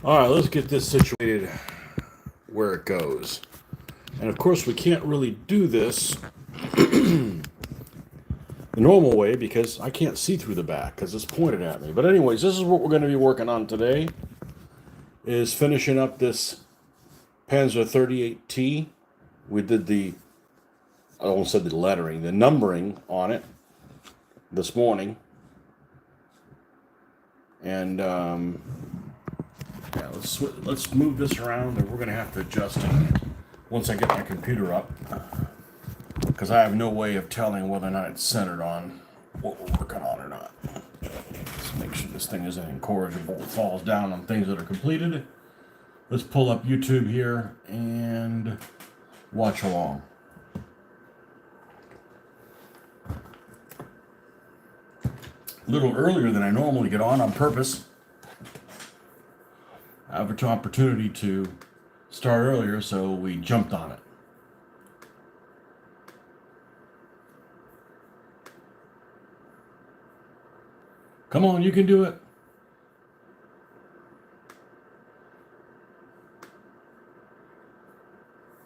All right, let's get this situated where it goes. And of course, we can't really do this the normal way because I can't see through the back because it's pointed at me. But anyways, this is what we're going to be working on today is finishing up this Panzer 38T. We did I almost said the lettering, the numbering on it this morning. And yeah, let's move this around, and we're going to have to adjust it once I get my computer up, because I have no way of telling whether or not it's centered on what we're working on or not. Let's make sure this thing isn't incorrigible. It falls down on things that are completed. Let's pull up YouTube here and watch along. A little earlier than I normally get on purpose. I have an opportunity to start earlier, so we jumped on it. Come on, you can do it.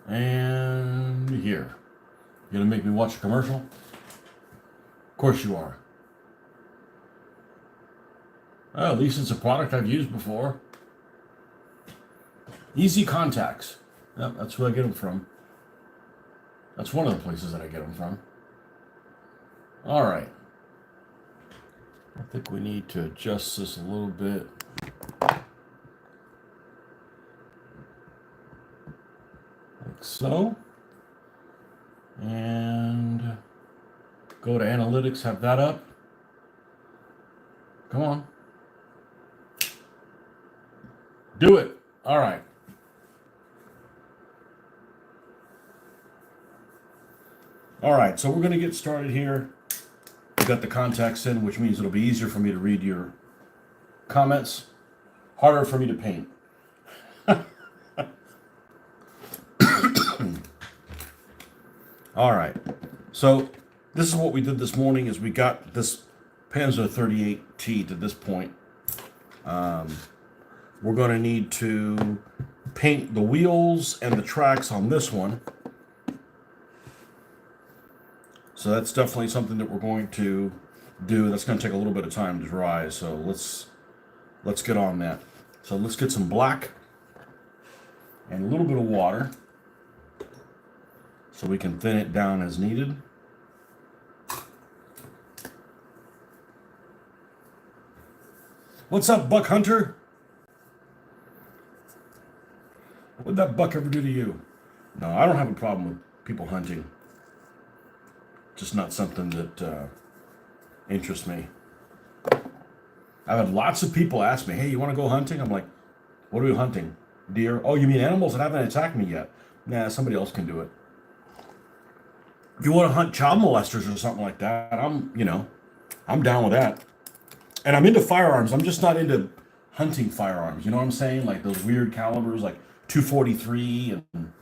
And here. You gonna make me watch a commercial? Of course you are. Well, at least it's a product I've used before. Easy Contacts. Yep, that's where I get them from. That's one of the places that I get them from. All right. I think we need to adjust this a little bit. Like so. And go to Analytics, have that up. Come on. Do it. All right. All right, so we're going to get started here. We've got the contacts in, which means it'll be easier for me to read your comments, harder for me to paint. All right, so this is what we did this morning is we got this Panzer 38T to this point. We're going to need to paint the wheels and the tracks on this one. So that's definitely something that we're going to do. That's going to take a little bit of time to dry. So let's get on that. So let's get some black and a little bit of water so we can thin it down as needed. What's up, Buck Hunter? What'd that buck ever do to you? No, I don't have a problem with people hunting. Just not something that interests me. I've had lots of people ask me, hey, you want to go hunting? I'm like, what are we hunting? Deer? Oh, you mean animals that haven't attacked me yet? Nah, somebody else can do it. If you want to hunt child molesters or something like that, I'm down with that. And I'm into firearms. I'm just not into hunting firearms. You know what I'm saying? Like those weird calibers, like 243 and,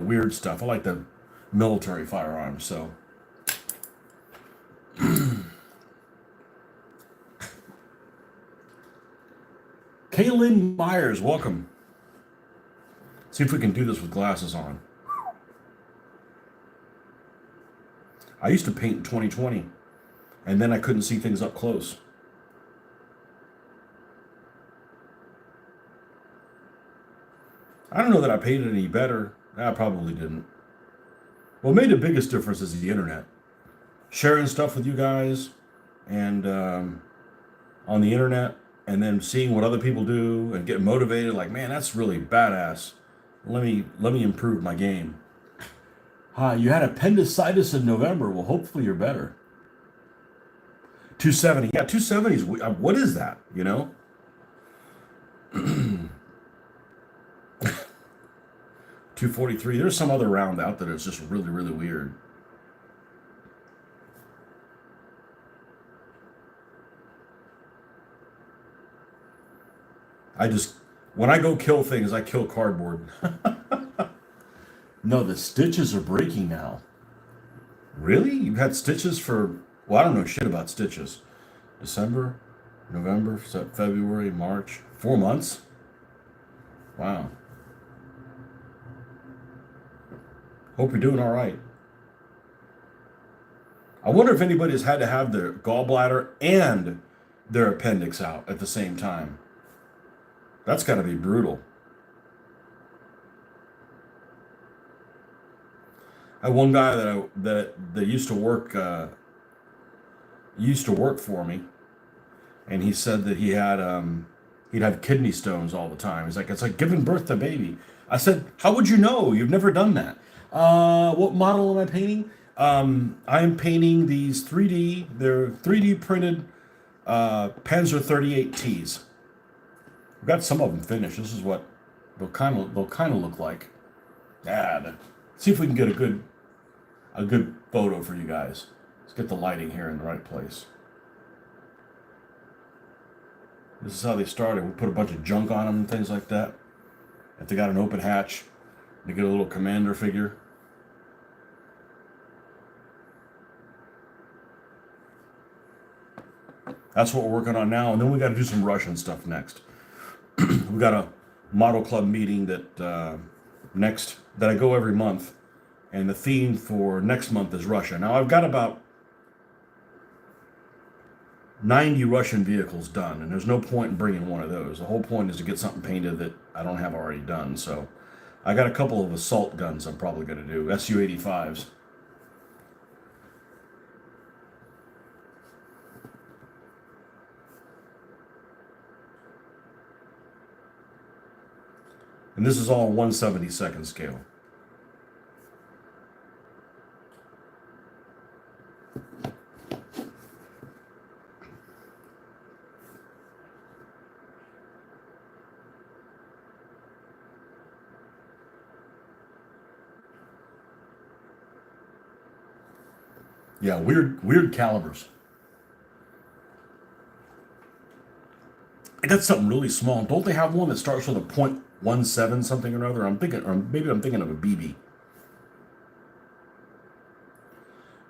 weird stuff. I like the military firearms, so. Kaylin Myers, welcome. See if we can do this with glasses on. I used to paint in 2020, and then I couldn't see things up close. I don't know that I painted any better. I probably didn't. What made the biggest difference is the internet. Sharing stuff with you guys and on the internet, and then seeing what other people do and getting motivated. Like, man, that's really badass. Let me improve my game. Hi, you had appendicitis in November. Well, hopefully you're better. 270. Yeah, 270 is, what is that? 243. There's some other round out that is just really, really weird. When I go kill things, I kill cardboard. No, the stitches are breaking now. Really? You've had stitches well, I don't know shit about stitches. December, November, February, March, 4 months? Wow. Hope you're doing all right. I wonder if anybody's had to have their gallbladder and their appendix out at the same time. That's got to be brutal. I had one guy that used to work for me, and he said that he'd have kidney stones all the time. He's like, it's like giving birth to a baby. I said, how would you know? You've never done that. What model am I painting? I'm painting these 3D. They're 3D printed Panzer 38Ts. We've got some of them finished. This is what they'll kind of look like. Yeah. See if we can get a good photo for you guys. Let's get the lighting here in the right place. This is how they started. We put a bunch of junk on them and things like that. If they got an open hatch, they get a little commander figure. That's what we're working on now, and then we got to do some Russian stuff next. We got a model club meeting that I go every month, and the theme for next month is Russia. Now I've got about 90 Russian vehicles done, and there's no point in bringing one of those. The whole point is to get something painted that I don't have already done. So I got a couple of assault guns I'm probably going to do, Su-85s. And this is all 1/72nd scale. Yeah, weird calibers. I got something really small. Don't they have one that starts with a .17 something or other? I'm thinking, or maybe I'm thinking of a BB.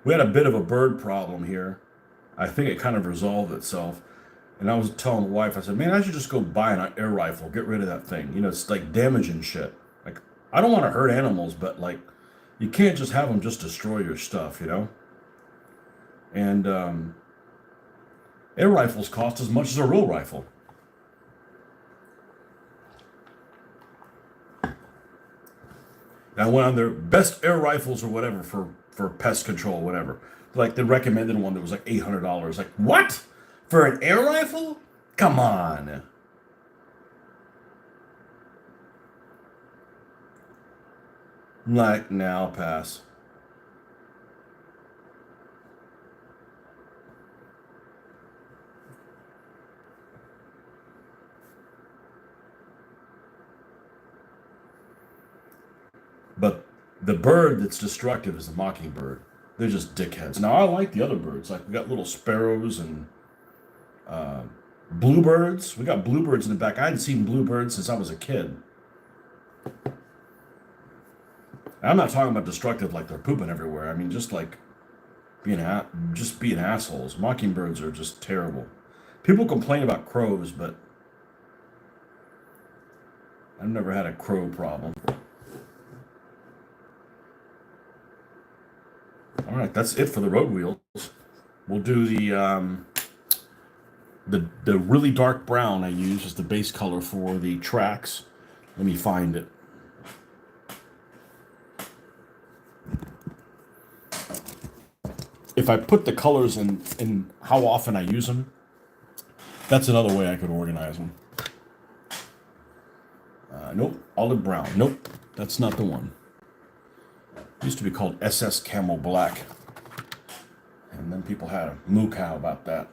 We had a bit of a bird problem here. I think it kind of resolved itself. And I was telling the wife, I said, man, I should just go buy an air rifle, get rid of that thing. You know, it's like damaging shit. Like, I don't want to hurt animals, but like, you can't just have them just destroy your stuff, you know? And air rifles cost as much as a real rifle. I went on their best air rifles or whatever for pest control, whatever. Like the recommended one that was like $800. Like, what? For an air rifle? Come on. Like, now pass. But the bird that's destructive is the mockingbird. They're just dickheads. Now, I like the other birds. Like, we got little sparrows and uh, bluebirds. We got bluebirds in the back. I hadn't seen bluebirds since I was a kid. And I'm not talking about destructive like they're pooping everywhere. I mean, just like being assholes. Mockingbirds are just terrible. People complain about crows, but I've never had a crow problem. All right, that's it for the road wheels. We'll do the really dark brown I use as the base color for the tracks. Let me find it. If I put the colors in how often I use them, that's another way I could organize them. Nope, olive brown. Nope, that's not the one. It used to be called SS Camel Black. And then people had a moo cow about that.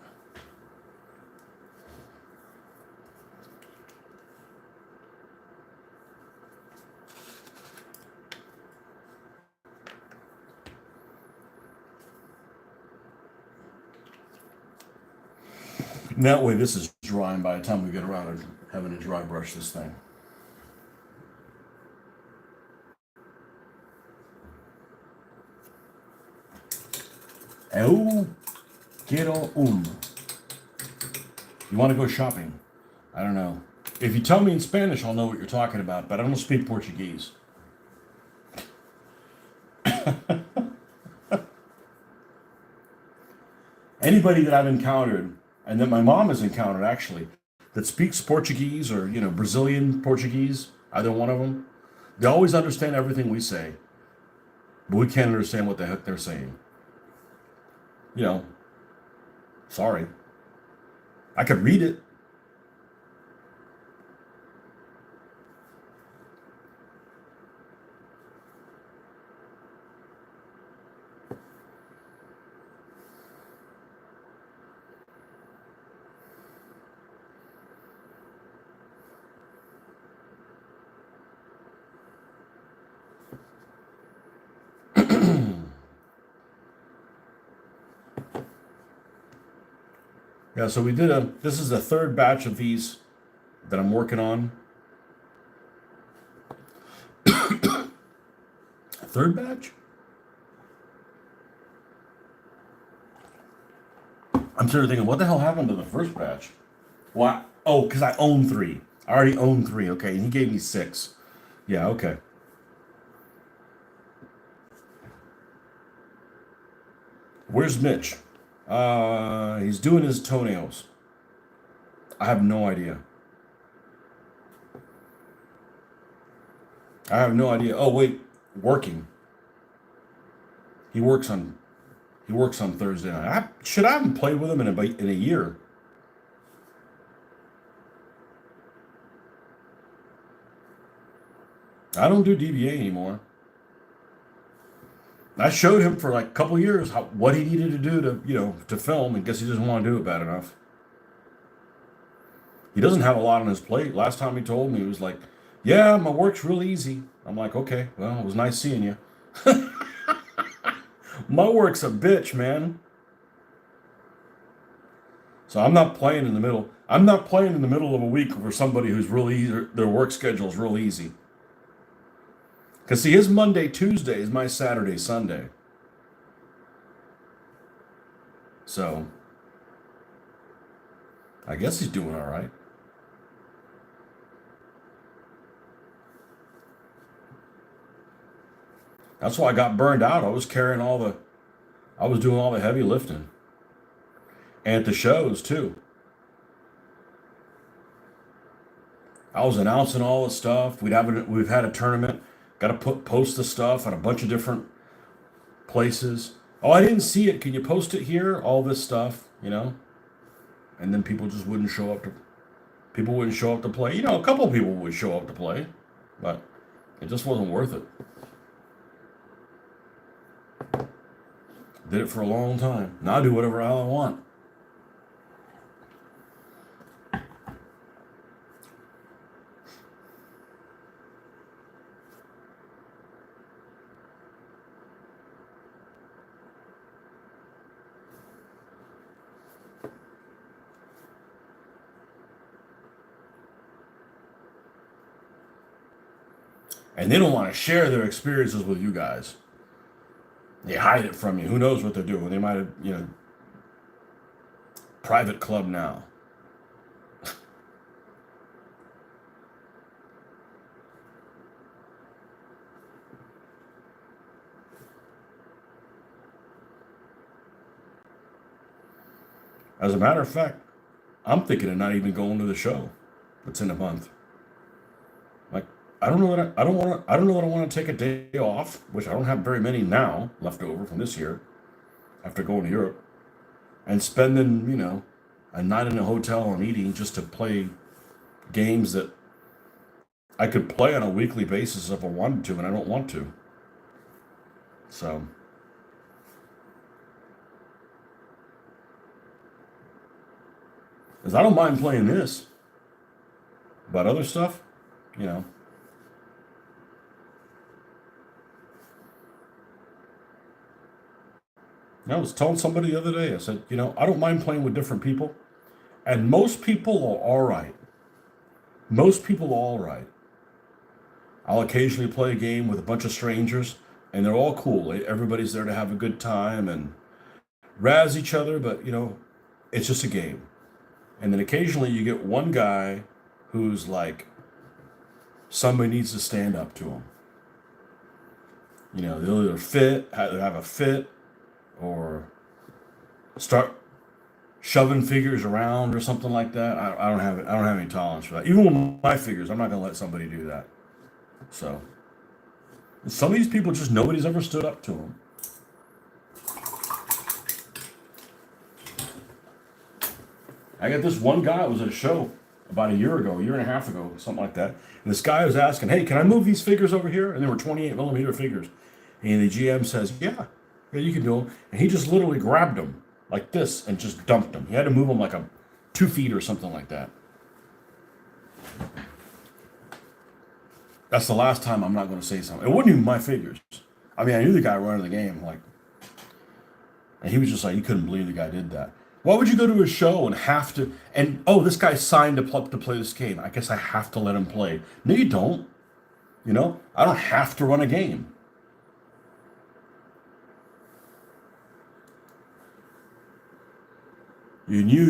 And that way this is drying by the time we get around to having to dry brush this thing. Oh, quiero You want to go shopping? I don't know. If you tell me in Spanish, I'll know what you're talking about, but I don't speak Portuguese. Anybody that I've encountered, and that my mom has encountered actually, that speaks Portuguese or, Brazilian Portuguese, either one of them, they always understand everything we say, but we can't understand what the heck they're saying. You know, sorry. I could read it. Yeah, so this is the third batch of these that I'm working on. Third batch? I'm sort of thinking, what the hell happened to the first batch? What? Oh, because I own three. I already own three. Okay, and he gave me six. Yeah, okay. Where's Mitch? He's doing his toenails. I have no idea. I have no idea. Oh wait, working. He works on he works on Thursday night. I haven't played with him in a year. I don't do DBA anymore. I showed him for like a couple years what he needed to do to film, and guess he doesn't want to do it bad enough. He doesn't have a lot on his plate. Last time he told me, he was like, "Yeah, my work's real easy." I'm like, "Okay, well, it was nice seeing you." My work's a bitch, man. So I'm not playing in the middle. I'm not playing in the middle of a week for somebody who's really easy. Their work schedule is real easy. Cause see, his Monday, Tuesday is my Saturday, Sunday. So I guess he's doing all right. That's why I got burned out. I was doing all the heavy lifting, and at the shows too. I was announcing all the stuff. We've had a tournament. Got to post the stuff at a bunch of different places. Oh, I didn't see it. Can you post it here? All this stuff. And then people wouldn't show up to play. A couple of people would show up to play, but it just wasn't worth it. Did it for a long time. Now I do whatever I want. And they don't want to share their experiences with you guys. They hide it from you. Who knows what they're doing? They might have, private club now. As a matter of fact, I'm thinking of not even going to the show. It's in a month. Like, I don't know that I don't want to. I don't know that I want to take a day off, which I don't have very many now left over from this year after going to Europe, and spending a night in a hotel and eating just to play games that I could play on a weekly basis if I wanted to, and I don't want to. So, because I don't mind playing this, but other stuff, you know, I was telling somebody the other day. I said, I don't mind playing with different people, and most people are all right. Most people are all right. I'll occasionally play a game with a bunch of strangers, and they're all cool. Everybody's there to have a good time and razz each other, but it's just a game. And then occasionally you get one guy who's like somebody needs to stand up to them. You know, they'll either have a fit, or start shoving figures around or something like that. I don't have it. I don't have any tolerance for that. Even with my figures, I'm not going to let somebody do that. So some of these people, just nobody's ever stood up to them. I got this one guy. It was at a show about a year and a half ago, something like that. And this guy was asking, "Hey, can I move these figures over here?" And they were 28 millimeter figures. And the GM says, "Yeah, you can do them." And he just literally grabbed them like this and just dumped them. He had to move them like 2 feet or something like that. That's the last time I'm not going to say something. It wasn't even my figures. I mean, I knew the guy running the game, like, and he was just like, he couldn't believe the guy did that. Why would you go to a show and have to? And oh, this guy signed to play this game. I guess I have to let him play. No, you don't. You know, I don't have to run a game. I knew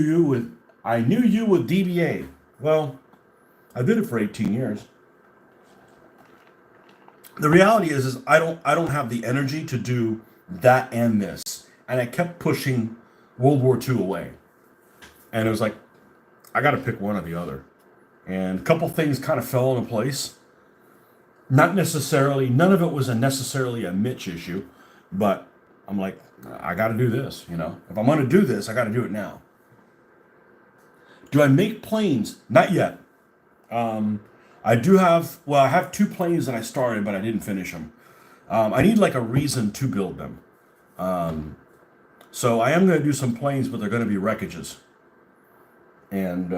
you with DBA. Well, I did it for 18 years. The reality is I don't have the energy to do that and this. And I kept pushing World War II away. And it was like, I got to pick one or the other. And a couple things kind of fell into place. Not necessarily, none of it was necessarily a Mitch issue, but I'm like, I got to do this, you know. If I'm going to do this, I got to do it now. Do I make planes? Not yet. I have 2 planes that I started, but I didn't finish them. I need like a reason to build them. So I am going to do some planes, but they're going to be wreckages. And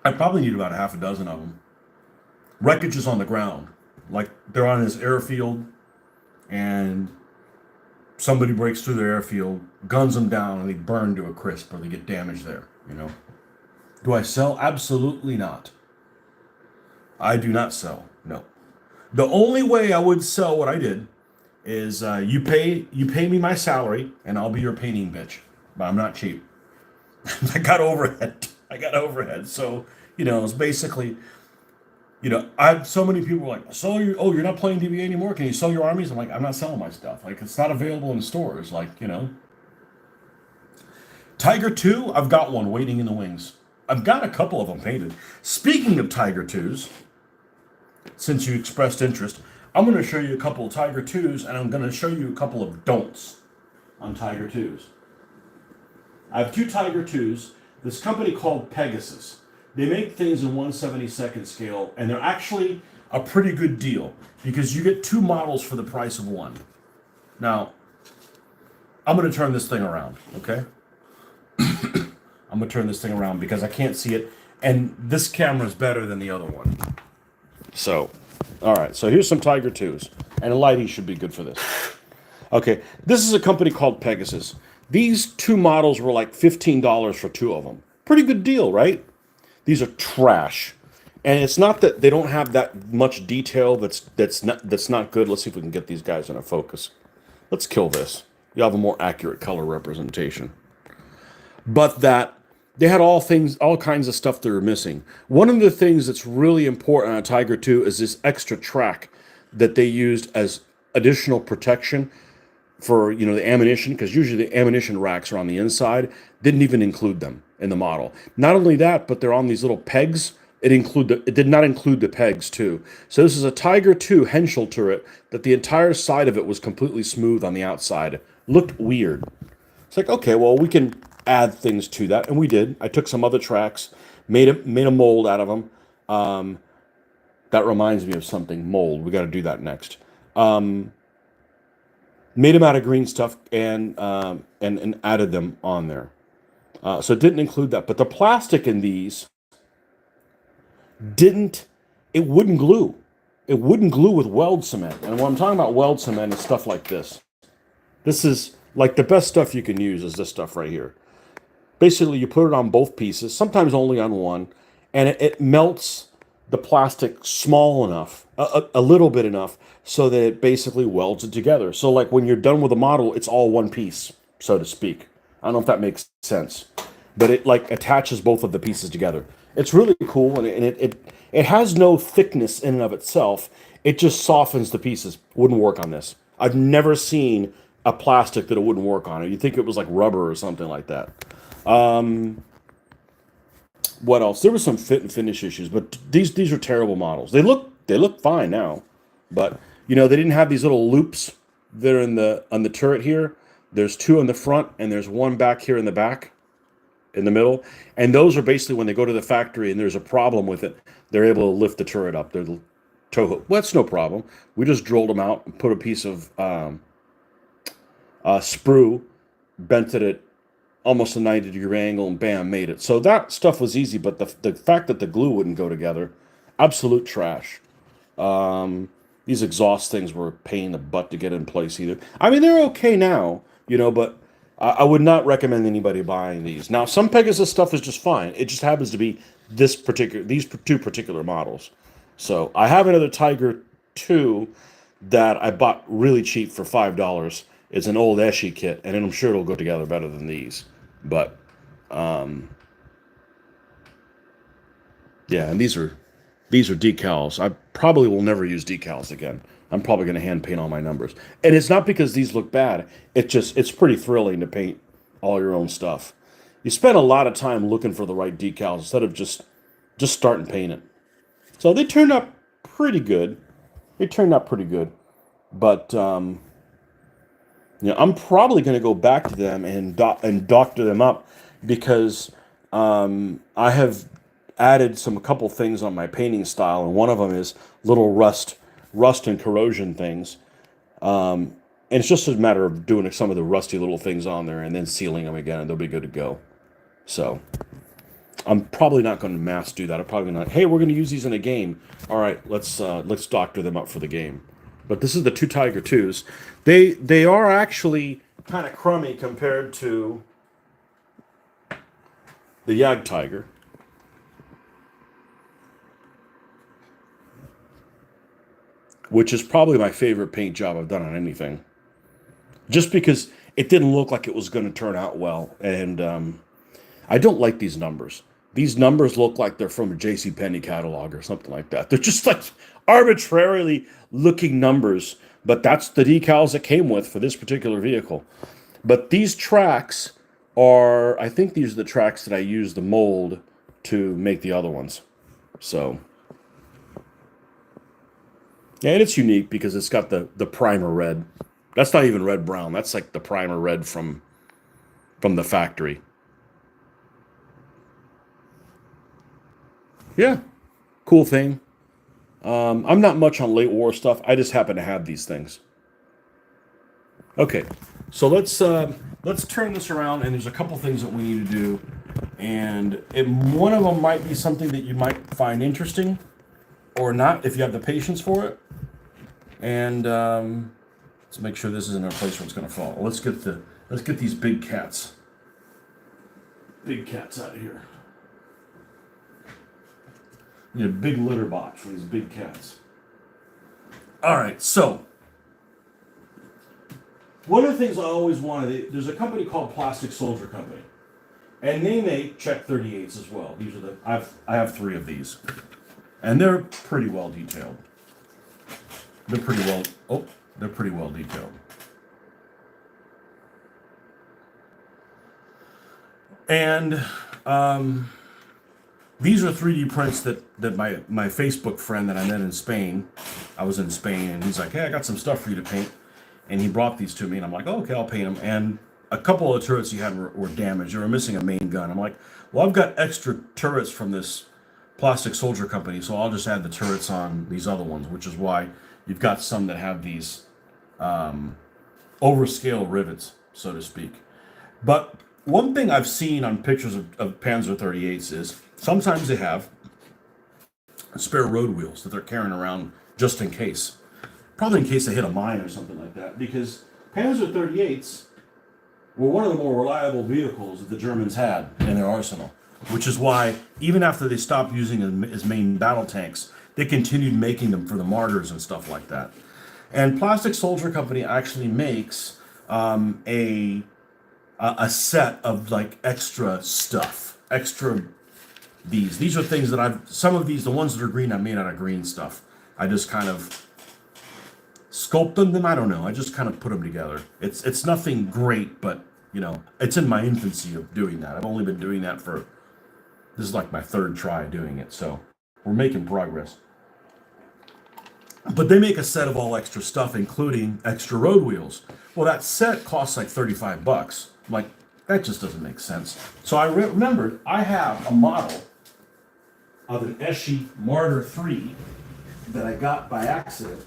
I probably need about a half a dozen of them. Wreckages on the ground. Like they're on this airfield and somebody breaks through their airfield, guns them down, and they burn to a crisp or they get damaged there, you know. Do I sell? Absolutely not. I do not sell. No. The only way I would sell what I did is you pay me my salary and I'll be your painting bitch. But I'm not cheap. I got overhead. So, you know, it's basically, you know, I have so many people like, you're not playing DBA anymore? Can you sell your armies? I'm like, I'm not selling my stuff. Like, it's not available in stores. Like, you know. Tiger 2, I've got one waiting in the wings. I've got a couple of them painted. Speaking of Tiger 2s, since you expressed interest, I'm going to show you a couple of Tiger 2s, and I'm going to show you a couple of don'ts on Tiger 2s. I have 2 Tiger 2s. This company called Pegasus. They make things in 1/72nd scale, and they're actually a pretty good deal because you get 2 models for the price of 1. Now, I'm going to turn this thing around, okay? I'm going to turn this thing around because I can't see it, and this camera is better than the other one. So, all right, so here's some Tiger 2s, and the lighting should be good for this. Okay, this is a company called Pegasus. These 2 models were like $15 for 2 of them. Pretty good deal, right? These are trash. And it's not that they don't have that much detail that's not good. Let's see if we can get these guys in a focus. Let's kill this. You'll have a more accurate color representation. But that they had all kinds of stuff they were missing. One of the things that's really important on a Tiger 2 is this extra track that they used as additional protection for, you know, the ammunition, because usually the ammunition racks are on the inside. Didn't even include them in the model. Not only that, but they're on these little pegs. It did not include the pegs too. So this is a Tiger 2 Henschel turret that the entire side of it was completely smooth on the outside. Looked weird. It's like, okay, well, we can add things to that, and we did. I took some other tracks, made a mold out of them. That reminds me of something. Mold. We got to do that next. Made them out of green stuff and added them on there. So it didn't include that. But the plastic in these wouldn't glue. It wouldn't glue with weld cement. And when I'm talking about weld cement, it's stuff like this. This is like the best stuff you can use is this stuff right here. Basically, you put it on both pieces, sometimes only on one, and it melts the plastic small enough, a little bit enough, so that it basically welds it together. So like when you're done with a model, it's all one piece, so to speak. I don't know if that makes sense. but it like attaches both of the pieces together. It's really cool, and it has no thickness in and of itself. It just softens the pieces. Wouldn't work on this. I've never seen a plastic that it wouldn't work on. You'd think it was like rubber or something like that. What else? There was some fit and finish issues, but these are terrible models. They look fine now, but they didn't have these little loops that are on the turret here. There's two in the front, and there's one back here in the back, in the middle, and those are basically when they go to the factory and there's a problem with it, they're able to lift the turret up. They're the tow hook. Well, that's no problem. We just drilled them out and put a piece of sprue, bent it at almost a 90-degree angle, and bam, made it. So that stuff was easy, but the fact that the glue wouldn't go together, absolute trash. These exhaust things were a pain in the butt to get in place either. I mean, they're okay now, but I would not recommend anybody buying these. Now, some Pegasus stuff is just fine. It just happens to be these two particular models. So I have another Tiger 2 that I bought really cheap for $5. It's an old Eschi kit, and I'm sure it'll go together better than these. But yeah, and these are decals. I probably will never use decals again. I'm probably going to hand paint all my numbers. And it's not because these look bad. It's pretty thrilling to paint all your own stuff. You spend a lot of time looking for the right decals instead of just starting painting. So they turned out pretty good. But I'm probably going to go back to them and doctor them up because I have added a couple things on my painting style, and one of them is little rust and corrosion things. And it's just a matter of doing some of the rusty little things on there and then sealing them again, and they'll be good to go. So I'm probably not going to mass do that. I'm probably not. Hey, we're going to use these in a game. All right, let's doctor them up for the game. But this is the two Tiger 2s. They are actually kind of crummy compared to the Yag Tiger. Which is probably my favorite paint job I've done on anything. Just because it didn't look like it was going to turn out well. And I don't like these numbers. These numbers look like they're from a JCPenney catalog or something like that. They're just like arbitrarily looking numbers. But that's the decals it came with for this particular vehicle. But these tracks I think these are the tracks that I used the mold to make the other ones. So... yeah, and it's unique because it's got the primer red. That's not even red brown. That's like the primer red from the factory. Yeah, cool thing. I'm not much on late war stuff. I just happen to have these things. Okay, so let's turn this around, and there's a couple things that we need to do, and one of them might be something that you might find interesting, or not if you have the patience for it. And let's make sure this isn't a place where it's going to fall. Let's get these big cats out of here. You need a big litter box for these big cats. All right, so one of the things I always wanted, there's a company called Plastic Soldier Company, and they make Czech 38s as well. These are I have 3 of these, and they're pretty well detailed. They're pretty well detailed. And these are 3D prints that my Facebook friend that I met in Spain, I was in Spain, and he's like, hey, I got some stuff for you to paint. And he brought these to me, and I'm like, oh, okay, I'll paint them. And a couple of the turrets he had were damaged. They were missing a main gun. I'm like, well, I've got extra turrets from this Plastic Soldier Company, so I'll just add the turrets on these other ones, which is why you've got some that have these overscale rivets, so to speak. But one thing I've seen on pictures of Panzer 38s is sometimes they have spare road wheels that they're carrying around just in case. Probably in case they hit a mine or something like that, because Panzer 38s were one of the more reliable vehicles that the Germans had in their arsenal, which is why even after they stopped using them as main battle tanks, they continued making them for the martyrs and stuff like that. And Plastic Soldier Company actually makes a a set of like extra stuff, extra these. These are things that some of these, the ones that are green, I made out of green stuff. I just kind of sculpted them. I don't know. I just kind of put them together. It's nothing great, but you know, it's in my infancy of doing that. I've only been doing that this is like my third try doing it. So we're making progress. But they make a set of all extra stuff, including extra road wheels. Well, that set costs like 35 bucks. I'm like, that just doesn't make sense. So I remembered I have a model of an Eschi Martyr 3 that I got by accident.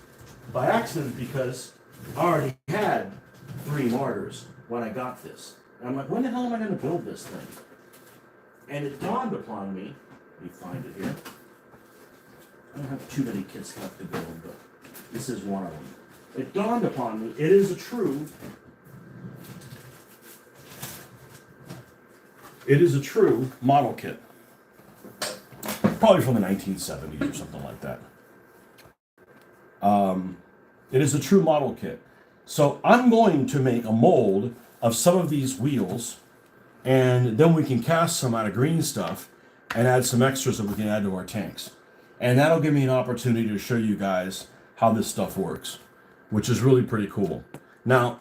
By accident because I already had 3 Martyrs when I got this. And I'm like, when the hell am I going to build this thing? And it dawned upon me, let me find it here. I don't have too many kits left to build, but this is one of them. It dawned upon me, it is a true model kit. Probably from the 1970s or something like that. It is a true model kit. So I'm going to make a mold of some of these wheels, and then we can cast some out of green stuff and add some extras that we can add to our tanks. And that'll give me an opportunity to show you guys how this stuff works, which is really pretty cool. Now,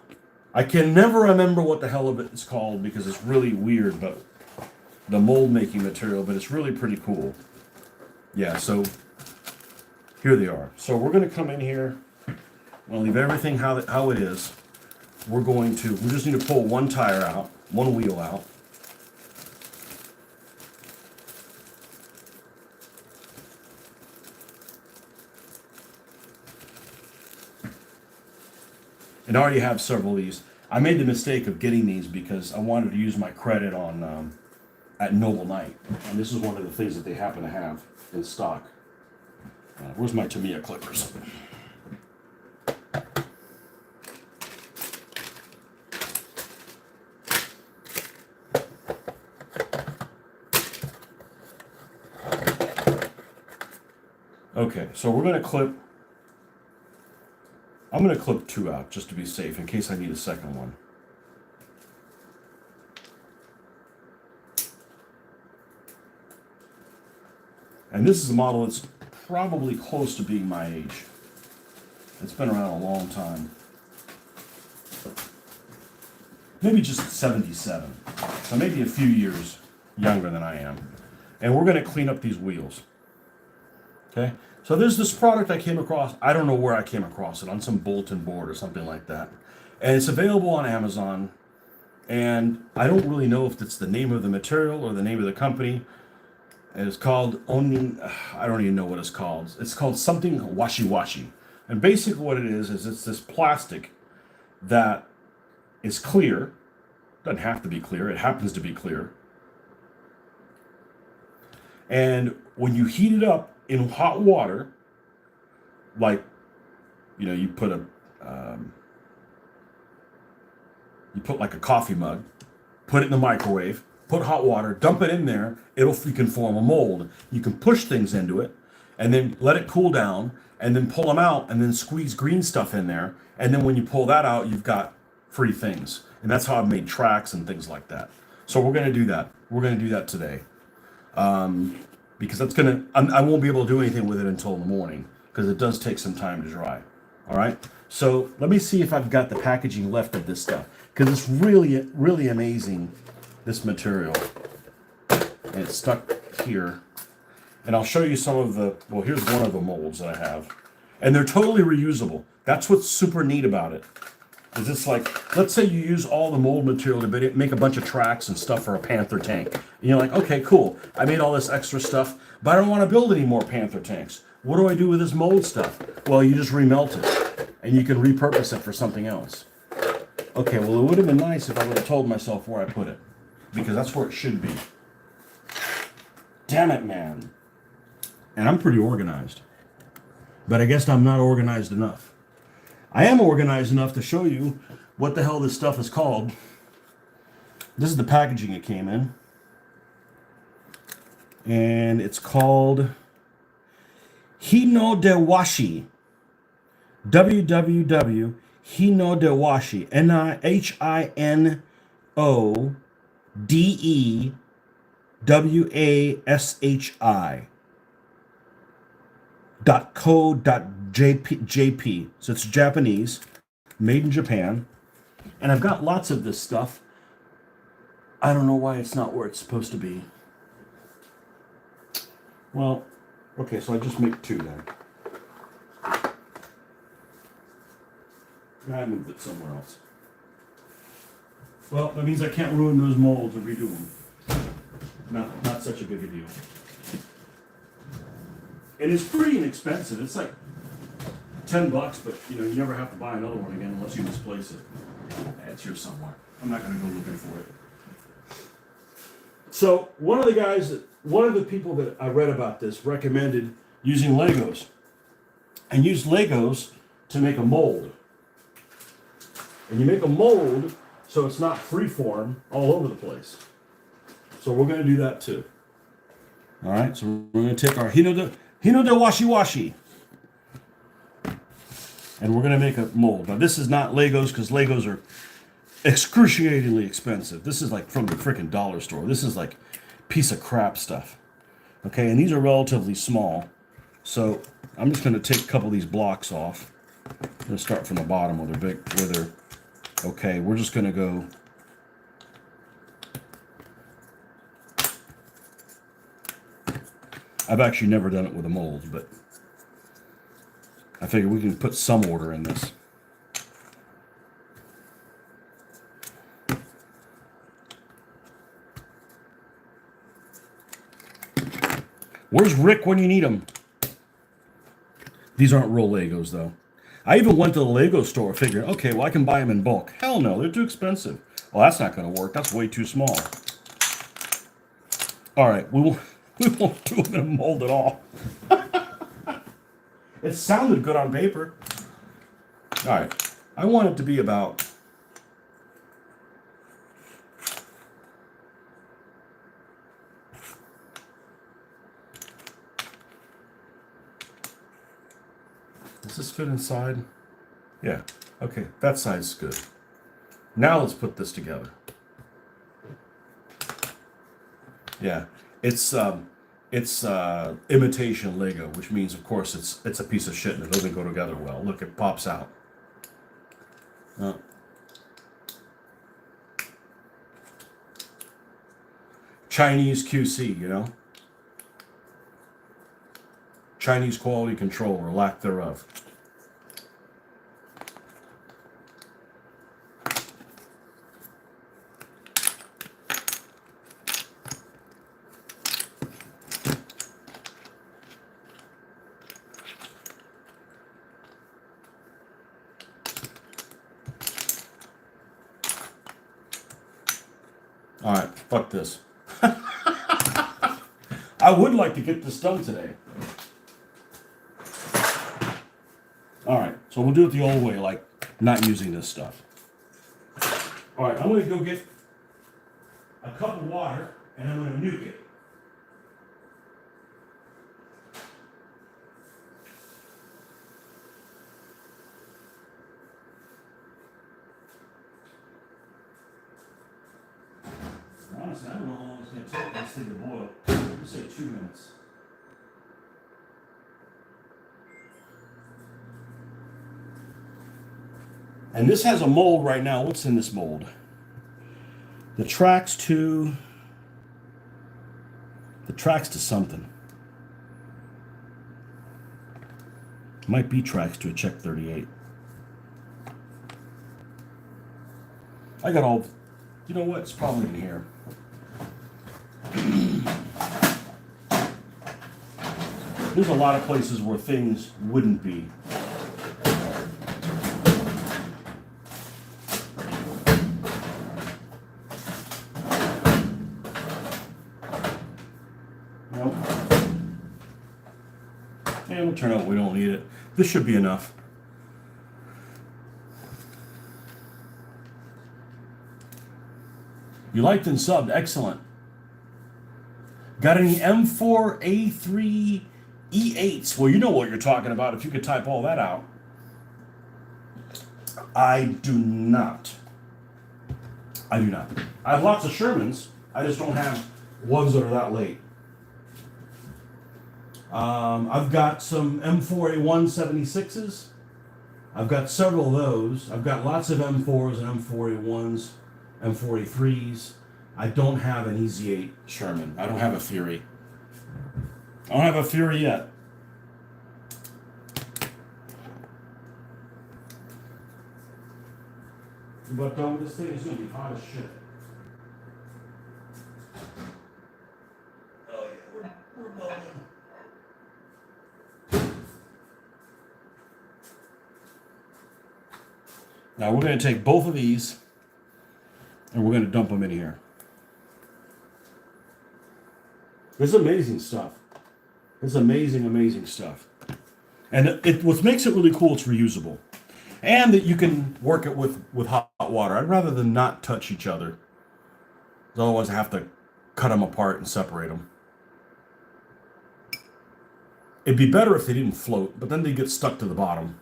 I can never remember what the hell of it is called because it's really weird, but the mold making material, but it's really pretty cool. Yeah, so here they are. So we're going to come in here. I'm going to leave everything how it is. We just need to pull one tire out, one wheel out. And I already have several of these. I made the mistake of getting these because I wanted to use my credit on at Noble Knight. And this is one of the things that they happen to have in stock. Where's my Tamiya clippers? Okay, so we're going to clip. I'm going to clip 2 out just to be safe in case I need a second one. And this is a model that's probably close to being my age. It's been around a long time. Maybe just 77. So maybe a few years younger than I am. And we're going to clean up these wheels. Okay? So there's this product I came across. I don't know where I came across it, on some bulletin board or something like that. And it's available on Amazon. And I don't really know if it's the name of the material or the name of the company. And it's called I don't even know what it's called. It's called something washi-washi. And basically what it is it's this plastic that is clear. Doesn't have to be clear. It happens to be clear. And when you heat it up in hot water, like, you put like a coffee mug, put it in the microwave, put hot water, dump it in there, you can form a mold. You can push things into it, and then let it cool down, and then pull them out, and then squeeze green stuff in there, and then when you pull that out, you've got free things. And that's how I've made tracks and things like that. So we're going to do that. We're going to do that today. Because I won't be able to do anything with it until in the morning, because it does take some time to dry. All right. So let me see if I've got the packaging left of this stuff, because it's really, really amazing, this material. And it's stuck here. And I'll show you some of here's one of the molds that I have. And they're totally reusable. That's what's super neat about it. Is it's like, let's say you use all the mold material to make a bunch of tracks and stuff for a Panther tank. And you're like, okay, cool. I made all this extra stuff, but I don't want to build any more Panther tanks. What do I do with this mold stuff? Well, you just remelt it, and you can repurpose it for something else. Okay, well, it would have been nice if I would have told myself where I put it, because that's where it should be. Damn it, man. And I'm pretty organized. But I guess I'm not organized enough. I am organized enough to show you what the hell this stuff is called. This is the packaging it came in. And it's called Hino de Washi. www. Hino de Washi. Hino ODEWASHI.co.jp. So it's Japanese, made in Japan. And I've got lots of this stuff. I don't know why it's not where it's supposed to be. Well, okay, so I just make two then. I moved it somewhere else. Well, that means I can't ruin those molds or redo them. Not such a big a deal. And it's pretty inexpensive. It's like $10, but you never have to buy another one again unless you misplace it. It's here somewhere. I'm not going to go looking for it. So one of the people that I read about this recommended using Legos, and use Legos to make a mold. And you make a mold so it's not freeform all over the place. So we're going to do that too. All right, so we're going to take our Hino de Washi Washi, and we're going to make a mold. Now this is not Legos, because Legos are excruciatingly expensive. This is like from the freaking dollar store. This is like piece of crap stuff. Okay, and these are relatively small. So I'm just going to take a couple of these blocks off. I'm going to start from the bottom where they're okay. We're just going to go. I've actually never done it with a mold, but I figure we can put some order in this. Where's Rick when you need him? These aren't real Legos, though. I even went to the Lego store figuring, okay, well, I can buy them in bulk. Hell no, they're too expensive. Well, that's not going to work. That's way too small. All right, we won't do them in a mold at all. It sounded good on paper. All right, I want it to be about... Does this fit inside? Yeah. Okay, that side's good. Now let's put this together. Yeah, it's imitation Lego, which means, of course, it's a piece of shit and it doesn't go together well. Look, it pops out. Chinese QC, Chinese quality control, or lack thereof. All right, fuck this. I would like to get this done today. All right, so we'll do it the old way, like not using this stuff. All right, I'm going to go get a cup of water, and I'm going to nuke it. Honestly, I don't know how long it's going to take this thing to boil. Let's say 2 minutes. And this has a mold right now. What's in this mold? The tracks to something. Might be tracks to a Czech 38. I got all, you know what? It's probably in here. There's a lot of places where things wouldn't be. Nope. And it'll turn out we don't need it. This should be enough. You liked and subbed. Excellent. Got any M4A3 E8s? Well, you know what you're talking about if you could type all that out. I do not. I do not. I have lots of Shermans. I just don't have ones that are that late. I've got some M4A1 76s. I've got several of those. I've got lots of M4s and M4A1s, M4A3s. I don't have an Easy 8 Sherman. I don't have a Fury. I don't have a Fury yet. But this thing is going to be hot as shit. Oh yeah, we're building. Now we're going to take both of these and we're going to dump them in here. This is amazing stuff. It's amazing, amazing stuff. And what makes it really cool, it's reusable. And that you can work it with hot water. I'd rather than not touch each other. Otherwise I have to cut them apart and separate them. It'd be better if they didn't float, but then they get stuck to the bottom.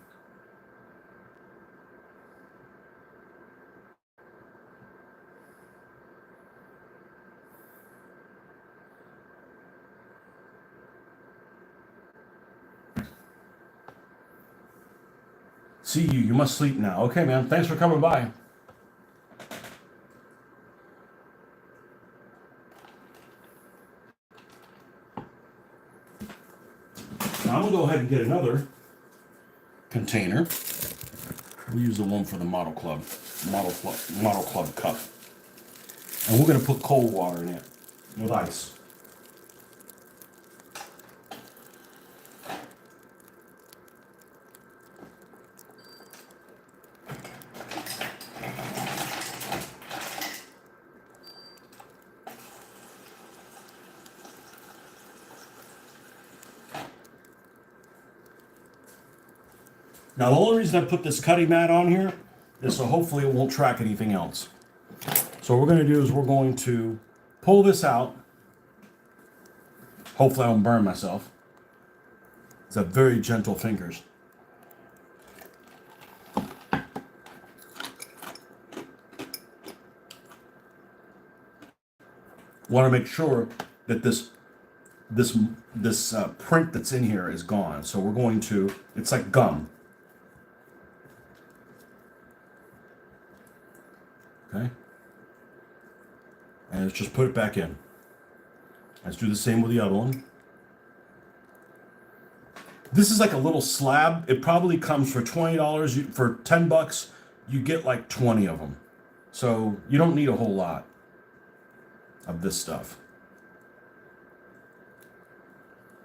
See you. You must sleep now. Okay, man. Thanks for coming by. Now I'm going to go ahead and get another container. We'll use the one for the model club cup. And we're going to put cold water in it with ice. Now the only reason I put this cutting mat on here is so hopefully it won't track anything else. So what we're going to do is we're going to pull this out. Hopefully I don't burn myself. It's a very gentle fingers. Want to make sure that this print that's in here is gone. So we're going to, it's like gum. Okay. And let's just put it back in. Let's do the same with the other one. This is like a little slab. It probably comes for $20. For $10, you get like 20 of them. So you don't need a whole lot of this stuff.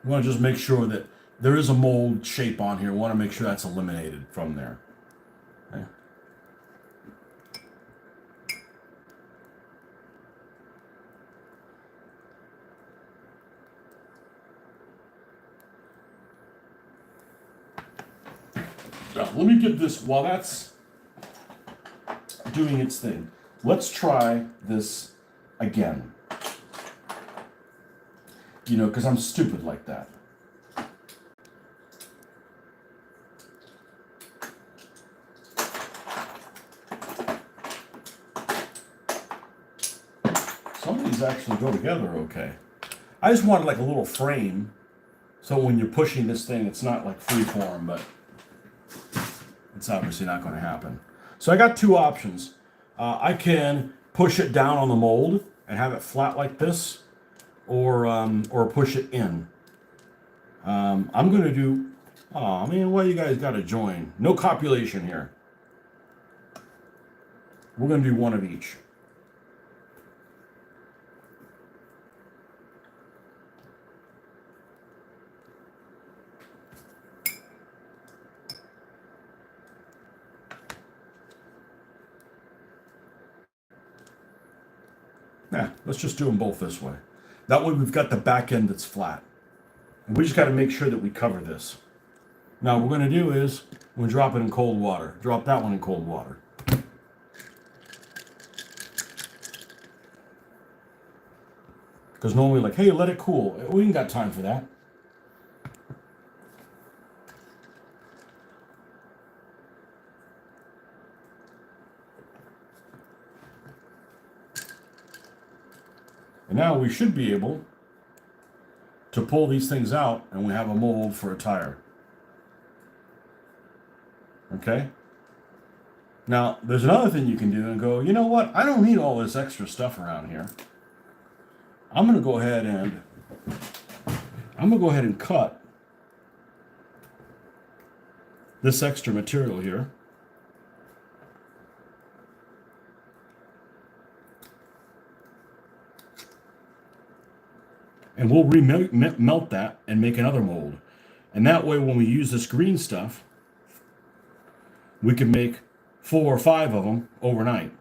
You want to just make sure that there is a mold shape on here. We want to make sure that's eliminated from there. Okay. Now, let me get this, while that's doing its thing, let's try this again. You know, because I'm stupid like that. Some of these actually go together okay. I just wanted like a little frame, so when you're pushing this thing, it's not like freeform, but it's obviously not going to happen. So I got two options. I can push it down on the mold and have it flat like this, or push it in. I'm going to do, oh man, why you guys got to join? No copulation here. We're going to do one of each. Yeah, let's just do them both this way. That way we've got the back end that's flat. And we just got to make sure that we cover this. Now what we're going to do is, we're going to drop it in cold water. Drop that one in cold water. Because normally like, hey, let it cool. We ain't got time for that. now we should be able to pull these things out and we have a mold for a tire. Okay? Now, there's another thing you can do and go, you know what? I don't need all this extra stuff around here. I'm going to go ahead and cut this extra material here. And we'll remelt that and make another mold. And that way, when we use this green stuff, we can make 4 or 5 of them overnight.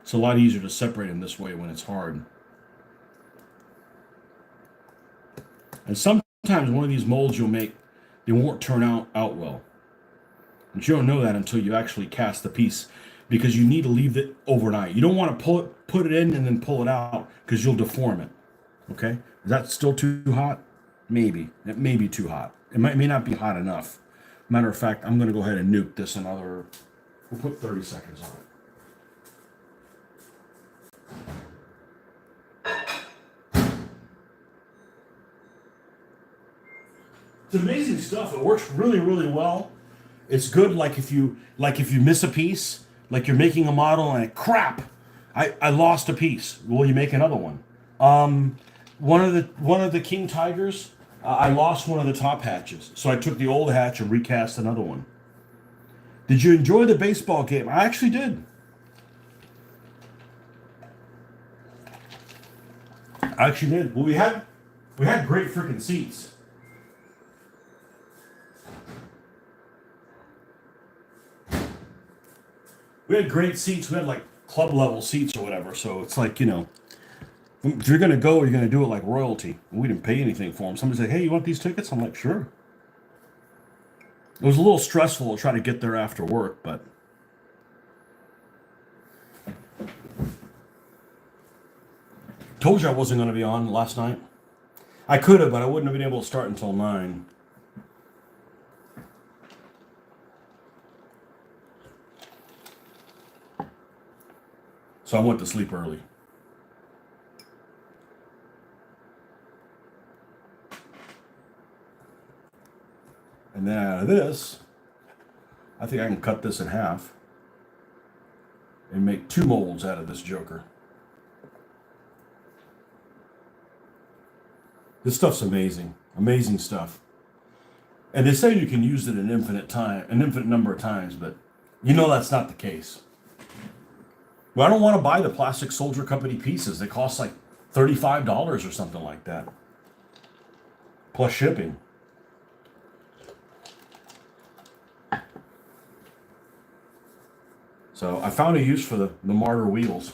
It's a lot easier to separate them this way when it's hard. And sometimes one of these molds you'll make, they won't turn out well. But you don't know that until you actually cast the piece, because you need to leave it overnight. You don't want to put it in and then pull it out, because you'll deform it. Okay? Is that still too hot? Maybe. It may be too hot. It may not be hot enough. Matter of fact, I'm going to go ahead and nuke this another, we'll put 30 seconds on it. It's amazing stuff. It works really, really well. It's good like if you miss a piece, like you're making a model and crap, I lost a piece. Well, you make another one. One of the King Tigers, I lost one of the top hatches. So I took the old hatch and recast another one. Did you enjoy the baseball game? I actually did. Well, we had great freaking seats. We had great seats. We had like club level seats or whatever. So it's like, you know, if you're going to go, you're going to do it like royalty. We didn't pay anything for them. Somebody said, hey, you want these tickets? I'm like, sure. It was a little stressful to try to get there after work, but told you I wasn't going to be on last night. I could have, but I wouldn't have been able to start until 9. So I went to sleep early. And then out of this, I think I can cut this in half and make 2 molds out of this joker. This stuff's amazing. Amazing stuff. And they say you can use it an infinite number of times, but you know that's not the case. Well, I don't want to buy the Plastic Soldier Company pieces. They cost like $35 or something like that. Plus shipping. So I found a use for the Martyr wheels.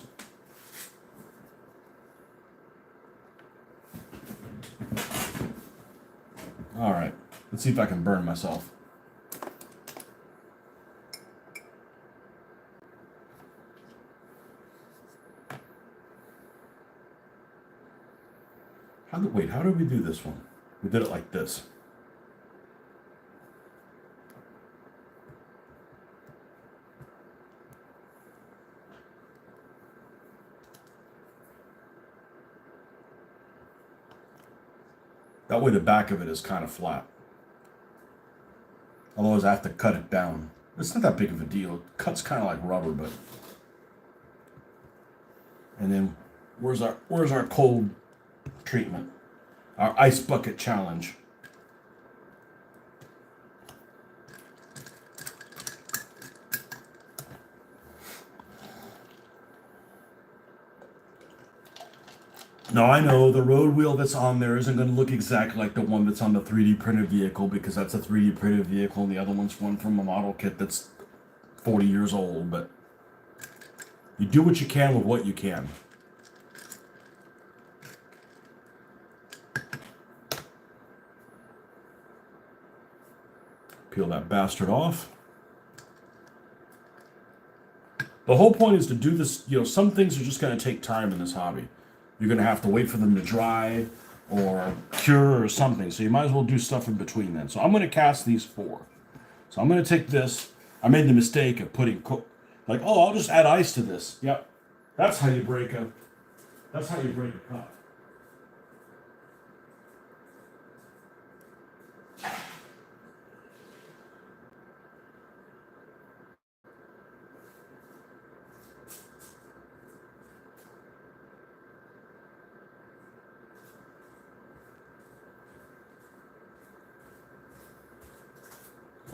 All right, let's see if I can burn myself. How did we do this one? We did it like this. That way the back of it is kind of flat. Otherwise I have to cut it down. It's not that big of a deal. It cuts kind of like rubber, but. And then where's our cold treatment? Our ice bucket challenge. Now I know the road wheel that's on there isn't going to look exactly like the one that's on the 3D printed vehicle, because that's a 3D printed vehicle and the other one's one from a model kit that's 40 years old, but you do what you can with what you can. Peel that bastard off. The whole point is to do this, you know, some things are just going to take time in this hobby. You're going to have to wait for them to dry, or cure or something. So you might as well do stuff in between then. So I'm going to cast these 4. So I'm going to take this. I made the mistake of putting like, oh, I'll just add ice to this. Yep, that's how you break a. That's how you break a cup.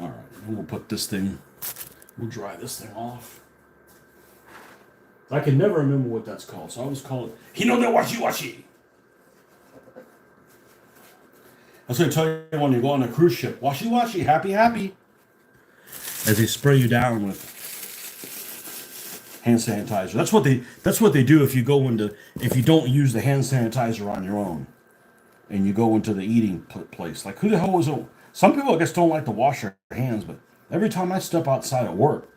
All right, and we'll put this thing. We'll dry this thing off. I can never remember what that's called, so I always call it Hino de Washi Washi. I was going to tell you when you go on a cruise ship, washi washi, happy happy, as they spray you down with hand sanitizer. That's what they do if you don't use the hand sanitizer on your own, and you go into the eating place. Like who the hell was it? Some people I guess don't like to wash their hands, but every time I step outside at work,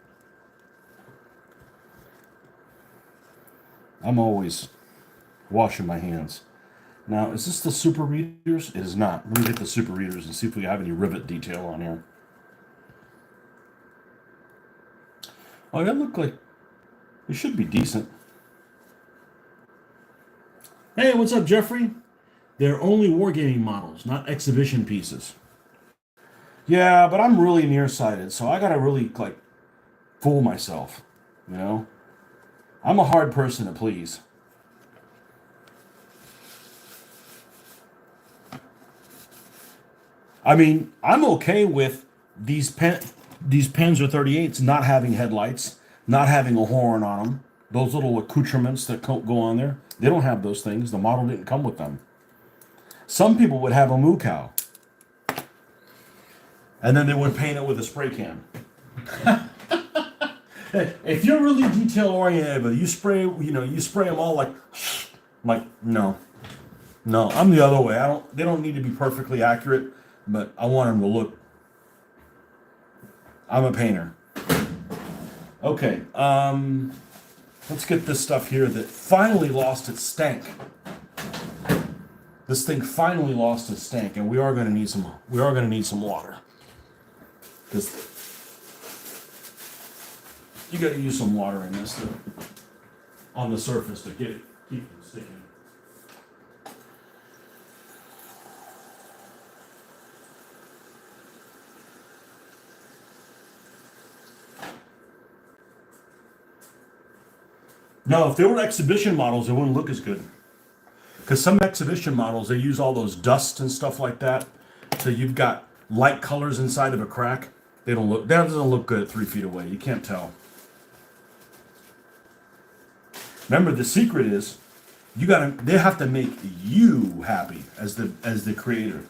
I'm always washing my hands. Now, is this the super readers? It is not. Let me get the super readers and see if we have any rivet detail on here. Oh, that look like it should be decent. Hey, what's up, Jeffrey? They're only wargaming models, not exhibition pieces. Yeah, but I'm really nearsighted, so I gotta really like fool myself. You know, I'm a hard person to please. I mean, I'm okay with these Panzer 38s not having headlights, not having a horn on them. Those little accoutrements that go on there, they don't have those things. The model didn't come with them. Some people would have a moo cow, and then they would paint it with a spray can. If you're really detail oriented, but you spray them all like no, I'm the other way. They don't need to be perfectly accurate, but I want them to look. I'm a painter. Okay, let's get this stuff here that finally lost its stank. This thing finally lost its stank, and we are going to need some water, because you got to use some water in this on the surface to keep it sticking. No, if they were exhibition models, it wouldn't look as good. Because some exhibition models, they use all those dusts and stuff like that. So you've got light colors inside of a crack. That doesn't look good at 3 feet away. You can't tell. Remember, the secret is they have to make you happy as the creator.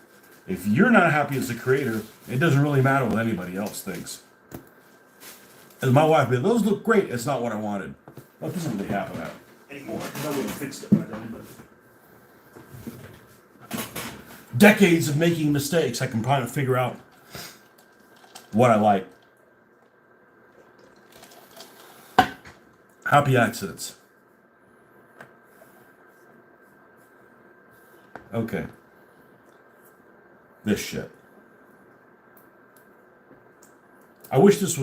If you're not happy as the creator, it doesn't really matter what anybody else thinks. As my wife would be, those look great. It's not what I wanted. That doesn't really happen anymore. Nobody fixed it by then. But decades of making mistakes, I can kind of figure out what I like. Happy accidents. Okay. This shit. I wish this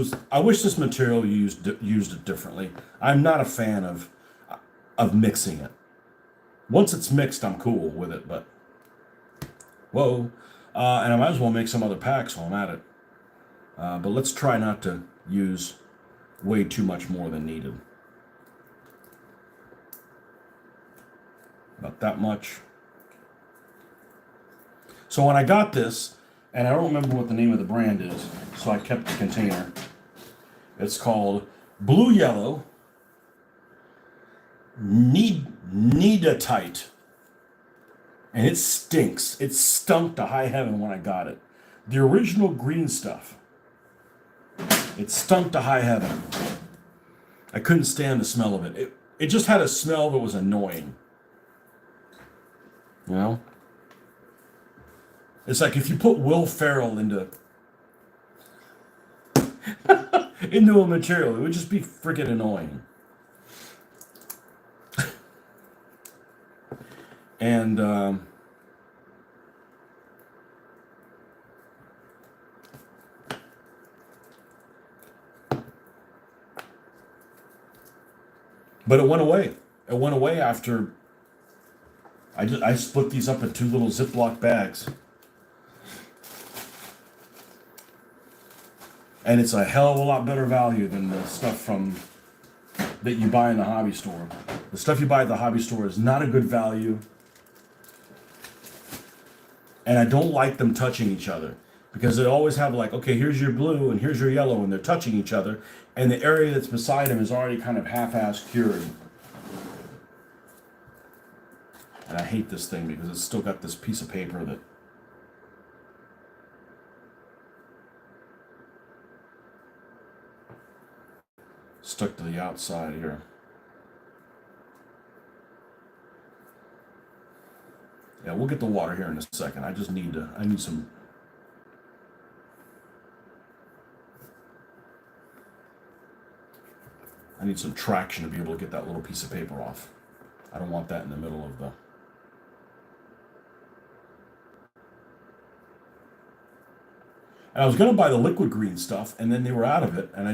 material used it differently. I'm not a fan of mixing it. Once it's mixed, I'm cool with it, but whoa. And I might as well make some other packs while I'm at it. But let's try not to use way too much more than needed. About that much. So when I got this, and I don't remember what the name of the brand is, so I kept the container. It's called Blue Yellow Needotite. And it stinks. It stunk to high heaven when I got it. The original green stuff. It stunk to high heaven. I couldn't stand the smell of it. It just had a smell that was annoying. You know? It's like if you put Will Ferrell into a material, it would just be freaking annoying. And But it went away. It went away after I split these up in 2 little Ziploc bags. And it's a hell of a lot better value than the stuff that you buy in the hobby store. The stuff you buy at the hobby store is not a good value. And I don't like them touching each other. Because they always have like, okay, here's your blue and here's your yellow, and they're touching each other. And the area that's beside them is already kind of half-assed cured. And I hate this thing because it's still got this piece of paper that stuck to the outside here. Yeah, we'll get the water here in a second. I need some. I need some traction to be able to get that little piece of paper off. I don't want that in the middle of the. And I was going to buy the liquid green stuff, and then they were out of it, and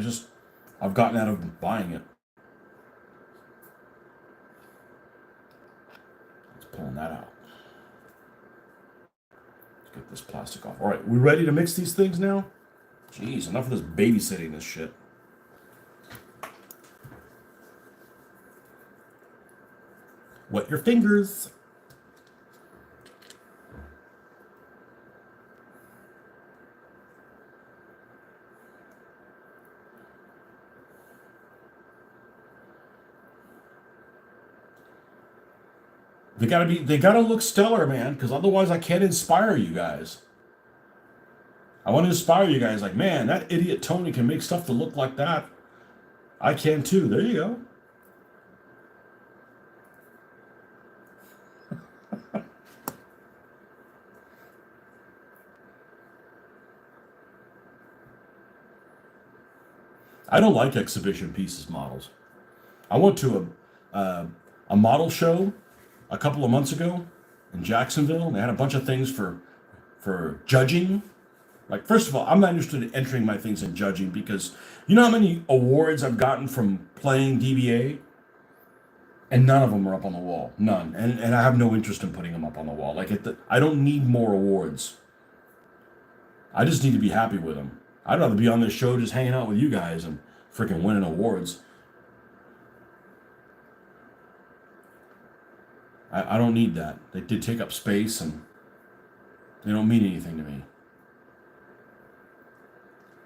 I've gotten out of buying it. Let's pulling that out. Let's get this plastic off. All right, we ready to mix these things now? Jeez, enough of this babysitting this shit. Wet your fingers. They gotta look stellar, man, because otherwise I can't inspire you guys. I want to inspire you guys like, man, that idiot Tony can make stuff to look like that. I can too. There you go. I don't like exhibition pieces models. I went to a model show a couple of months ago in Jacksonville, and they had a bunch of things for judging. Like, first of all, I'm not interested in entering my things in judging because you know how many awards I've gotten from playing DBA? And none of them are up on the wall. None. And I have no interest in putting them up on the wall. Like, I don't need more awards. I just need to be happy with them. I'd rather be on this show just hanging out with you guys and freaking winning awards. I don't need that. They did take up space and they don't mean anything to me.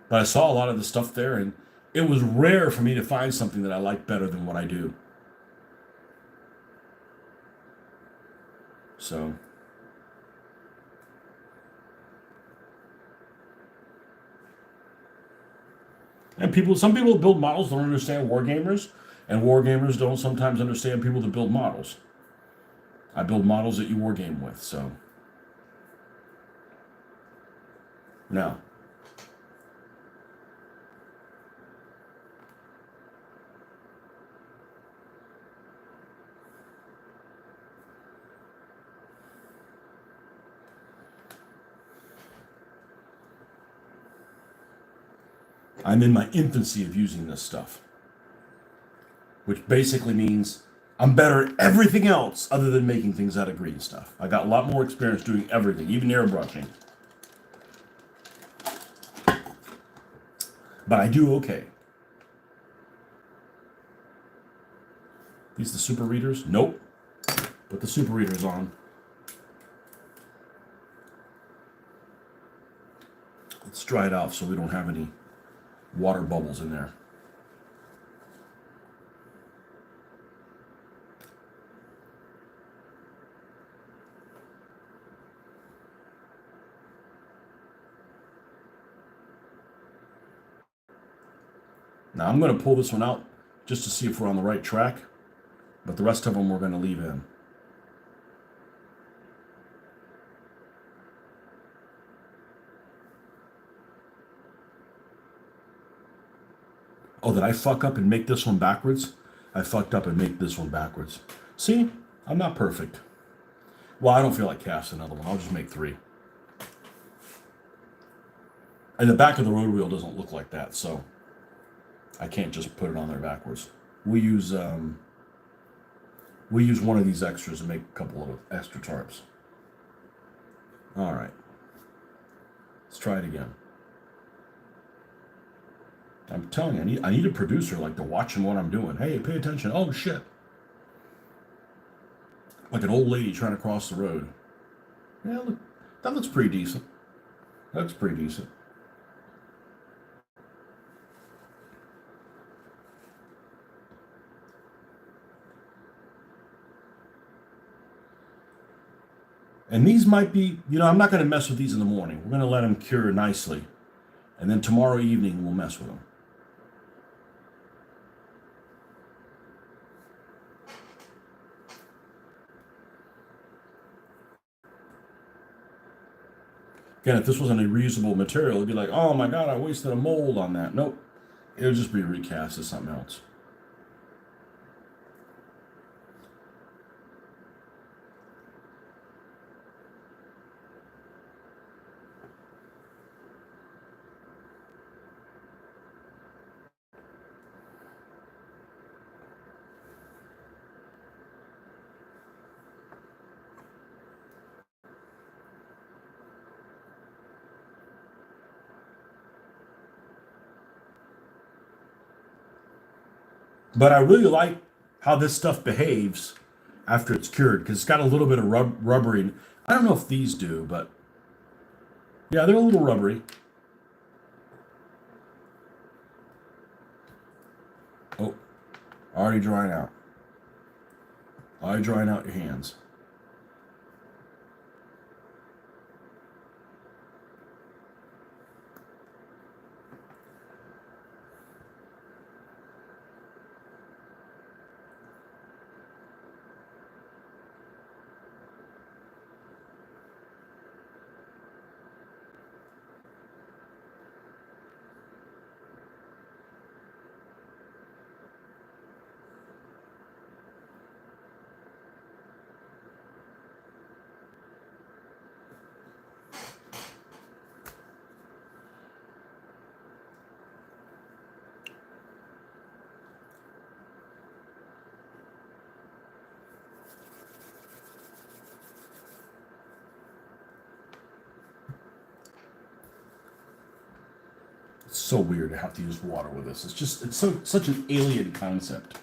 But I saw a lot of the stuff there, and it was rare for me to find something that I like better than what I do. So, and some people build models don't understand wargamers, and wargamers don't sometimes understand people that build models. I build models that you wargame with, so. Now, I'm in my infancy of using this stuff, which basically means I'm better at everything else other than making things out of green stuff. I got a lot more experience doing everything, even airbrushing. But I do okay. These the super readers? Nope. Put the super readers on. Let's dry it off so we don't have any water bubbles in there. Now I'm going to pull this one out just to see if we're on the right track, but the rest of them we're going to leave in. Oh, did I fuck up and make this one backwards? I fucked up and make this one backwards. See? I'm not perfect. Well, I don't feel like casting another one. I'll just make 3. And the back of the road wheel doesn't look like that, so I can't just put it on there backwards. We use We'll use one of these extras and make a couple of extra tarps. All right. Let's try it again. I'm telling you, I need a producer like to watching what I'm doing. Hey, pay attention. Oh, shit. Like an old lady trying to cross the road. Yeah, look, that looks pretty decent. That's pretty decent. And these might be, I'm not going to mess with these in the morning. We're going to let them cure nicely. And then tomorrow evening, we'll mess with them. Again, if this wasn't a reusable material, it'd be like, oh my God, I wasted a mold on that. Nope. It'll just be recast as something else. But I really like how this stuff behaves after it's cured because it's got a little bit of rubbery. I don't know if these do, but yeah, they're a little rubbery. Oh, already drying out. Already drying out your hands. It's so weird to have to use water with this. It's such an alien concept.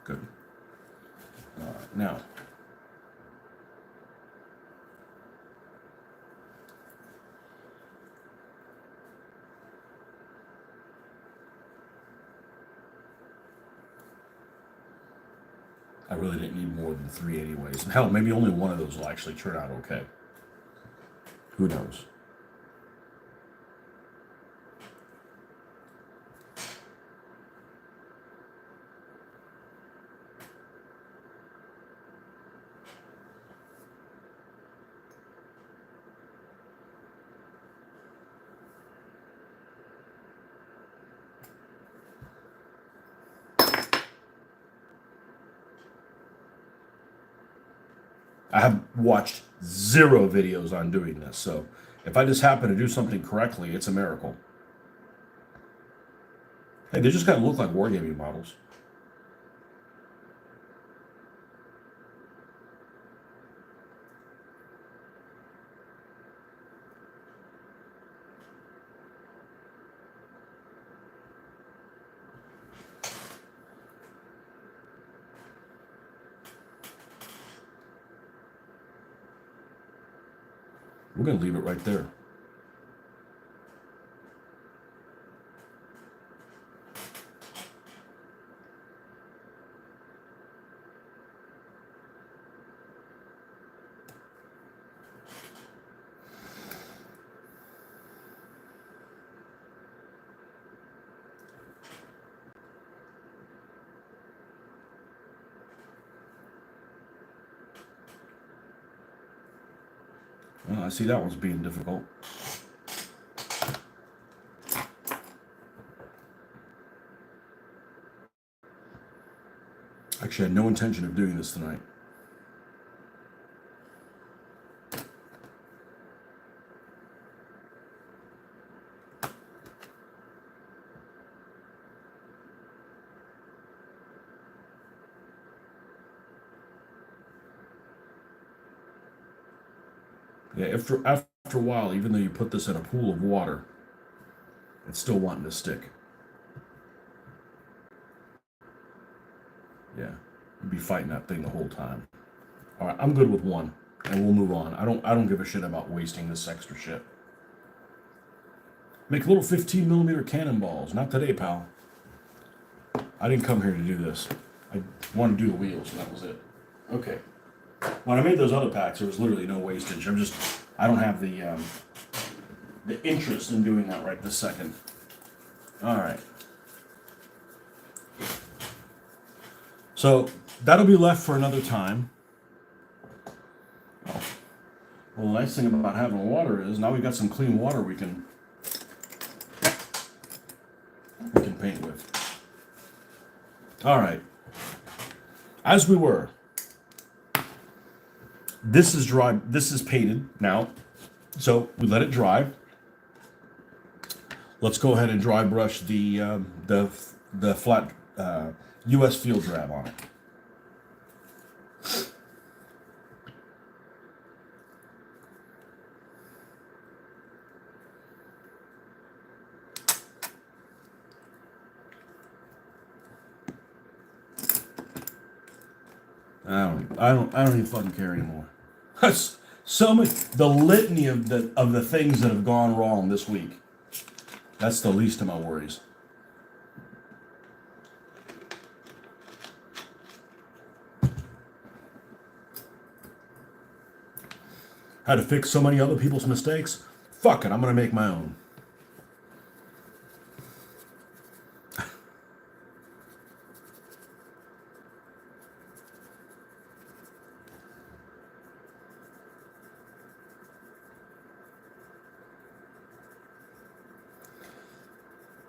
Good. All right, now. I really didn't need more than 3 anyways. And hell, maybe only one of those will actually turn out okay. Who knows? I have watched 0 videos on doing this, so if I just happen to do something correctly, it's a miracle. Hey, they just kind of look like wargaming models. We're going to leave it right there. Well, I see that one's being difficult. Actually, I had no intention of doing this tonight. Yeah, after a while, even though you put this in a pool of water, it's still wanting to stick. Yeah, you'd be fighting that thing the whole time. All right, I'm good with one, and we'll move on. I don't give a shit about wasting this extra shit. Make little 15mm cannonballs. Not today, pal. I didn't come here to do this. I wanted to do the wheels, and that was it. Okay. When I made those other packs, there was literally no wastage. I don't have the interest in doing that right this second. All right. So that'll be left for another time. Oh. Well, the nice thing about having water is now we've got some clean water we can paint with. All right. As we were. This is dry. This is painted now, so we let it dry. Let's go ahead and dry brush the flat U.S. field drab on it. I don't even fucking care anymore. That's so much. The litany of the things that have gone wrong this week. That's the least of my worries. Had to fix so many other people's mistakes. Fuck it, I'm gonna make my own.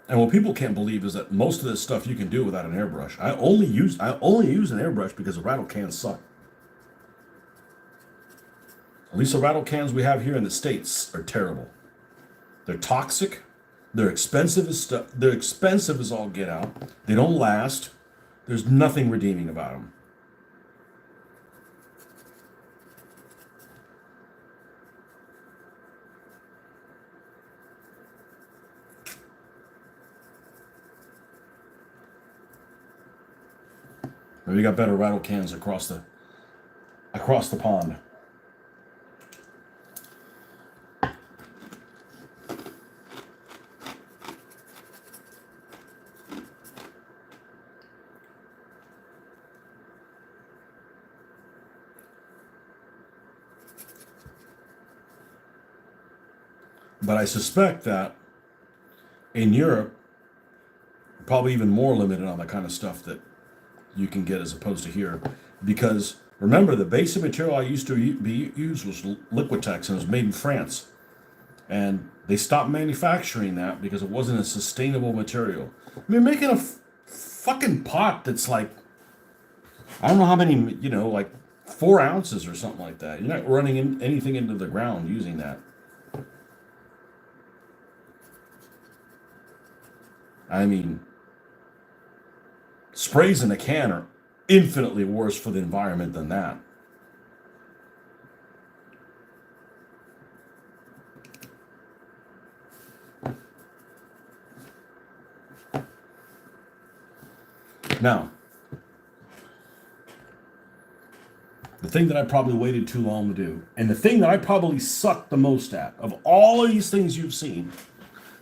And what people can't believe is that most of this stuff you can do without an airbrush. I only use an airbrush because the rattle cans suck. At least the rattle cans we have here in the States are terrible. They're toxic. They're expensive as stuff. They're expensive as all get out. They don't last. There's nothing redeeming about them. We got better rattle cans across the pond. But I suspect that in Europe, probably even more limited on the kind of stuff that you can get as opposed to here. Because remember, the basic material I used to use was Liquitex, and it was made in France. And they stopped manufacturing that because it wasn't a sustainable material. I mean, making a fucking pot that's like, I don't know how many, like 4 ounces or something like that. You're not running anything into the ground using that. I mean, sprays in a can are infinitely worse for the environment than that. Now, the thing that I probably waited too long to do, and the thing that I probably sucked the most at, of all of these things you've seen,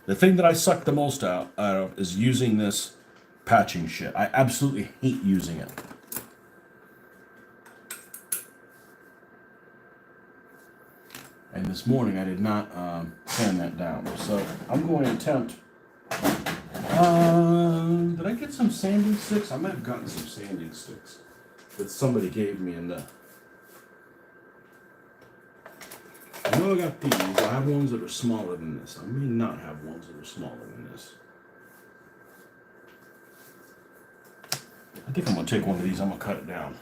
the thing that I sucked the most out of is using this patching shit. I absolutely hate using it. And this morning I did not sand that down. So I'm going to attempt. Did I get some sanding sticks? I might have gotten some sanding sticks that somebody gave me in the. I know I got these. I have ones that are smaller than this. I may not have ones that are smaller than this. I think I'm going to take one of these. I'm going to cut it down.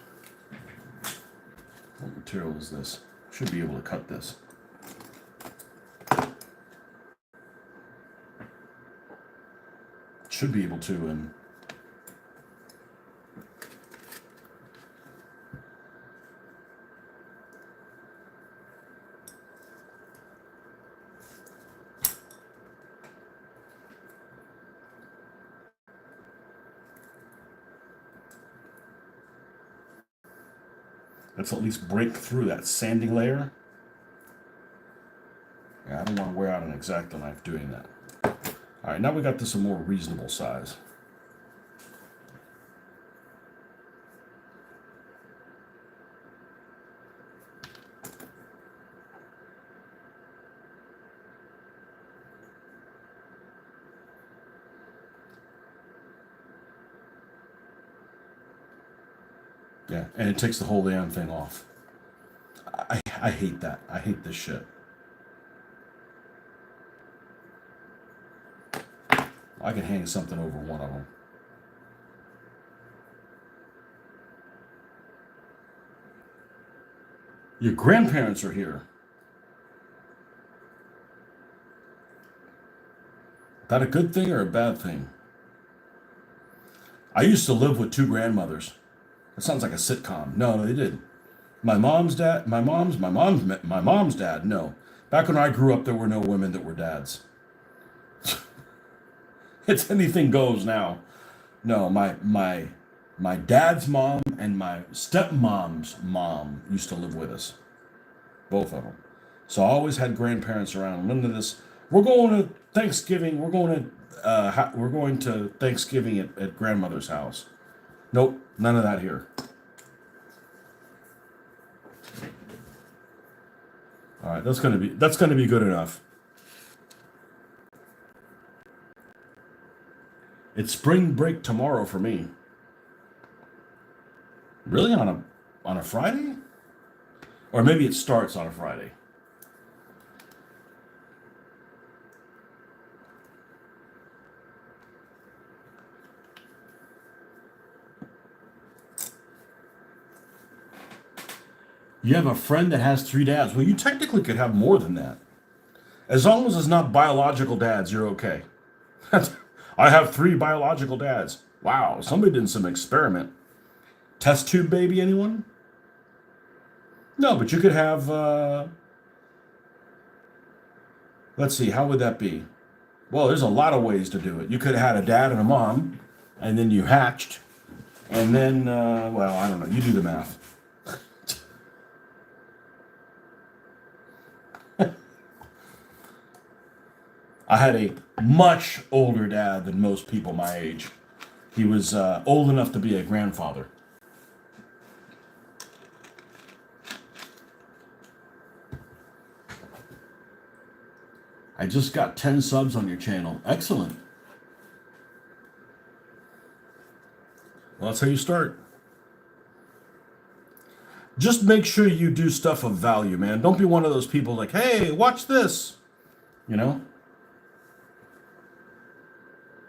What material is this? Should be able to cut this. Should be able to, and let's at least break through that sanding layer. Yeah, I don't want to wear out an X-Acto knife doing that. All right, now we got this a more reasonable size. Yeah, and it takes the whole damn thing off. I hate that. I hate this shit. I could hang something over one of them. Your grandparents are here. Is that a good thing or a bad thing? I used to live with two grandmothers. That sounds like a sitcom. No, they did. My mom's dad, my mom's dad. No, back when I grew up, there were no women that were dads. It's anything goes now. No, my dad's mom and my stepmom's mom used to live with us, both of them. So I always had grandparents around. None of this. We're going to Thanksgiving. We're going to Thanksgiving at grandmother's house. Nope, none of that here. All right, that's gonna be good enough. It's spring break tomorrow for me. Really, on a Friday? Or maybe it starts on a Friday. You have a friend that has three dads. Well, you technically could have more than that. As long as it's not biological dads, you're okay. I have three biological dads. Wow, somebody did some experiment. Test tube baby, anyone? No, but you could have, let's see, how would that be? Well, there's a lot of ways to do it. You could have had a dad and a mom, and then you hatched, and then, well, I don't know. You do the math. I had a much older dad than most people my age. He was old enough to be a grandfather. I just got 10 subs on your channel. Excellent. Well, that's how you start. Just make sure you do stuff of value, man. Don't be one of those people like, hey, watch this. You know?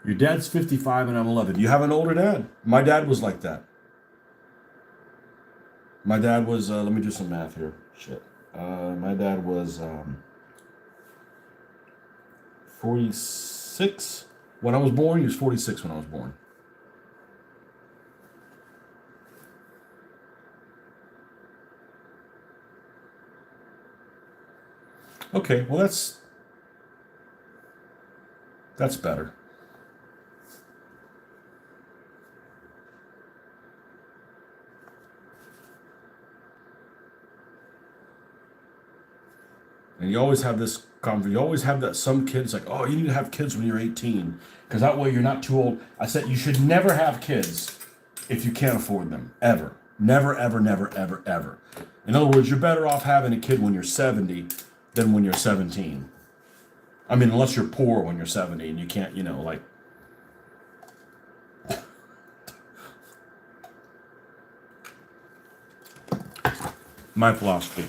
Your dad's 55 and I'm 11. You have an older dad. My dad was like that. My dad was, let me do some math here. Shit. My dad was 46 when I was born. He was 46 when I was born. Okay, well that's better. And you always have this you always have that some kids like, oh, you need to have kids when you're 18 because that way you're not too old. I said you should never have kids if you can't afford them, ever. Never, ever, never, ever, ever. In other words, you're better off having a kid when you're 70 than when you're 17. I mean, unless you're poor when you're 70 and you can't, you know, like. My philosophy.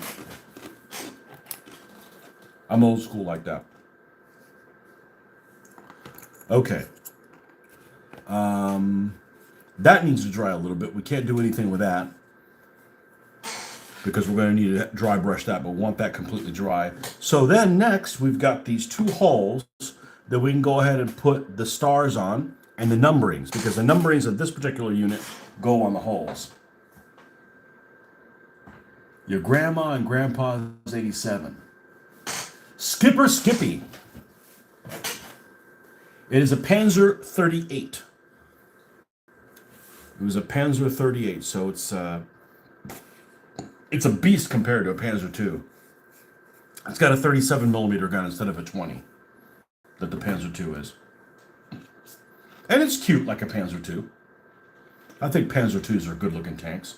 I'm old school like that. Okay. That needs to dry a little bit. We can't do anything with that because we're going to need to dry brush that, but we want that completely dry. So then next, we've got these two holes that we can go ahead and put the stars on and the numberings, because the numberings of this particular unit go on the holes. Your grandma and grandpa's 87. Skipper Skippy. It is a Panzer 38. It was a Panzer 38, so it's a beast compared to a Panzer II. It's got a 37 millimeter gun instead of a 20 that the Panzer II is. And it's cute like a Panzer II. I think Panzer IIs are good looking tanks.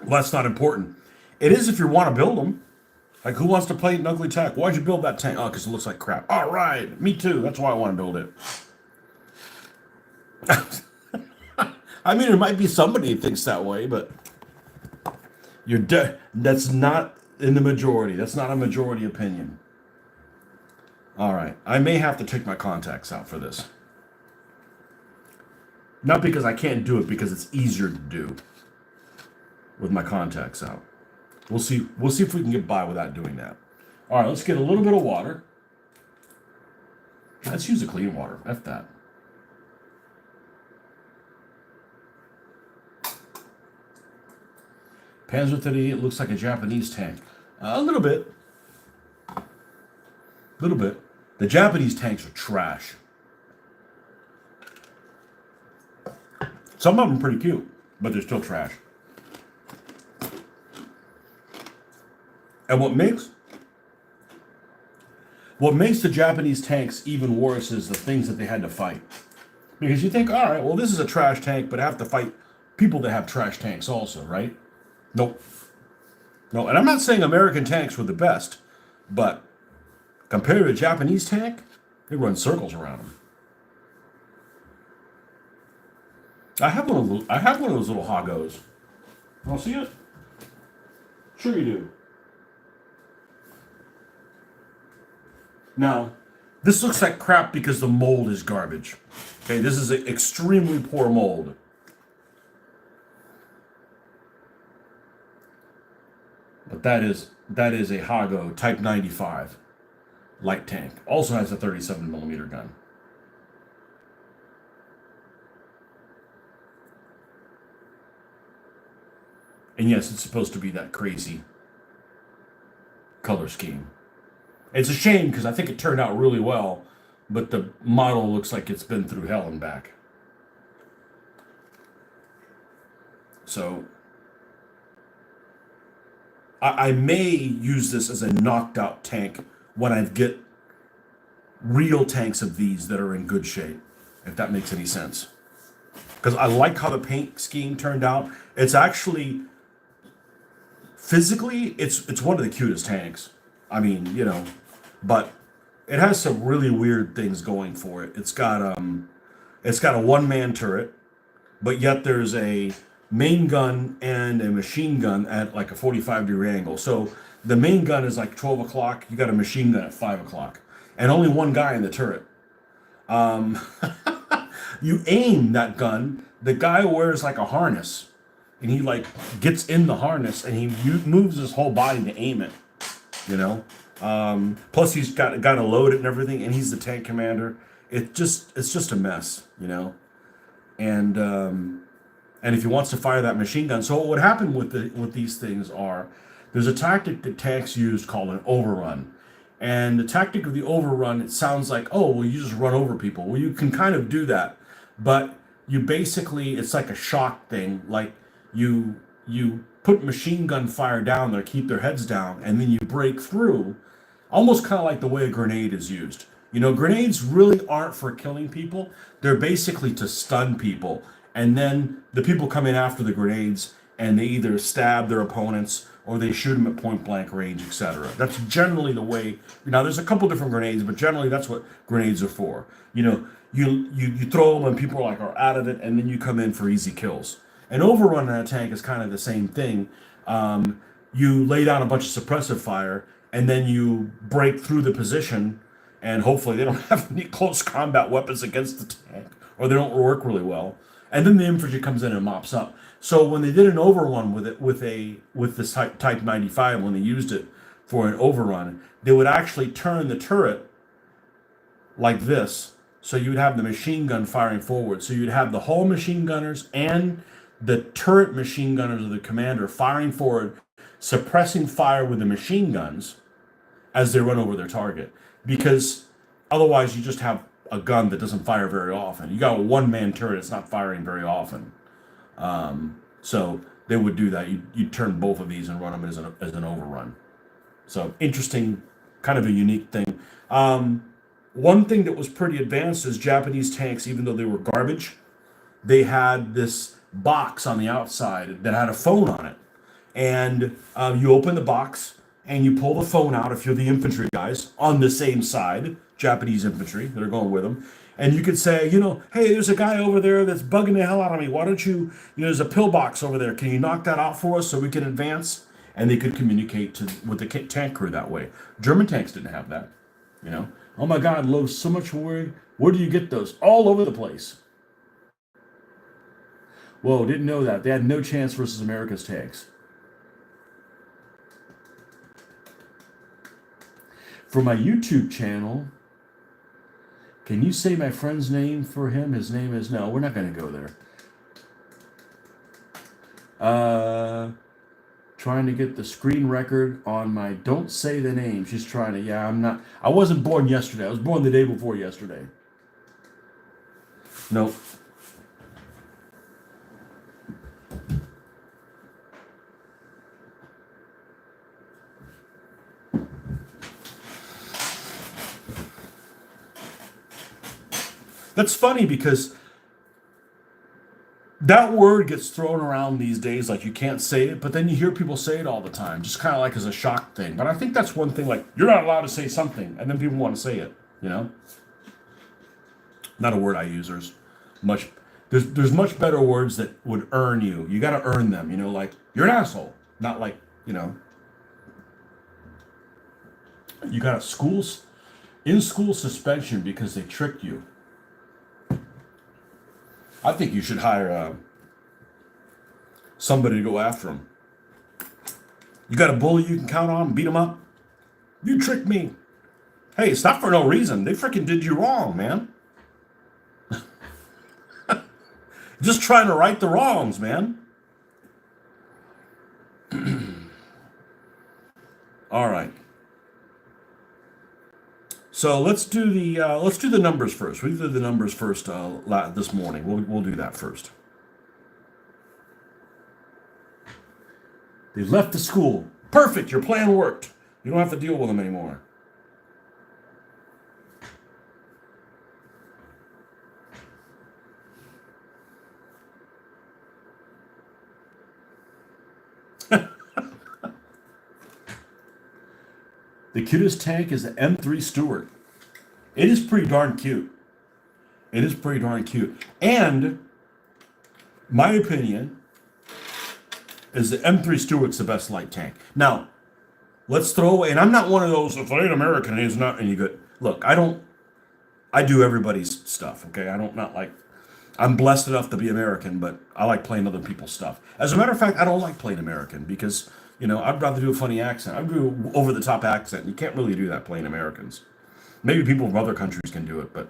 Well, that's not important. It is if you want to build them. Like, who wants to play an ugly tank? Why'd you build that tank? Oh, because it looks like crap. All right, me too. That's why I want to build it. I mean, there might be somebody who thinks that way, but that's not in the majority. That's not a majority opinion. All right, I may have to take my contacts out for this. Not because I can't do it, because it's easier to do with my contacts out. We'll see if we can get by without doing that. All right, let's get a little bit of water. Let's use the clean water. F that. Panzer 38 looks like a Japanese tank. A little bit. A little bit. The Japanese tanks are trash. Some of them are pretty cute, but they're still trash. And what makes the Japanese tanks even worse is the things that they had to fight. Because you think, all right, well, this is a trash tank, but I have to fight people that have trash tanks also, right? Nope. No, and I'm not saying American tanks were the best, but compared to a Japanese tank, they run circles around them. I have one of those little hoggos. You want to see it? Sure you do. Now, this looks like crap because the mold is garbage. Okay, this is an extremely poor mold. But that is a Hago Type 95 light tank. Also has a 37 millimeter gun. And yes, it's supposed to be that crazy color scheme. It's a shame because I think it turned out really well, but the model looks like it's been through hell and back. So I may use this as a knocked out tank when I get real tanks of these that are in good shape, if that makes any sense. Because I like how the paint scheme turned out. It's actually, physically, it's one of the cutest tanks. I mean, you know, but it has some really weird things going for it. It's got a one-man turret, but yet there's a main gun and a machine gun at like a 45-degree angle. So the main gun is like 12 o'clock. You got a machine gun at 5 o'clock, and only one guy in the turret. You aim that gun. The guy wears like a harness, and he like gets in the harness, and he moves his whole body to aim it. You know. Plus he's got to load it and everything, and he's the tank commander. It's just a mess, you know. And if he wants to fire that machine gun, so what would happen with these things are, there's a tactic that tanks use called an overrun. And the tactic of the overrun, it sounds like, oh, well, you just run over people. Well, you can kind of do that, but you basically, it's like a shock thing. Like you put machine gun fire down there, keep their heads down, and then you break through, almost kind of like the way a grenade is used. You know, grenades really aren't for killing people. They're basically to stun people. And then the people come in after the grenades, and they either stab their opponents or they shoot them at point blank range, etc. That's generally the way. Now, there's a couple different grenades, but generally that's what grenades are for. You know, you throw them and people are out of it, and then you come in for easy kills. An overrun in a tank is kind of the same thing. you lay down a bunch of suppressive fire, and then you break through the position, and hopefully they don't have any close combat weapons against the tank, or they don't work really well. And then the infantry comes in and mops up. So when they did an overrun with it with this Type 95, when they used it for an overrun, they would actually turn the turret like this. So you would have the machine gun firing forward. So you'd have the hull machine gunners and the turret machine gunners of the commander firing forward, suppressing fire with the machine guns as they run over their target. Because otherwise you just have a gun that doesn't fire very often. You got a one-man turret, it's not firing very often. So they would do that. You'd turn both of these and run them as an overrun. So interesting, kind of a unique thing. One thing that was pretty advanced is Japanese tanks, even though they were garbage, they had this box on the outside that had a phone on it. And you open the box and you pull the phone out if you're the infantry guys on the same side, Japanese infantry that are going with them. And you could say, hey, there's a guy over there that's bugging the hell out of me. Why don't there's a pillbox over there. Can you knock that out for us so we can advance? And they could communicate with the tank crew that way. German tanks didn't have that. Oh my God, Lowe's, so much worry. Where do you get those? All over the place. Whoa, didn't know that. They had no chance versus America's tanks. For my YouTube channel, can you say my friend's name for him? His name is... No, we're not going to go there. Trying to get the screen record on my... Don't say the name. She's trying to... Yeah, I'm not... I wasn't born yesterday. I was born the day before yesterday. Nope. That's funny because that word gets thrown around these days like you can't say it, but then you hear people say it all the time, just kind of like as a shock thing. But I think that's one thing, like, you're not allowed to say something, and then people want to say it, Not a word I use. There's much better words that would earn you. You got to earn them, like, you're an asshole. Not like, you got in-school suspension because they tricked you. I think you should hire somebody to go after him. You got a bully you can count on, beat him up? You tricked me. Hey, it's not for no reason. They freaking did you wrong, man. Just trying to right the wrongs, man. All right. So let's do the numbers first. We did the numbers first this morning. We'll do that first. They left the school. Perfect. Your plan worked. You don't have to deal with them anymore. The cutest tank is the M3 Stuart. It is pretty darn cute. It is pretty darn cute. And my opinion is the M3 Stuart's the best light tank. Now, let's throw away, and I'm not one of those, if it ain't American, it's not any good. Look, I do everybody's stuff, okay? I'm blessed enough to be American, but I like playing other people's stuff. As a matter of fact, I don't like playing American because, I'd rather do a funny accent. I'd do an over-the-top accent. You can't really do that playing Americans. Maybe people from other countries can do it, but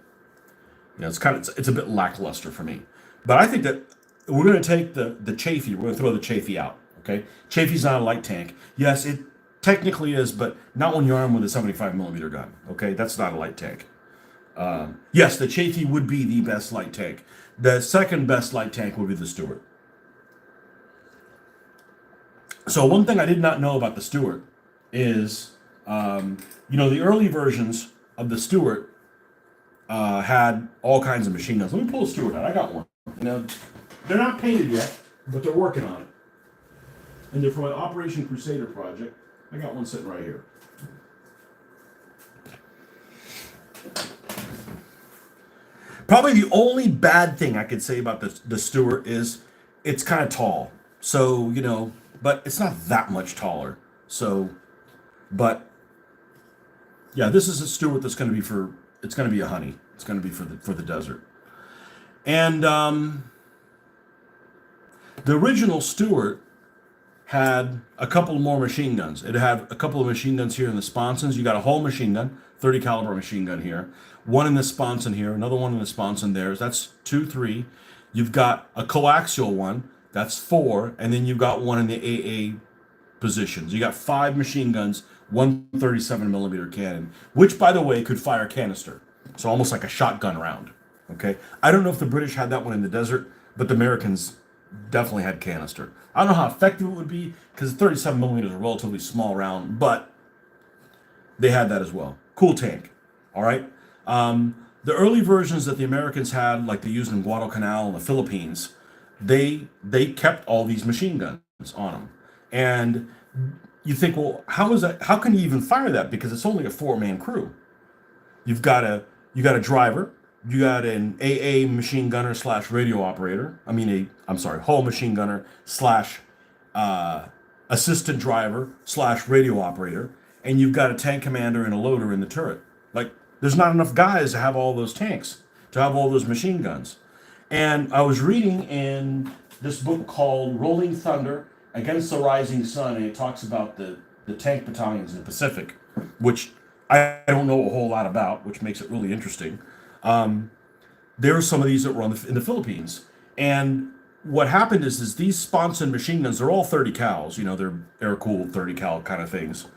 it's a bit lackluster for me. But I think that we're going to take the Chafee. We're going to throw the Chafee out. Okay, Chafee's not a light tank. Yes, it technically is, but not when you're armed with a 75 millimeter gun. Okay, that's not a light tank. Yes, the Chafee would be the best light tank. The second best light tank would be the Stuart. So one thing I did not know about the Stuart is, the early versions of the Stuart had all kinds of machine guns. Let me pull a Stuart out. I got one. They're not painted yet, but they're working on it. And they're from an Operation Crusader project. I got one sitting right here. Probably the only bad thing I could say about the Stuart is it's kind of tall. So, but it's not that much taller. So, but yeah, this is a Stewart that's going to be it's going to be a honey. It's going to be for the desert. And the original Stewart had a couple more machine guns. It had a couple of machine guns here in the sponsons. You got a whole machine gun, 30 caliber machine gun here. One in the sponson here, another one in the sponson there. That's 2, 3. You've got a coaxial one, that's 4, and then you've got one in the AA positions. You got 5 machine guns, 137 millimeter cannon, which by the way could fire canister. So almost like a shotgun round. Okay. I don't know if the British had that one in the desert, but the Americans definitely had canister. I don't know how effective it would be because 37 millimeters is a relatively small round, but they had that as well. Cool tank. All right. The early versions that the Americans had, like they used in Guadalcanal in the Philippines, they kept all these machine guns on them. And you think, well, how is that? How can you even fire that? Because it's only a 4-man crew. You got a driver. You got an AA machine gunner slash radio operator. Hull machine gunner slash assistant driver slash radio operator, and you've got a tank commander and a loader in the turret. Like, there's not enough guys to have all those tanks, to have all those machine guns. And I was reading in this book called Rolling Thunder Against the Rising Sun, and it talks about the tank battalions in the Pacific, which I don't know a whole lot about, which makes it really interesting. There were some of these that were in the Philippines. And what happened is these sponson machine guns, they're all 30 cals, they're air-cooled 30 cal kind of things.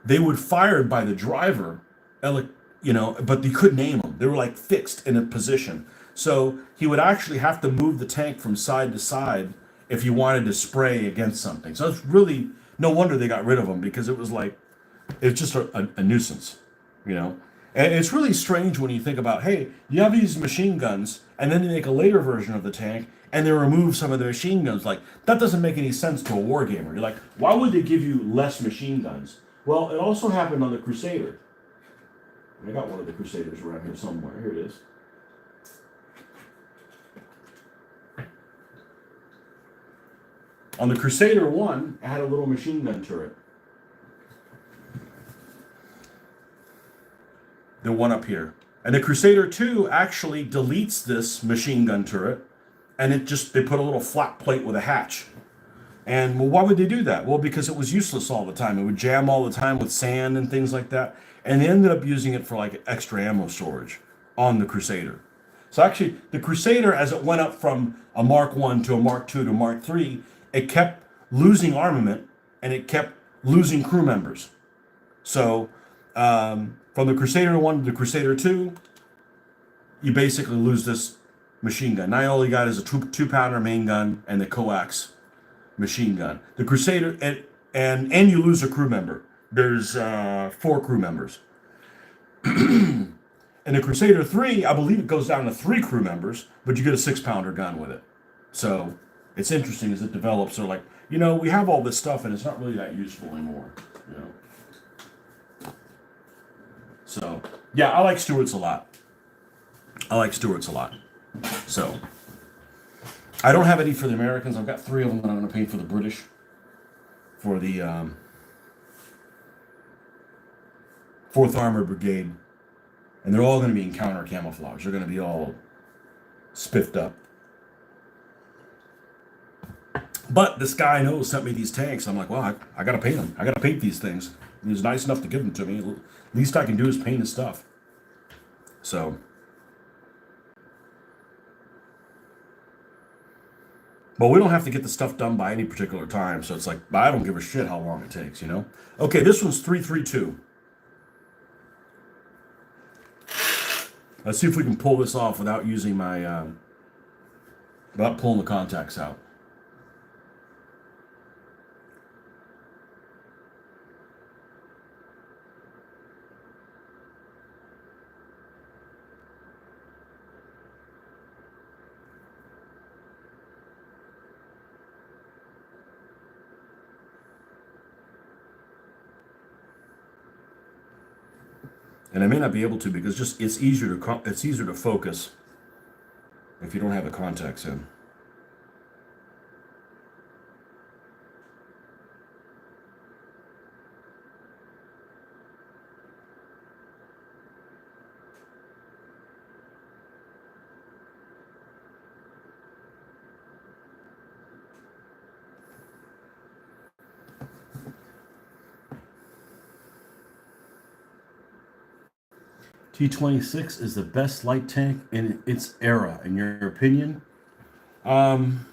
They would fired by the driver, but you couldn't aim them. They were like fixed in a position. So he would actually have to move the tank from side to side if you wanted to spray against something. So it's really no wonder they got rid of them, because it was just a nuisance, And it's really strange when you think about, hey, you have these machine guns, and then they make a later version of the tank, and they remove some of the machine guns. Like, that doesn't make any sense to a war gamer. You're like, why would they give you less machine guns? Well, it also happened on the Crusader. I got one of the Crusaders around here somewhere. Here it is. On the Crusader 1, it had a little machine gun turret. The one up here. And the Crusader 2 actually deletes this machine gun turret, and they put a little flat plate with a hatch. And well, why would they do that? Well, because it was useless all the time. It would jam all the time with sand and things like that. And they ended up using it for like extra ammo storage on the Crusader. So actually, the Crusader, as it went up from a Mark 1 to a Mark 2 to Mark 3, it kept losing armament, and it kept losing crew members. So from the Crusader 1 to the Crusader 2, you basically lose this machine gun. Now all you got is a 2-pounder main gun and the coax machine gun. The Crusader, and you lose a crew member. There's 4 crew members. And the Crusader 3, I believe it goes down to 3 crew members, but you get a 6-pounder gun with it. So it's interesting as it develops. They're like, we have all this stuff, and it's not really that useful anymore. So, yeah, I like Stewarts a lot. So, I don't have any for the Americans. I've got 3 of them that I'm going to paint for the British. For the 4th Armored Brigade. And they're all going to be in counter camouflage. They're going to be all spiffed up. But this guy I know sent me these tanks. I'm like, well, I got to paint them. I got to paint these things. He was nice enough to give them to me. Least I can do is paint his stuff. So, but we don't have to get the stuff done by any particular time. So it's like, I don't give a shit how long it takes, Okay, this one's 332. Let's see if we can pull this off without using my, without pulling the contacts out. And I may not be able to, because it's easier to focus if you don't have the contacts in. T-26 is the best light tank in its era, in your opinion? Um,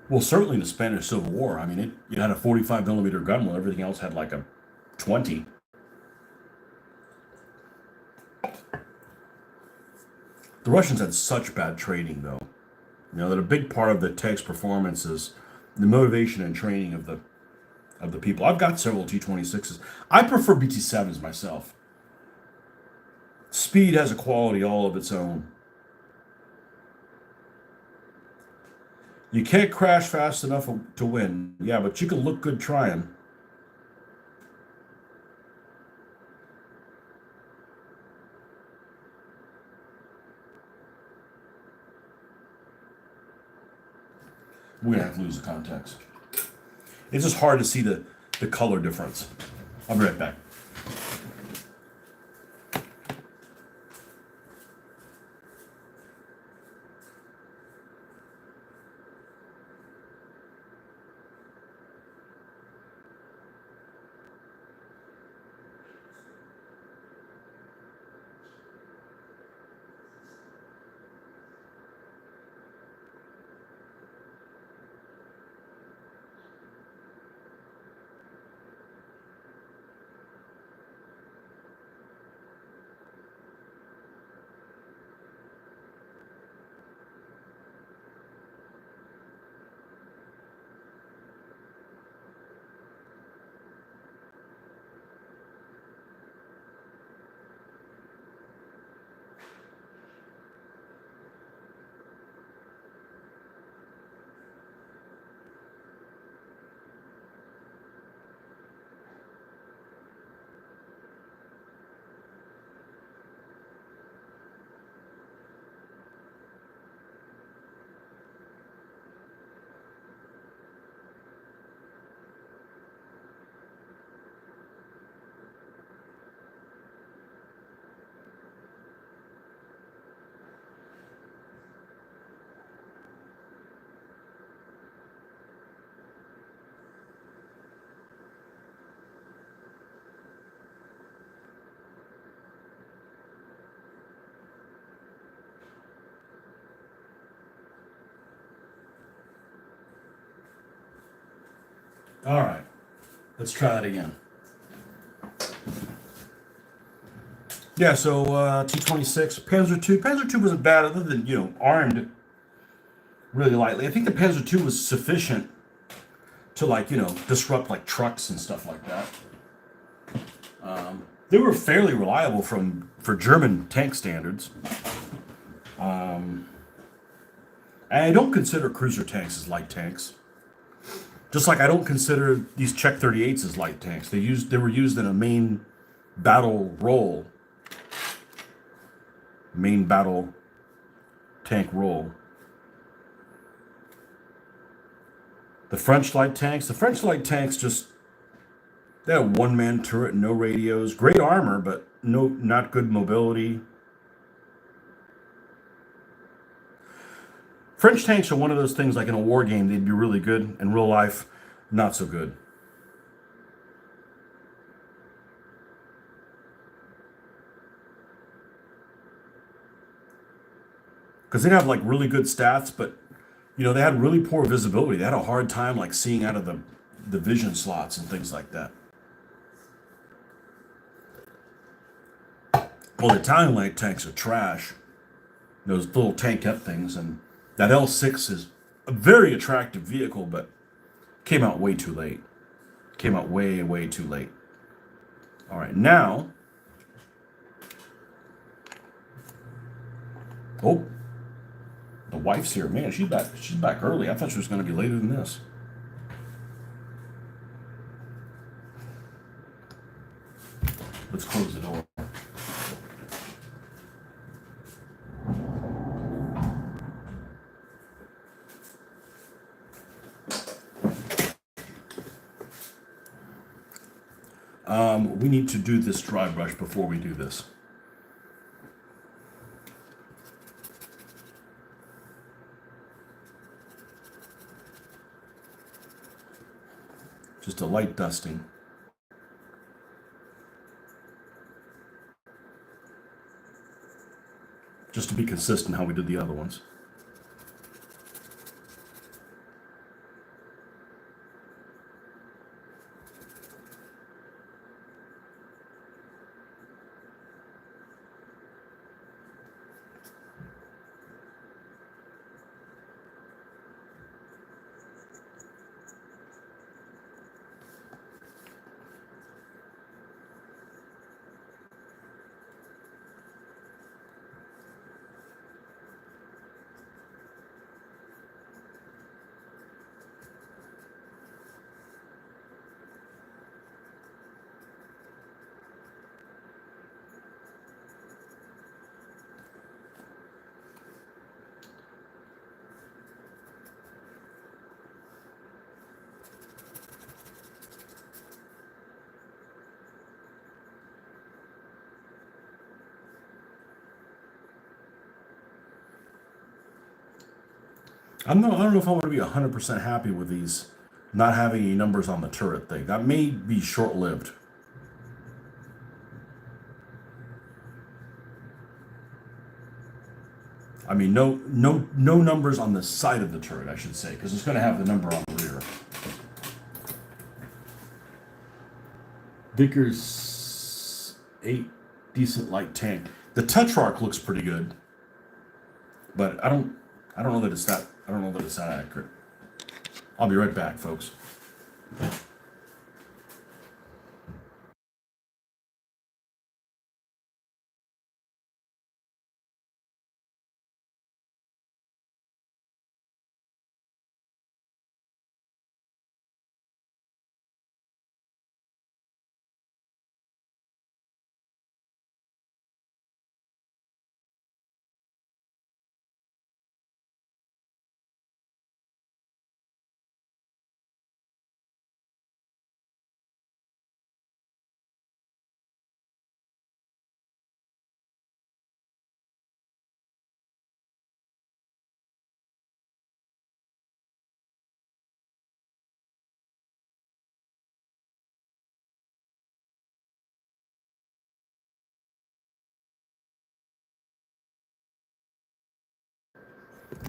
well, certainly the Spanish Civil War. I mean, it had a 45 millimeter gun while everything else had like a 20. The Russians had such bad training, though. You know that a big part of the tank's performance is the motivation and training of the people. I've got several T-26s. I prefer BT-7s myself. Speed has a quality all of its own. You can't crash fast enough to win. Yeah, but you can look good trying. We're gonna have to lose the context. It's just hard to see the color difference. I'll be right back. All right, let's try that again. Yeah, so T-26, Panzer II. Panzer II wasn't bad other than, armed really lightly. I think the Panzer II was sufficient to, like, disrupt, like, trucks and stuff like that. They were fairly reliable for German tank standards. And I don't consider cruiser tanks as light tanks. Just like I don't consider these Czech 38s as light tanks. They were used in a battle role, main battle tank role. The French light tanks just they had a one-man turret, no radios, great armor, but not good mobility. French tanks are one of those things like in a war game, they'd be really good. In real life, not so good. Because they'd have like really good stats, but they had really poor visibility. They had a hard time like seeing out of the vision slots and things like that. Well, the Italian light tanks are trash. Those little tankette things, and that L6 is a very attractive vehicle, but came out way too late. Came out way, way too late. All right, now. Oh, the wife's here. Man, she's back. She's back early. I thought she was going to be later than this. Let's close the door. We need to do this dry brush before we do this. Just a light dusting. just to be consistent how we did the other ones. I don't know if I want to be 100% happy with these not having any numbers on the turret thing. That may be short-lived. I mean, no numbers on the side of the turret, I should say, because it's going to have the number on the rear. Vickers 8, decent light tank. The Tetrarch looks pretty good, but I don't know that it's that. I don't know that it's that accurate. I'll be right back, folks.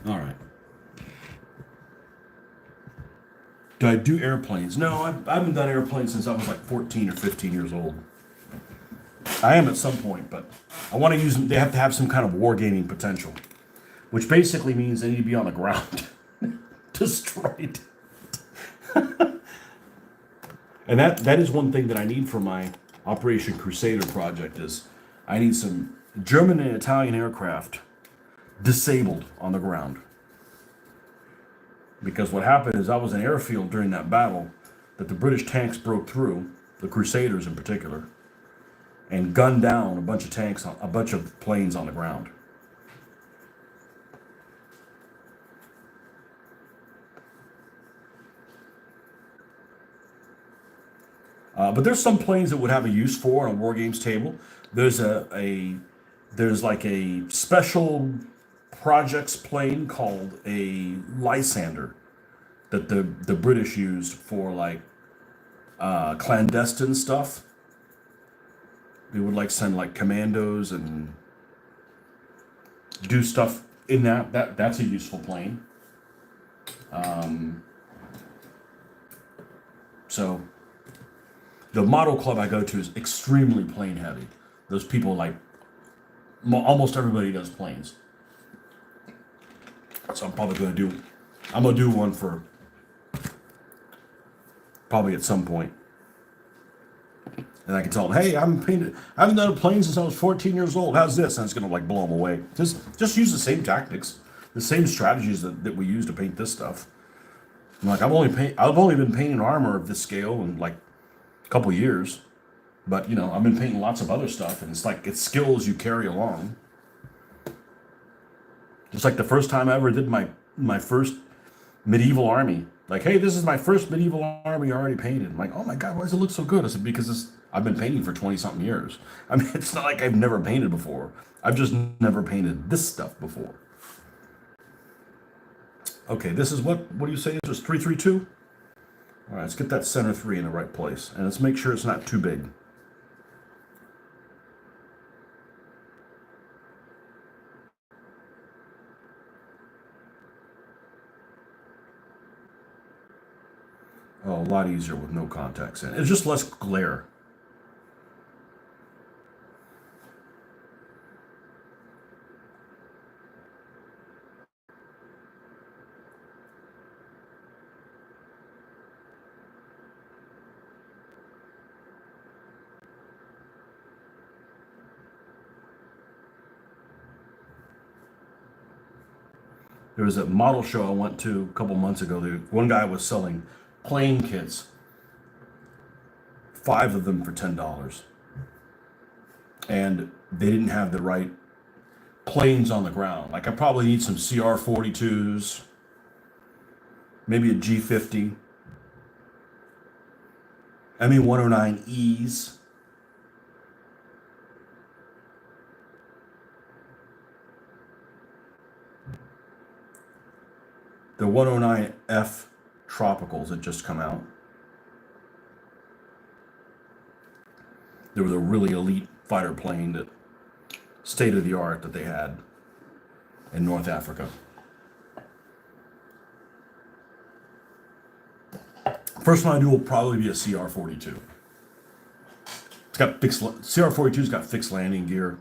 All right. Do I do airplanes? No, I haven't done airplanes since I was like 14 or 15 years old. I am at some point, but I want to use them. They have to have some kind of wargaming potential, which basically means they need to be on the ground, destroyed. And that is one thing that I need for my Operation Crusader project is I need some German and Italian aircraft disabled on the ground. Because what happened is I was in an airfield during that battle that the British tanks broke through, the Crusaders in particular, and gunned down a bunch of tanks, a bunch of planes on the ground. But there's some planes that would have a use for on a war games table. There's there's like a special projects plane called a Lysander that the British used for like clandestine stuff. They would like send like commandos and do stuff in that's a useful plane. So the model club I go to is extremely plane heavy. Those people like almost everybody does planes. So I'm gonna do one for probably at some point. And I can tell them, hey, I haven't done a plane since I was 14 years old. How's this? And it's gonna like blow them away. Just use the same tactics, the same strategies that we use to paint this stuff. I'm like, I've only been painting armor of this scale in like a couple years, but you know, I've been painting lots of other stuff, and it's skills you carry along. Just like the first time I ever did my first medieval army. Like, hey, this is my first medieval army already painted. I'm like, oh my god, why does it look so good? I said, because I've been painting for 20 something years. I mean, it's not like I've never painted before. I've just never painted this stuff before. Okay, this is what do you say? This is 332? All right, let's get that center 3 in the right place. And let's make sure it's not too big. lot easier with no contacts in. It's just less glare. There was a model show I went to a couple months ago. One guy was selling plane kits, 5 of them for $10. And they didn't have the right planes on the ground. Like I probably need some CR-42s, maybe a G50, ME-109Es. The 109F Tropicals had just come out. There was a really elite fighter plane that state of the art that they had in North Africa. First one I do will probably be a CR-42. It's got fixed CR-42's got fixed landing gear.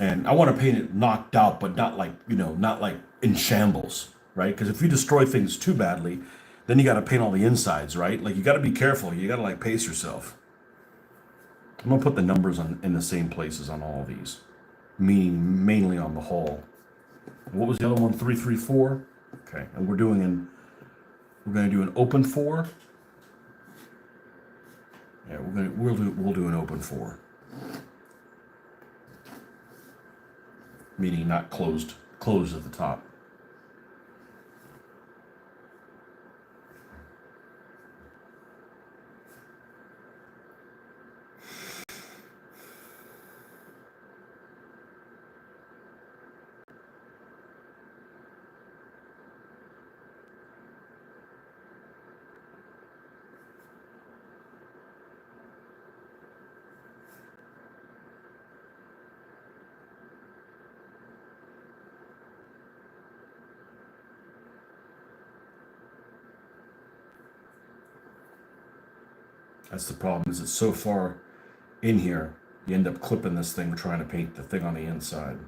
And I want to paint it knocked out, but not like, not like in shambles, right? Because if you destroy things too badly, then you got to paint all the insides, right? Like you got to be careful. You got to like pace yourself. I'm gonna put the numbers in the same places on all of these, meaning mainly on the hull. What was the other one? 334. Okay, and we're gonna do an open 4. Yeah, we'll do an open 4. Meaning not closed at the top. That's the problem, is it's so far in here, you end up clipping this thing trying to paint the thing on the inside.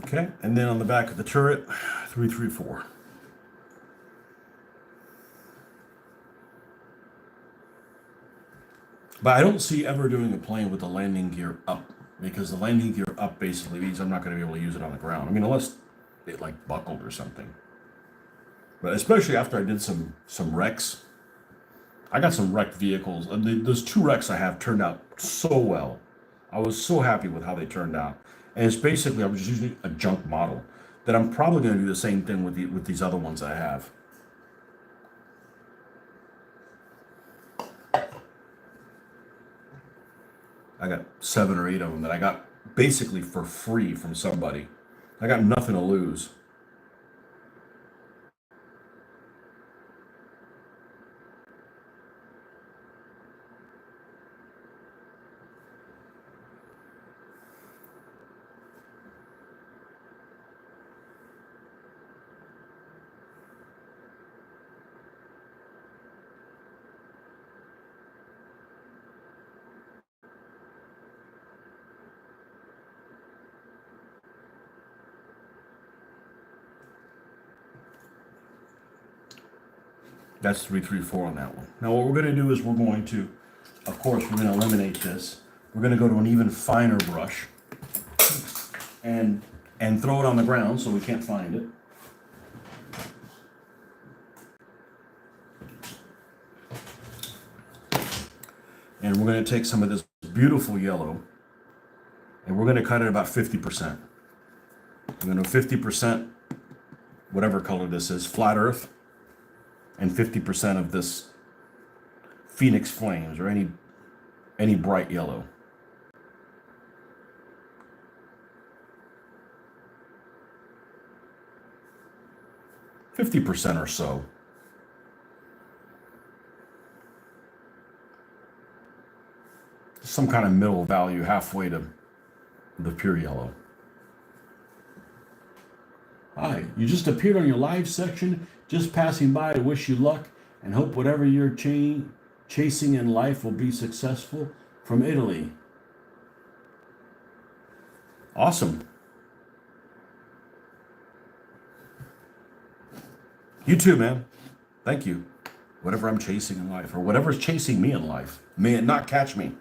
Okay, and then on the back of the turret, 334. But I don't see ever doing a plane with the landing gear up, because the landing gear up basically means I'm not going to be able to use it on the ground. I mean, unless it like buckled or something. But especially after I did some wrecks, I got some wrecked vehicles. And those 2 wrecks I have turned out so well. I was so happy with how they turned out. And it's basically, I was just using a junk model. That I'm probably going to do the same thing with these other ones I have. I got 7 or 8 of them that I got basically for free from somebody. I got nothing to lose. That's 334 on that one. Now what we're going to do is we're going to, of course, we're going to eliminate this. We're going to go to an even finer brush and throw it on the ground so we can't find it. And we're going to take some of this beautiful yellow and we're going to cut it about 50%. I'm going to 50%, whatever color this is, flat earth, and 50% of this Phoenix Flames or any bright yellow. %50 or so. Some kind of middle value halfway to the pure yellow. Hi, you just appeared on your live section. Just passing by to wish you luck and hope whatever you're chasing in life will be successful. From Italy. Awesome. You too, man. Thank you. Whatever I'm chasing in life, or whatever's chasing me in life, may it not catch me.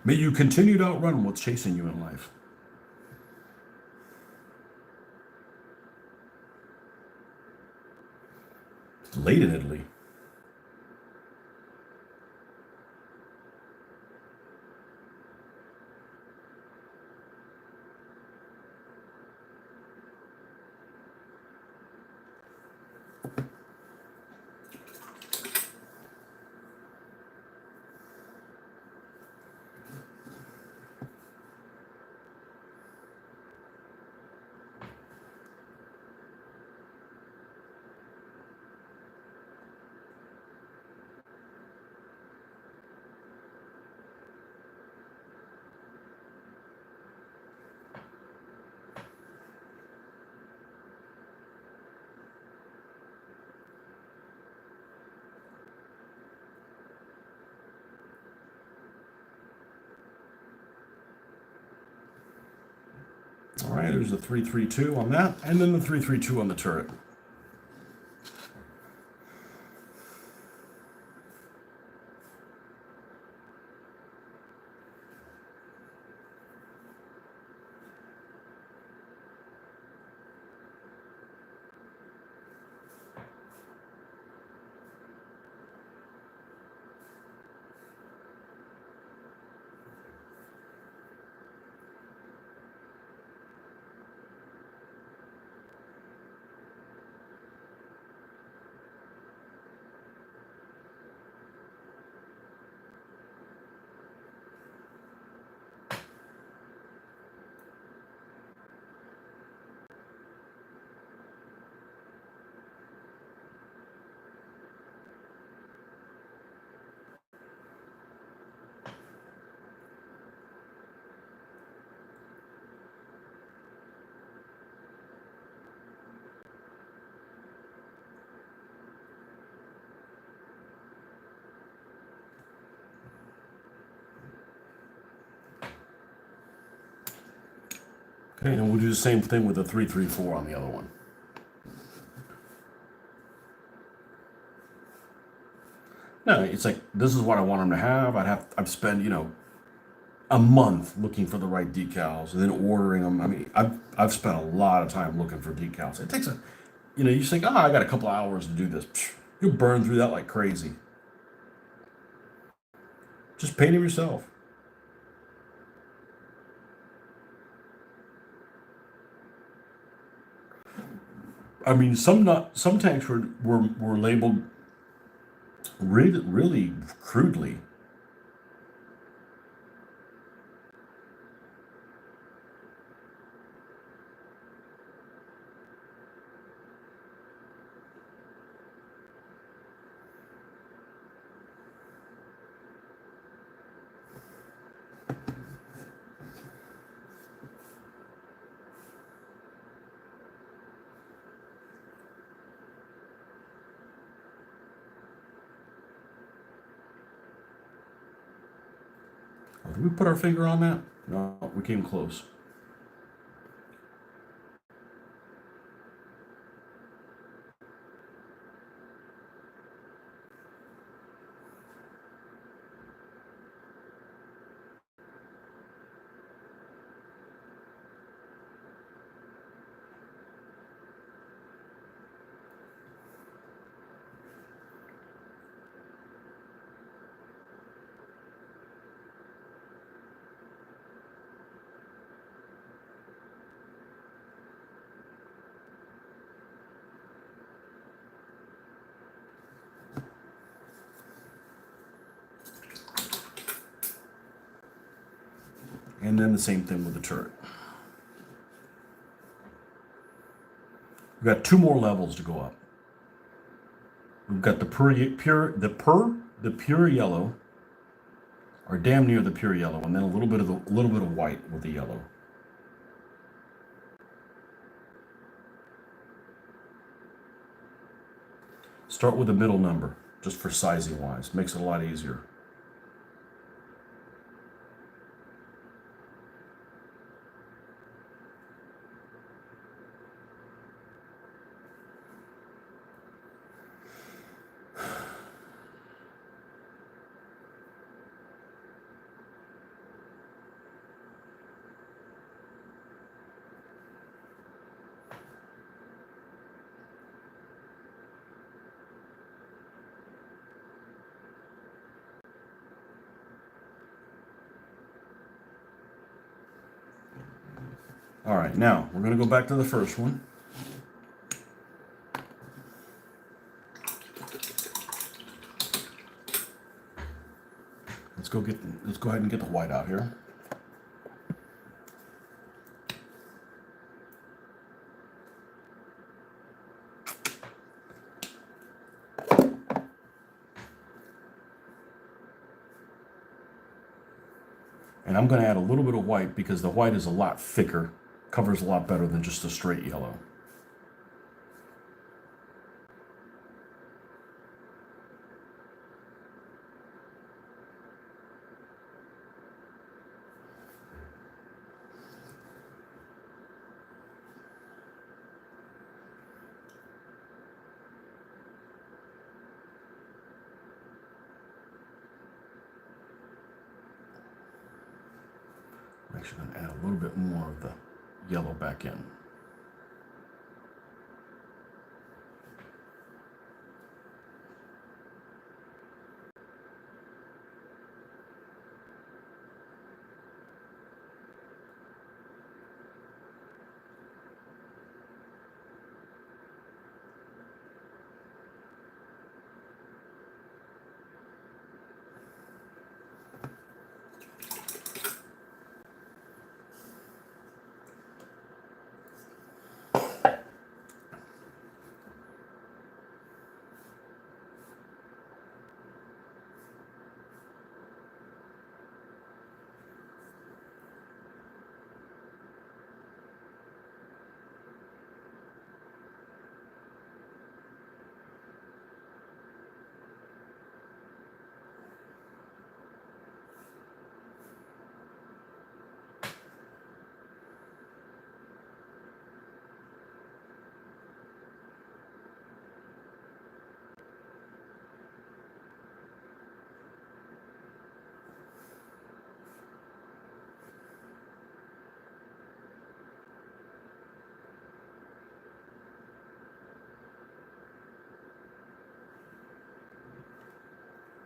May you continue to outrun what's chasing you in life. It's late in Italy. All right, there's the 332 on that, and then the 332 on the turret. Okay, and we'll do the same thing with the 334 on the other one. No, it's like this is what I want them to have. I've spent a month looking for the right decals and then ordering them. I mean, I've spent a lot of time looking for decals. It takes you think, oh, I got a couple hours to do this. Psh, you burn through that like crazy. Just paint them yourself. I mean, some tanks were labeled really crudely. Did we put our finger on that? No, we came close. And then the same thing with the turret. We've got 2 more levels to go up. We've got the pure yellow, or damn near the pure yellow, and then a little bit of white with the yellow. Start with a middle number, just for sizing wise. Makes it a lot easier. All right, now we're going to go back to the first one. Let's go ahead and get the white out here. And I'm going to add a little bit of white because the white is a lot thicker, covers a lot better than just a straight yellow. I'm actually going to add a little bit more of the yellow back in.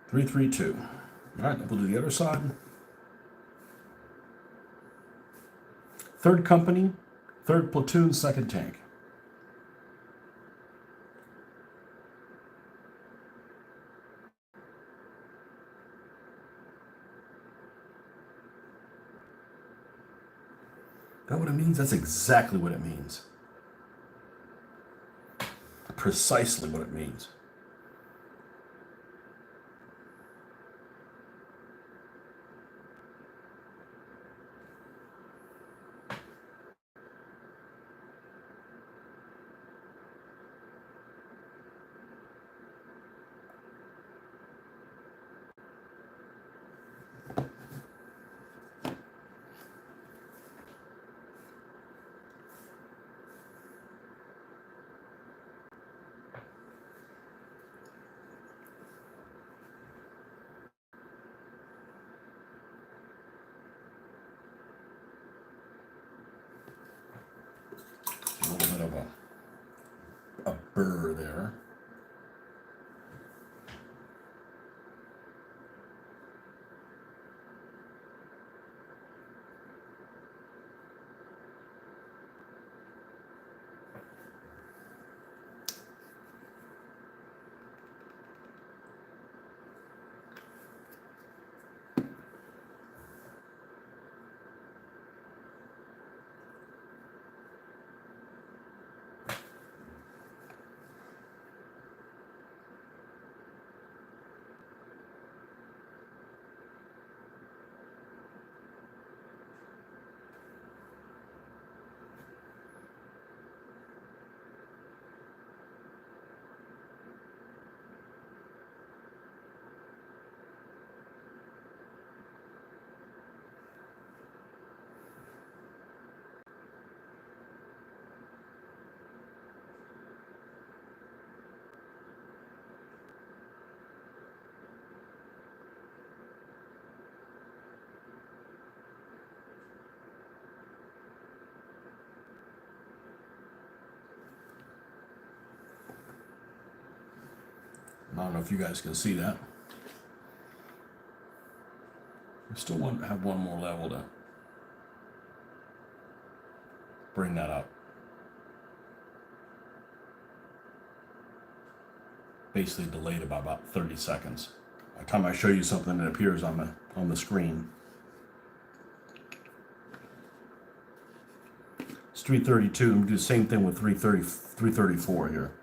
Three, 3, 2. All right, we'll do the other side. Third company, third platoon, second tank. That what it means? That's exactly what it means. Precisely what it means. A little bit of a burr there. don't know if you guys can see that. I still want to have one more level to bring that up. Basically delayed by about 30 seconds. By the time I show you something, it appears on the screen. It's 332. I'm going to do the same thing with 334 here.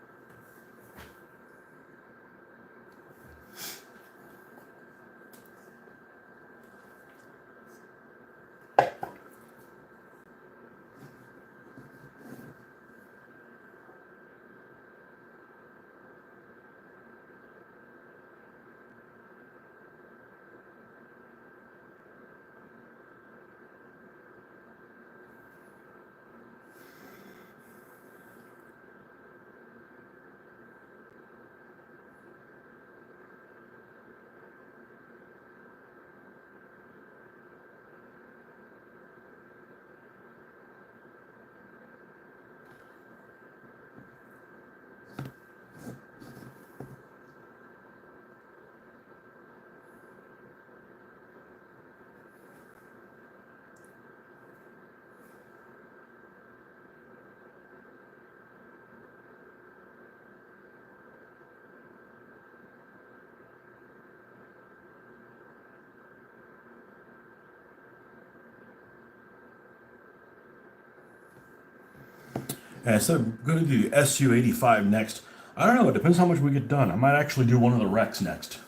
And I said I'm going to do SU-85 next. I don't know. It depends how much we get done. I might actually do one of the wrecks next.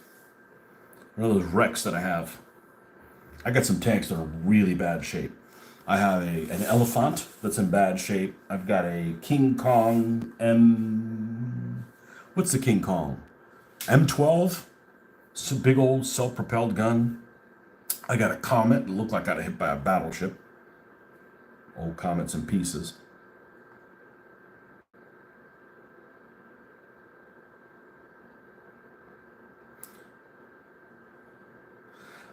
One of those wrecks that I have. I got some tanks that are really bad shape. I have an Elephant that's in bad shape. I've got a King Kong M... What's the King Kong? M12? It's a big old self-propelled gun. I got a Comet that looked like I got hit by a battleship. Old Comets in pieces.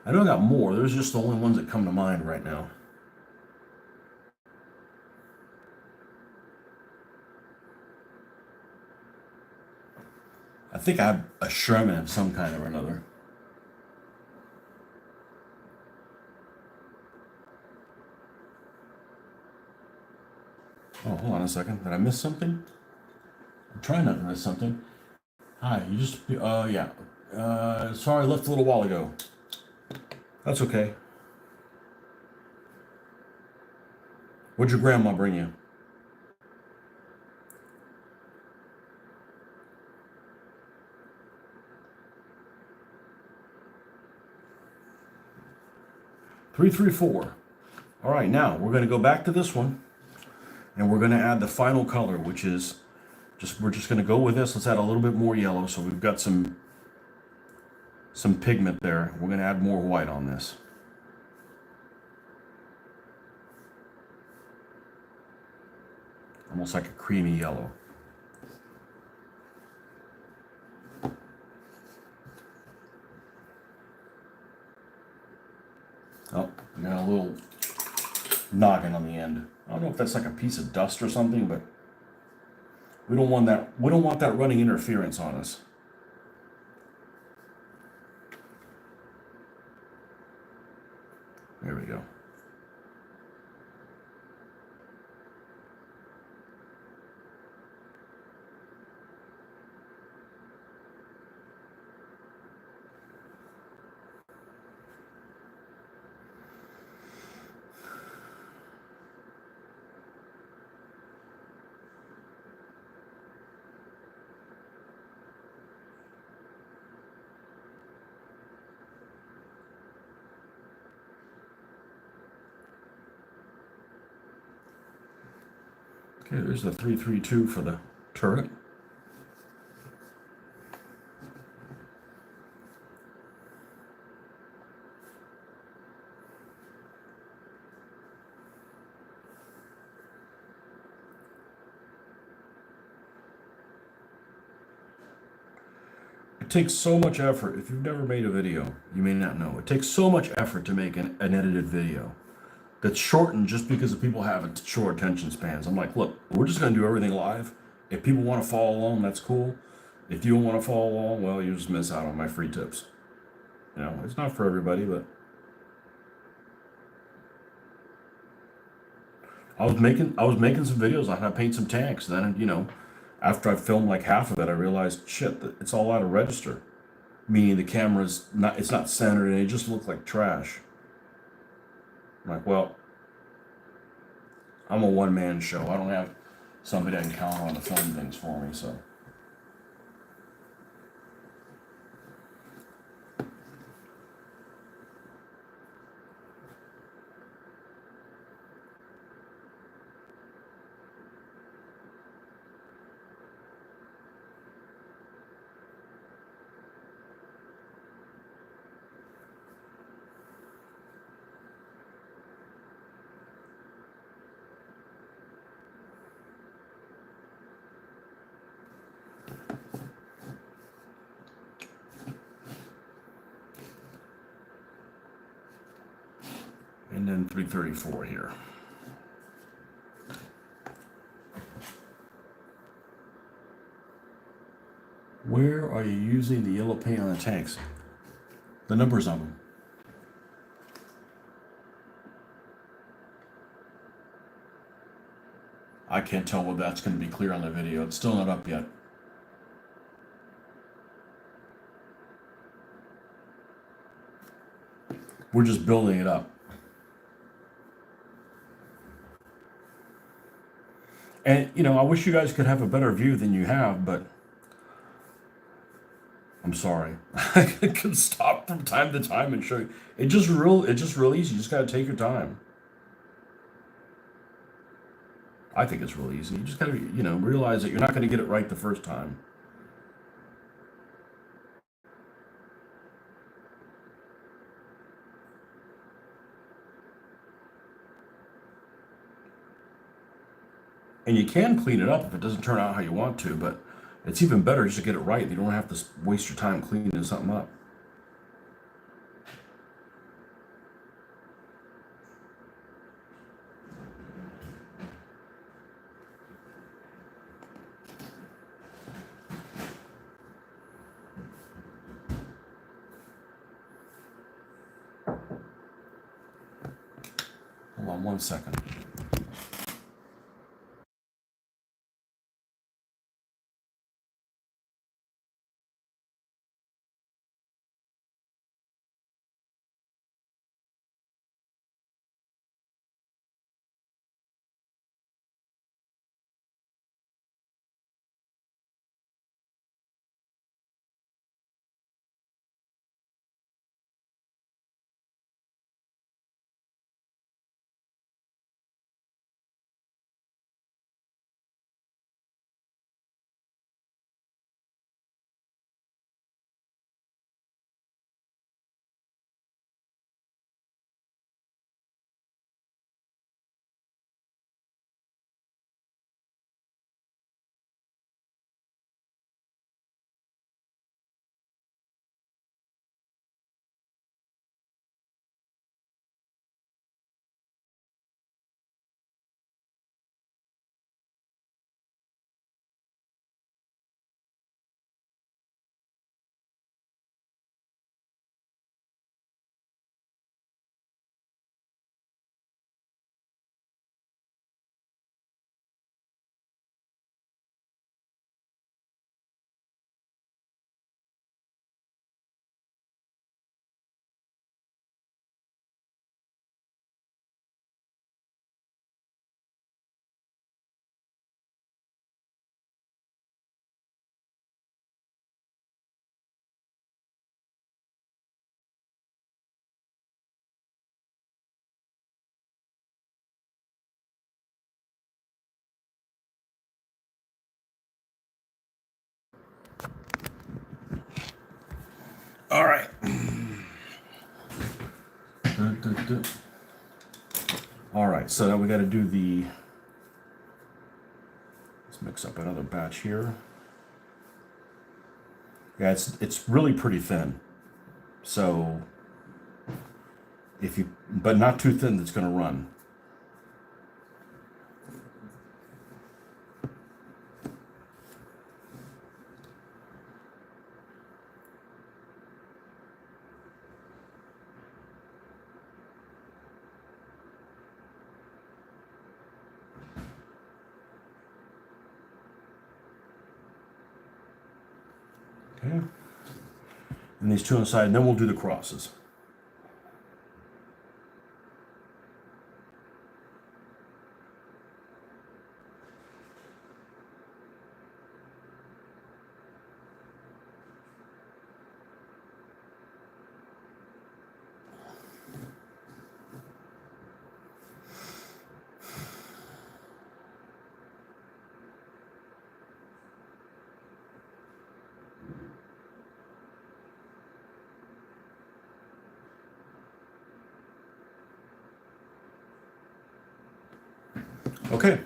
I know I got more. There's just the only ones that come to mind right now. I think I have a Sherman of some kind or another. Oh, hold on a second. Did I miss something? I'm trying not to miss something. Hi, you just... yeah. Sorry, I left a little while ago. That's okay. What'd your grandma bring you? Three, 4. All right, now we're going to go back to this one, and we're going to add the final color, which is we're just going to go with this. Let's add a little bit more yellow, so we've got some pigment there. We're going to add more white on this. Almost like a creamy yellow. Oh, got a little noggin on the end. I don't know if that's like a piece of dust or something, but we don't want that. We don't want that running interference on us. There we go. Okay, there's the 332 for the turret. It takes so much effort. If you've never made a video, you may not know. It takes so much effort to make an edited video that's shortened just because the people have short attention spans. I'm like, look, we're just going to do everything live. If people want to follow along, that's cool. If you don't want to follow along, well, you just miss out on my free tips. You know, it's not for everybody, but I was making some videos on how to paint some tanks. Then, you know, after I filmed like half of it, I realized shit, that it's all out of register. Meaning the camera's not, it's not centered, and it just looked like trash. I'm like, well, I'm a one man show. I don't have somebody I can count on to film things for me. So and then 334 here. Where are you using the yellow paint on the tanks? The numbers on them. I can't tell whether that's going to be clear on the video. It's still not up yet. We're just building it up. And, you know, I wish you guys could have a better view than you have, but I'm sorry. I can stop from time to time and show you. It's just real easy. You just got to take your time. I think it's real easy. You just got to, you know, realize that you're not going to get it right the first time. And you can clean it up if it doesn't turn out how you want to, but it's even better just to get it right. You don't have to waste your time cleaning something up. Hold on 1 second. All right. All right, so now we got to do the. Let's mix up another batch here. Yeah, it's really pretty thin. So if you, but not too thin that's going to run. Okay. And these two on the side, and then we'll do the crosses. Okay,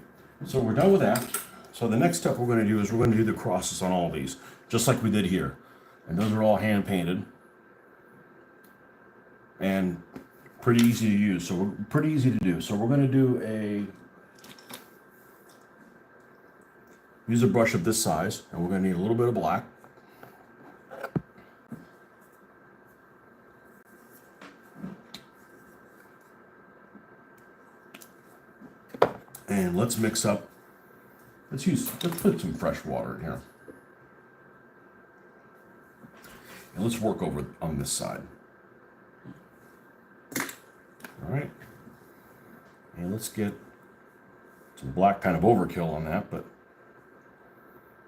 so we're done with that. So the next step we're going to do is we're going to do the crosses on all these, just like we did here. And those are all hand painted and pretty easy to use. So we're pretty easy to do. So we're going to do use a brush of this size, and we're going to need a little bit of black. And let's mix up, let's put some fresh water in here. And let's work over on this side. All right. And let's get some black, kind of overkill on that, but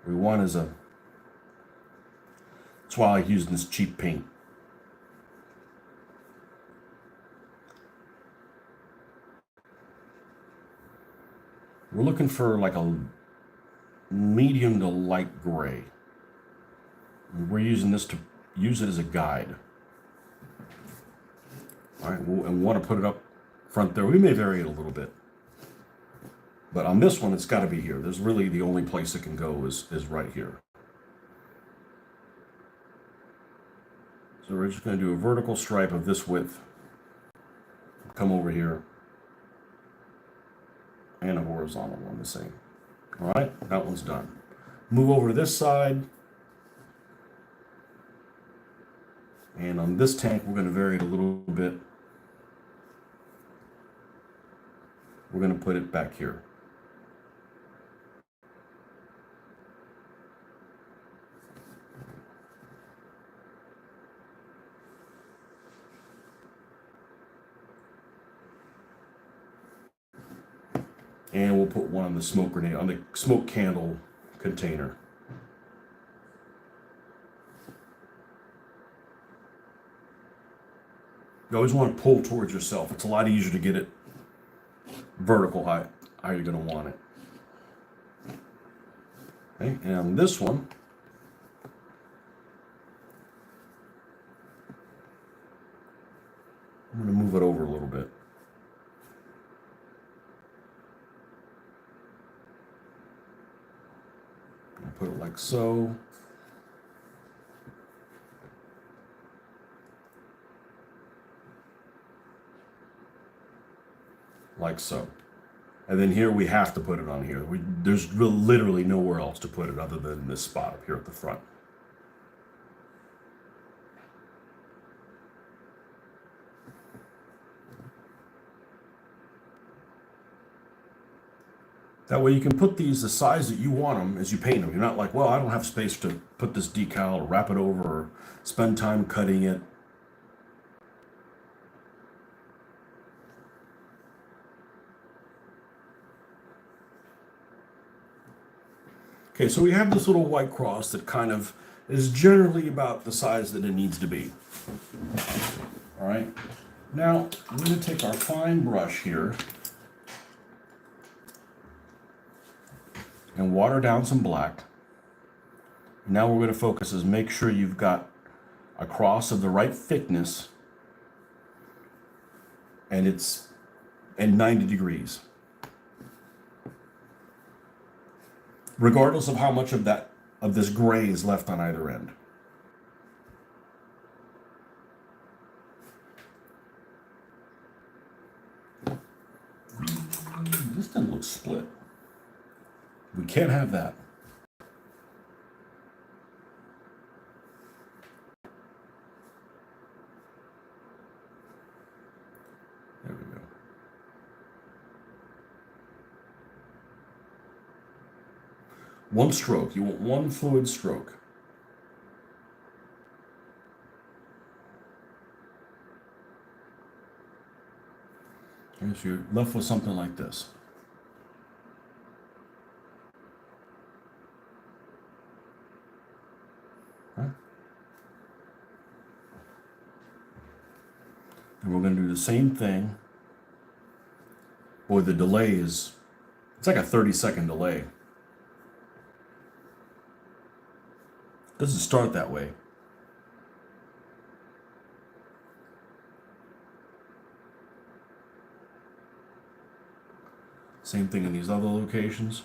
we want that's why I like using this cheap paint. We're looking for like a medium to light gray. We're using this to use it as a guide. All right, and we want to put it up front there. We may vary it a little bit. But on this one, it's got to be here. There's really the only place it can go is right here. So we're just going to do a vertical stripe of this width. Come over here. And a horizontal one the same. All right, that one's done. Move over to this side. And on this tank, we're going to vary it a little bit. We're going to put it back here. And we'll put one on the smoke grenade, on the smoke candle container. You always want to pull towards yourself. It's a lot easier to get it vertical how you're going to want it. Okay, and on this one, I'm going to move it over a little bit. Put it like so. Like so. And then here we have to put it on here. There's literally nowhere else to put it other than this spot up here at the front. That way you can put these the size that you want them as you paint them. You're not like, well, I don't have space to put this decal or wrap it over or spend time cutting it. Okay, so we have this little white cross that kind of is generally about the size that it needs to be. All right, now we're going to take our fine brush here and water down some black. Now we're going to focus is make sure you've got a cross of the right thickness and it's at 90 degrees. Regardless of how much of this gray is left on either end. This doesn't look split. We can't have that. There we go. One stroke. You want one fluid stroke. Okay, so you're left with something like this. Okay. And we're going to do the same thing. Boy, the delay is, it's like a 30-second delay. It doesn't start that way. Same thing in these other locations.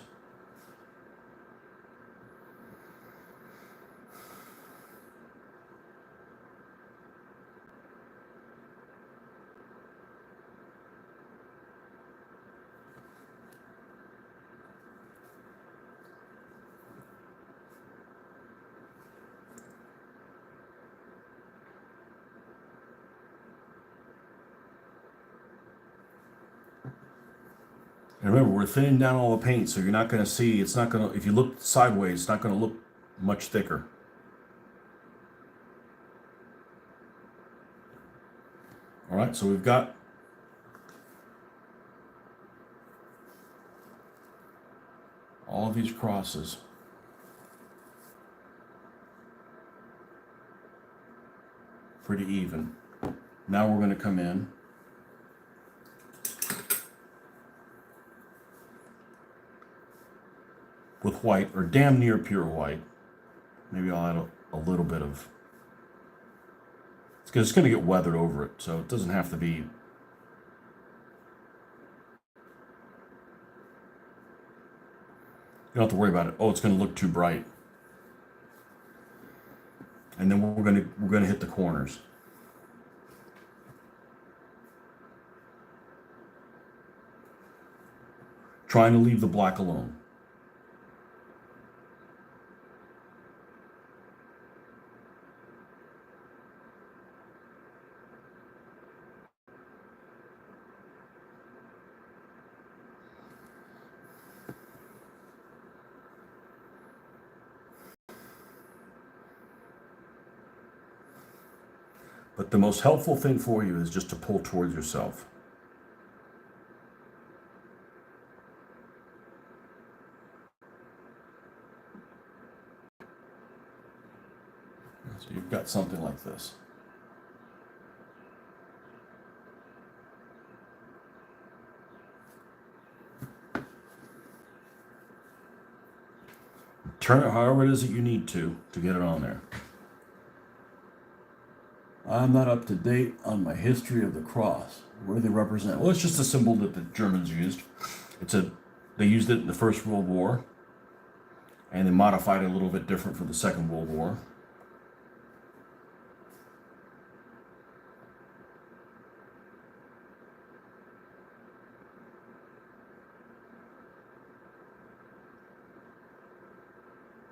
And remember, we're thinning down all the paint, so you're not going to see, it's not going to, if you look sideways, it's not going to look much thicker. All right, so we've got all of these crosses. Pretty even. Now we're going to come in with white, or damn near pure white. Maybe I'll add a little bit of, it's going to get weathered over it, so it doesn't have to be. You don't have to worry about it. Oh, it's going to look too bright. And then we're going to hit the corners. Trying to leave the black alone. But the most helpful thing for you is just to pull towards yourself. So you've got something like this. Turn it however it is that you need to get it on there. I'm not up to date on my history of the cross. What do they represent? Well, it's just a symbol that the Germans used. They used it in the First World War, and they modified it a little bit different for the Second World War.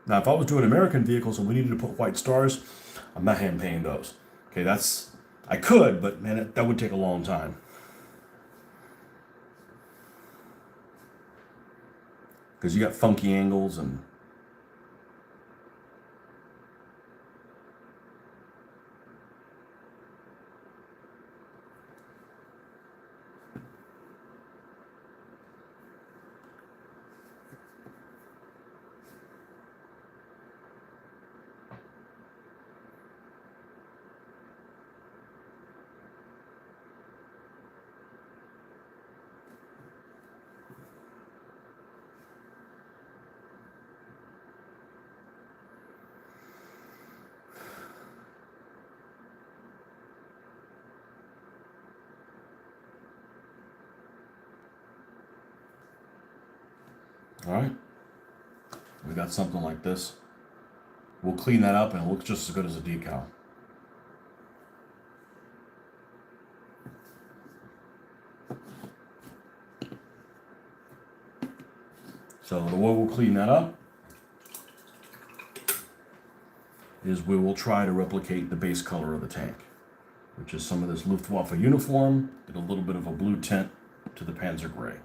Now, if I was doing American vehicles and we needed to put white stars, I'm not hand painting those. Okay, I could, but man, that would take a long time. Because you got funky angles and all right, we got something like this. We'll clean that up and it looks just as good as a decal. So the way we'll clean that up is we will try to replicate the base color of the tank, which is some of this Luftwaffe uniform, did a little bit of a blue tint to the Panzer Gray.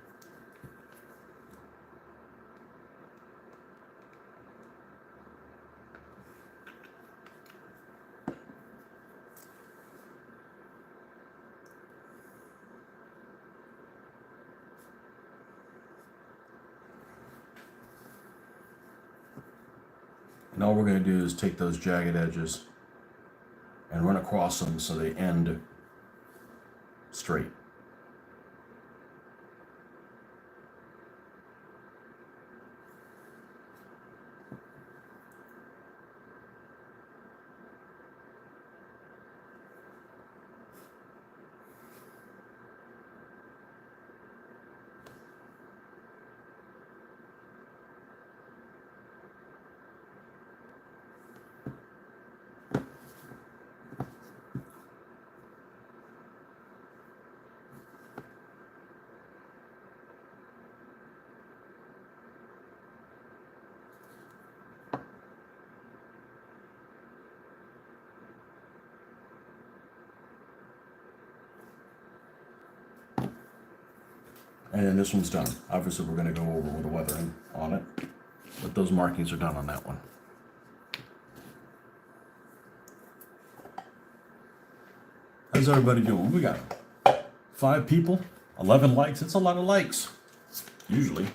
And all we're going to do is take those jagged edges and run across them so they end straight. And this one's done. Obviously, we're going to go over with the weathering on it, but those markings are done on that one. How's everybody doing? We got 5 people, 11 likes. It's a lot of likes, usually.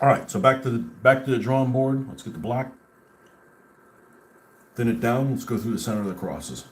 All right, so back to the drawing board. Let's get the black. Thin it down. Let's go through the center of the crosses.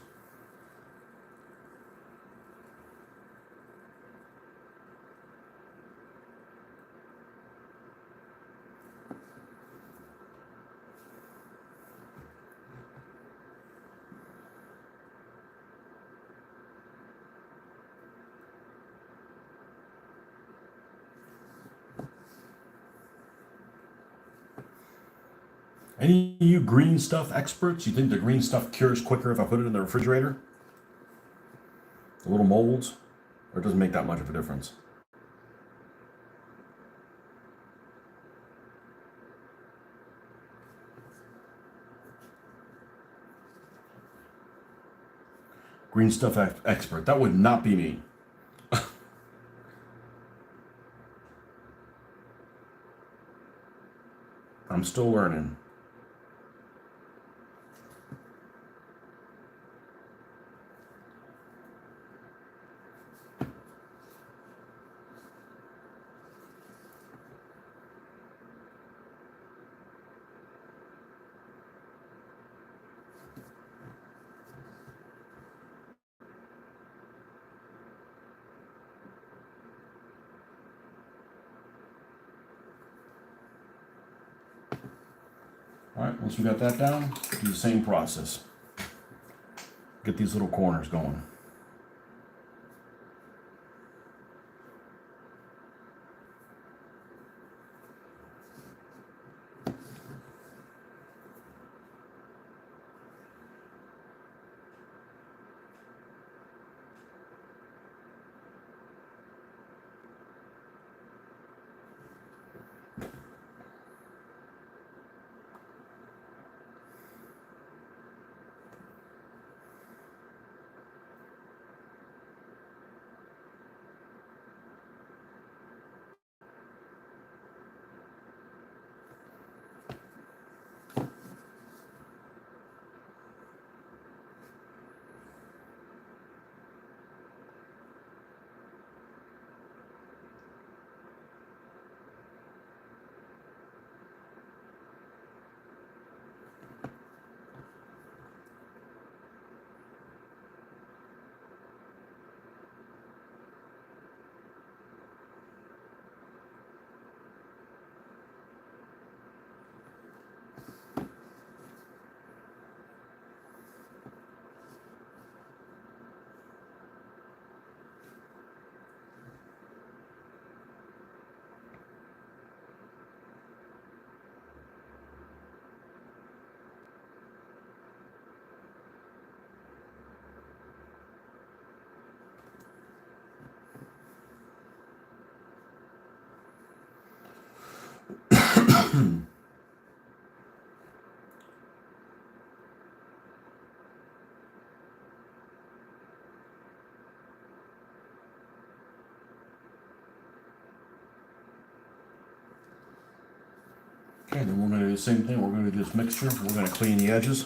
Any of you green stuff experts? You think the green stuff cures quicker if I put it in the refrigerator? The little molds? Or it doesn't make that much of a difference? Green stuff expert. That would not be me. I'm still learning. All right, once we got that down, do the same process. Get these little corners going. Okay, then we're going to do the same thing. We're going to do this mixture. We're going to clean the edges.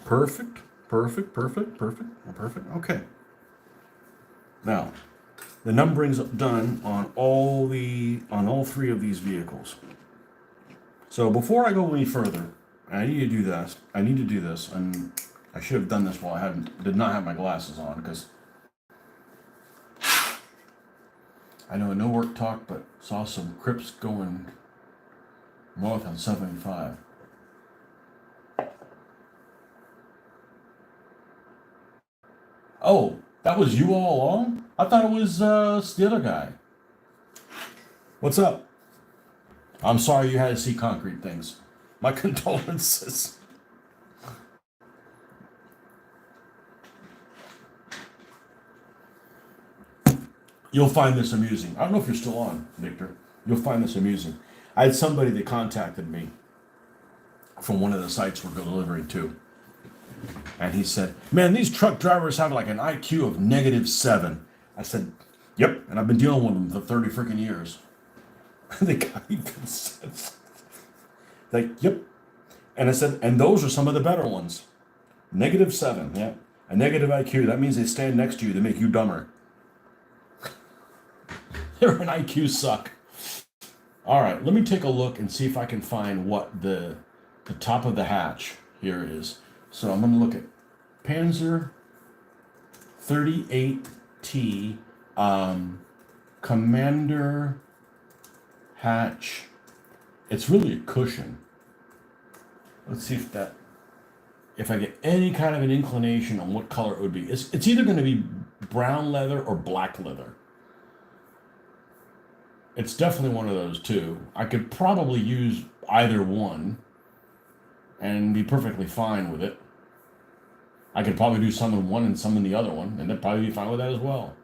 Perfect, perfect, perfect, perfect, perfect. Okay. Now, the numbering's done on all three of these vehicles. So before I go any further, I need to do this. And I should have done this while did not have my glasses on, because I know no work talk, but saw some Crips going north on 75. Oh, that was you all along? I thought it was the other guy. What's up? I'm sorry you had to see concrete things. My condolences. You'll find this amusing. I don't know if you're still on, Victor. You'll find this amusing. I had somebody that contacted me from one of the sites we're delivering to. And he said, "Man, these truck drivers have like an IQ of -7." I said, "Yep, and I've been dealing with them for 30 freaking years." The guy even said, like, "Yep." And I said, "And those are some of the better ones. -7, yeah. A negative IQ, that means they stand next to you to make you dumber. They're an IQ suck." All right, let me take a look and see if I can find what the top of the hatch here is. So I'm going to look at Panzer 38T Commander hatch. It's really a cushion. Let's see if I get any kind of an inclination on what color it would be. It's either going to be brown leather or black leather. It's definitely one of those two. I could probably use either one and be perfectly fine with it. I could probably do some in one and some in the other one, and they'd probably be fine with that as well.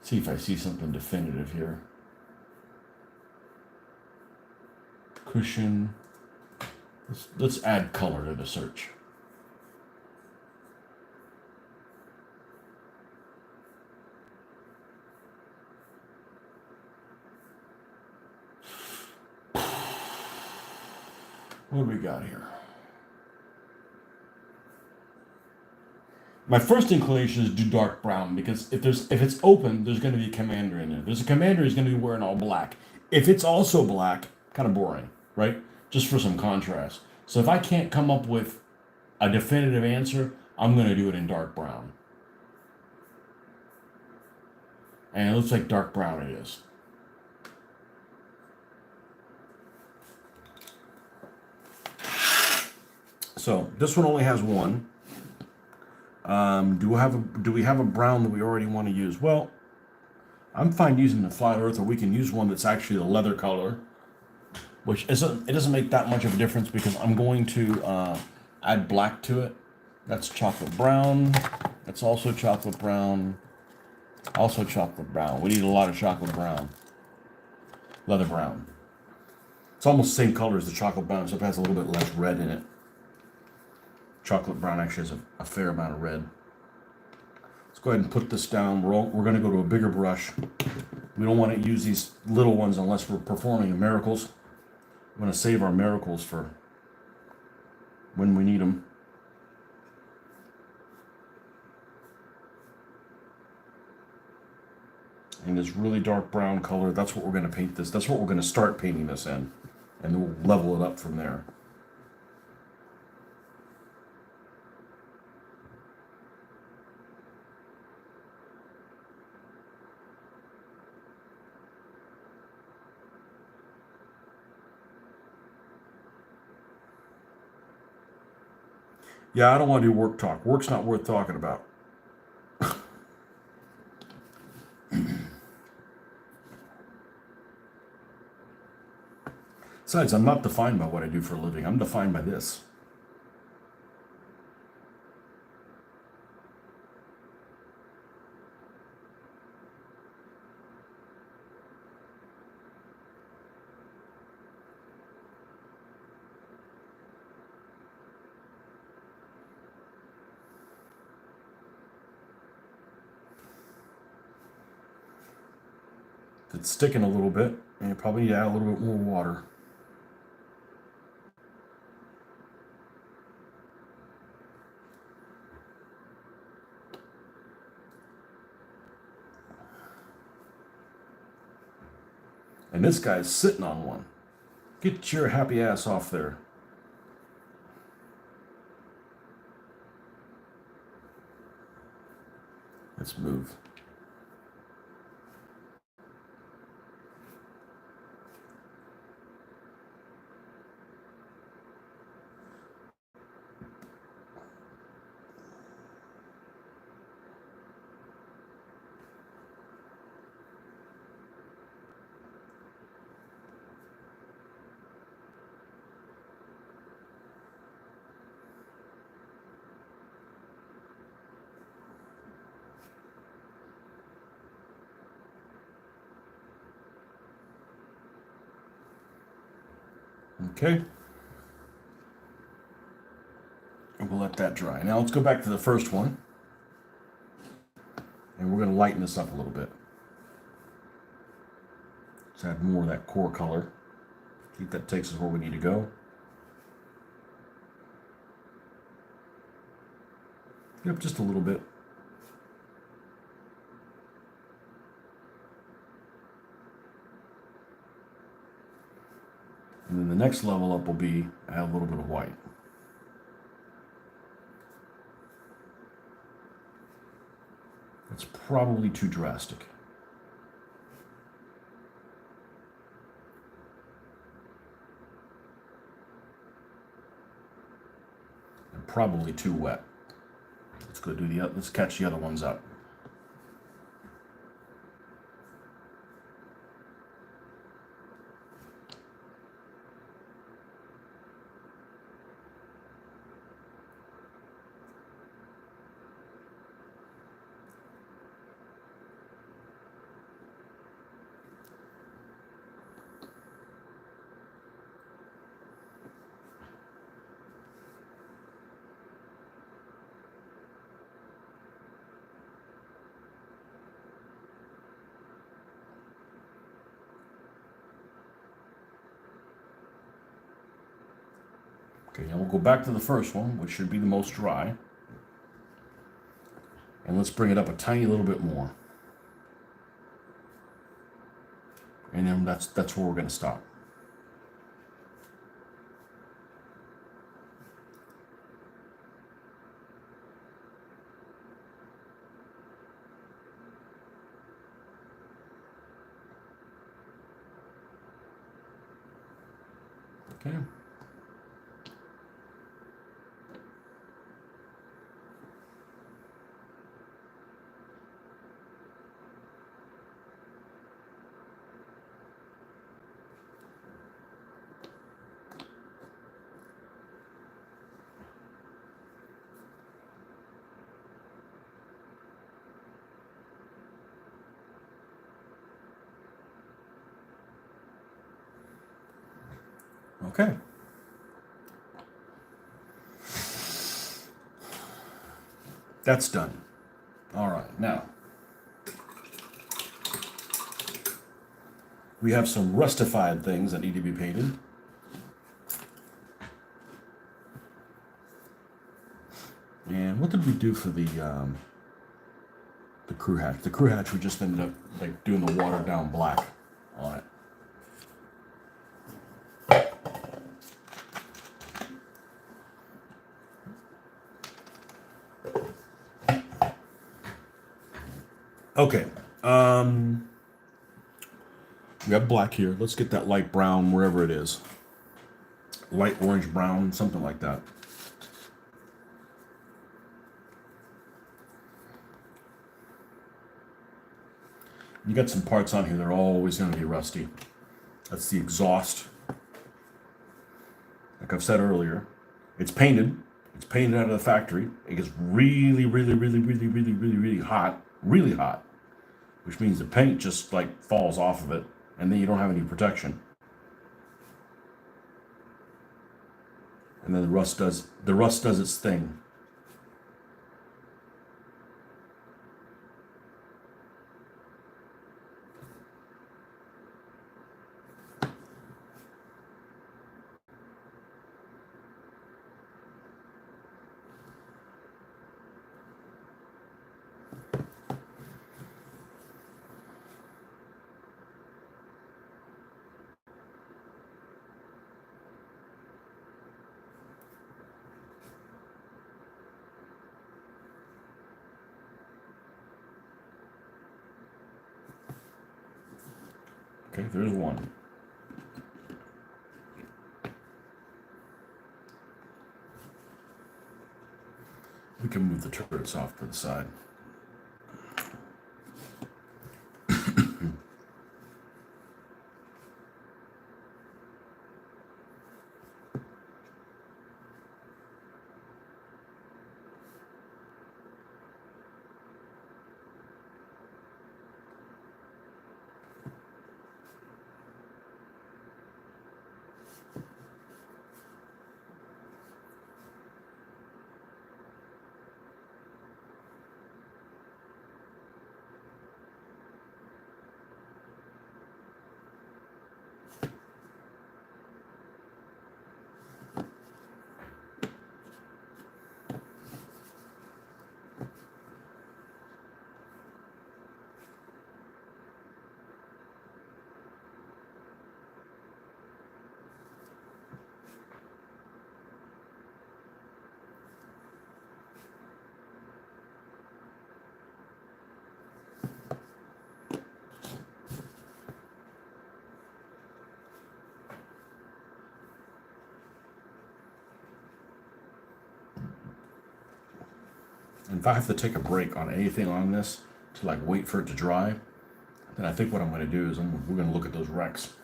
See if I see something definitive here. Cushion. Let's add color to the search. What do we got here? My first inclination is do dark brown, because if it's open, there's going to be a commander in there. There's a commander who's going to be wearing all black. If it's also black, kind of boring, right? Just for some contrast. So if I can't come up with a definitive answer, I'm going to do it in dark brown. And it looks like dark brown it is. So this one only has one. Do we have a brown that we already want to use? Well, I'm fine using the flat earth, or we can use one that's actually a leather color, which it doesn't make that much of a difference, because I'm going to add black to it. That's chocolate brown. That's also chocolate brown. Also chocolate brown. We need a lot of chocolate brown. Leather brown. It's almost the same color as the chocolate brown, except it has a little bit less red in it. Chocolate brown actually has a fair amount of red. Let's go ahead and put this down. We're going to go to a bigger brush. We don't want to use these little ones unless we're performing miracles. I'm going to save our miracles for when we need them. And this really dark brown color, that's what we're going to paint this. That's what we're going to start painting this in. And then we'll level it up from there. Yeah, I don't want to do work talk. Work's not worth talking about. Besides, I'm not defined by what I do for a living. I'm defined by this. It's sticking a little bit. And you probably need to add a little bit more water. And this guy's sitting on one. Get your happy ass off there. Let's move. Okay. And we'll let that dry. Now let's go back to the first one. And we're going to lighten this up a little bit. Let's add more of that core color. I think that takes us where we need to go. Yep, just a little bit. And then the next level up will be add a little bit of white. It's probably too drastic. And probably too wet. Let's go do let's catch the other ones up. Okay, now we'll go back to the first one, which should be the most dry. And let's bring it up a tiny little bit more. And then that's where we're going to stop. Okay. Okay. That's done. All right, now we have some rustified things that need to be painted. And what did we do for the crew hatch? The crew hatch, we just ended up like doing the watered down black on it. Okay. We have black here. Let's get that light brown wherever it is. Light orange brown, something like that. You got some parts on here that are always going to be rusty. That's the exhaust. Like I've said earlier, it's painted. It's painted out of the factory. It gets really, really, really, really, really, really, really hot. Really hot. Which means the paint just like falls off of it. And then you don't have any protection. And then the rust does its thing. Okay, there's one. We can move the turrets off to the side. And if I have to take a break on anything on this to like wait for it to dry, then I think what I'm going to do is we're going to look at those wrecks,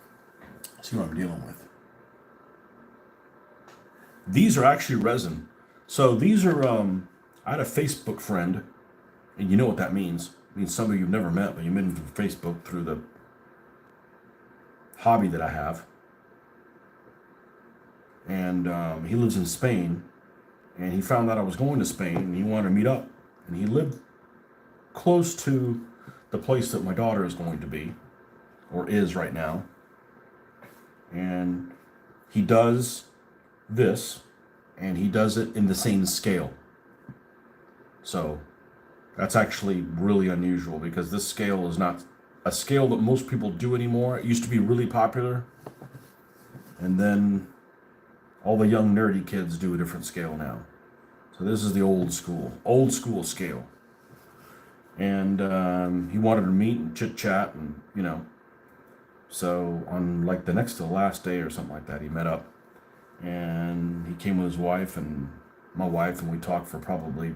see what I'm dealing with. These are actually resin. So these are, I had a Facebook friend, and you know what that means. It means somebody you've never met, but you met him through Facebook through the hobby that I have. And he lives in Spain, and he found out I was going to Spain, and he wanted to meet up. And he lived close to the place that my daughter is going to be, or is right now. And he does this, and he does it in the same scale. So that's actually really unusual, because this scale is not a scale that most people do anymore. It used to be really popular, and then all the young nerdy kids do a different scale now. So this is the old school scale. And he wanted to meet and chit chat, and so on like the next to the last day or something like that, he met up, and he came with his wife and my wife, and we talked for probably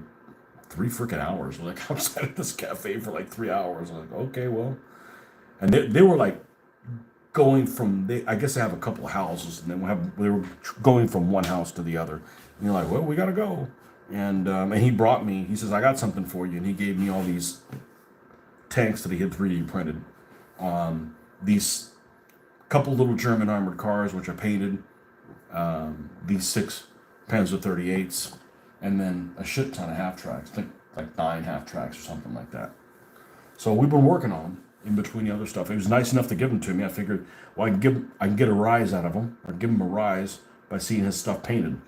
3 freaking hours. We're like outside of this cafe for like 3 hours. I was like, okay, well, and they were like going from, I guess they have a couple of houses, and then they were going from one house to the other. And you're like, well, we gotta go. And he brought me. He says, I got something for you, and he gave me all these tanks that he had 3D printed. These couple little German armored cars, which are painted. These 6 Panzer 38s, and then a shit ton of half tracks. I think like 9 half tracks or something like that. So we've been working on them in between the other stuff. He was nice enough to give them to me. I figured, well, I can get a rise out of him, or give him a rise by seeing his stuff painted.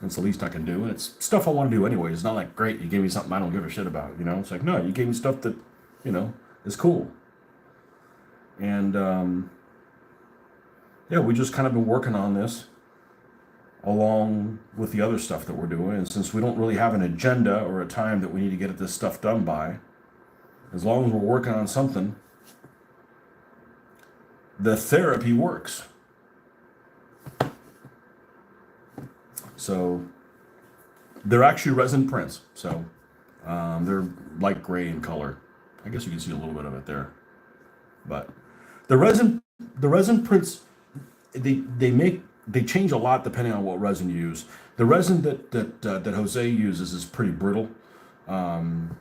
That's the least I can do, and it's stuff I want to do anyway. It's not like, great, you gave me something I don't give a shit about. It's like, no, you gave me stuff that is cool. And yeah, we just kind of been working on this along with the other stuff that we're doing. And since we don't really have an agenda or a time that we need to get this stuff done by, as long as we're working on something, the therapy works. So they're actually resin prints. So they're light gray in color. I guess you can see a little bit of it there. But the resin prints, they change a lot depending on what resin you use. The resin that Jose uses is pretty brittle, and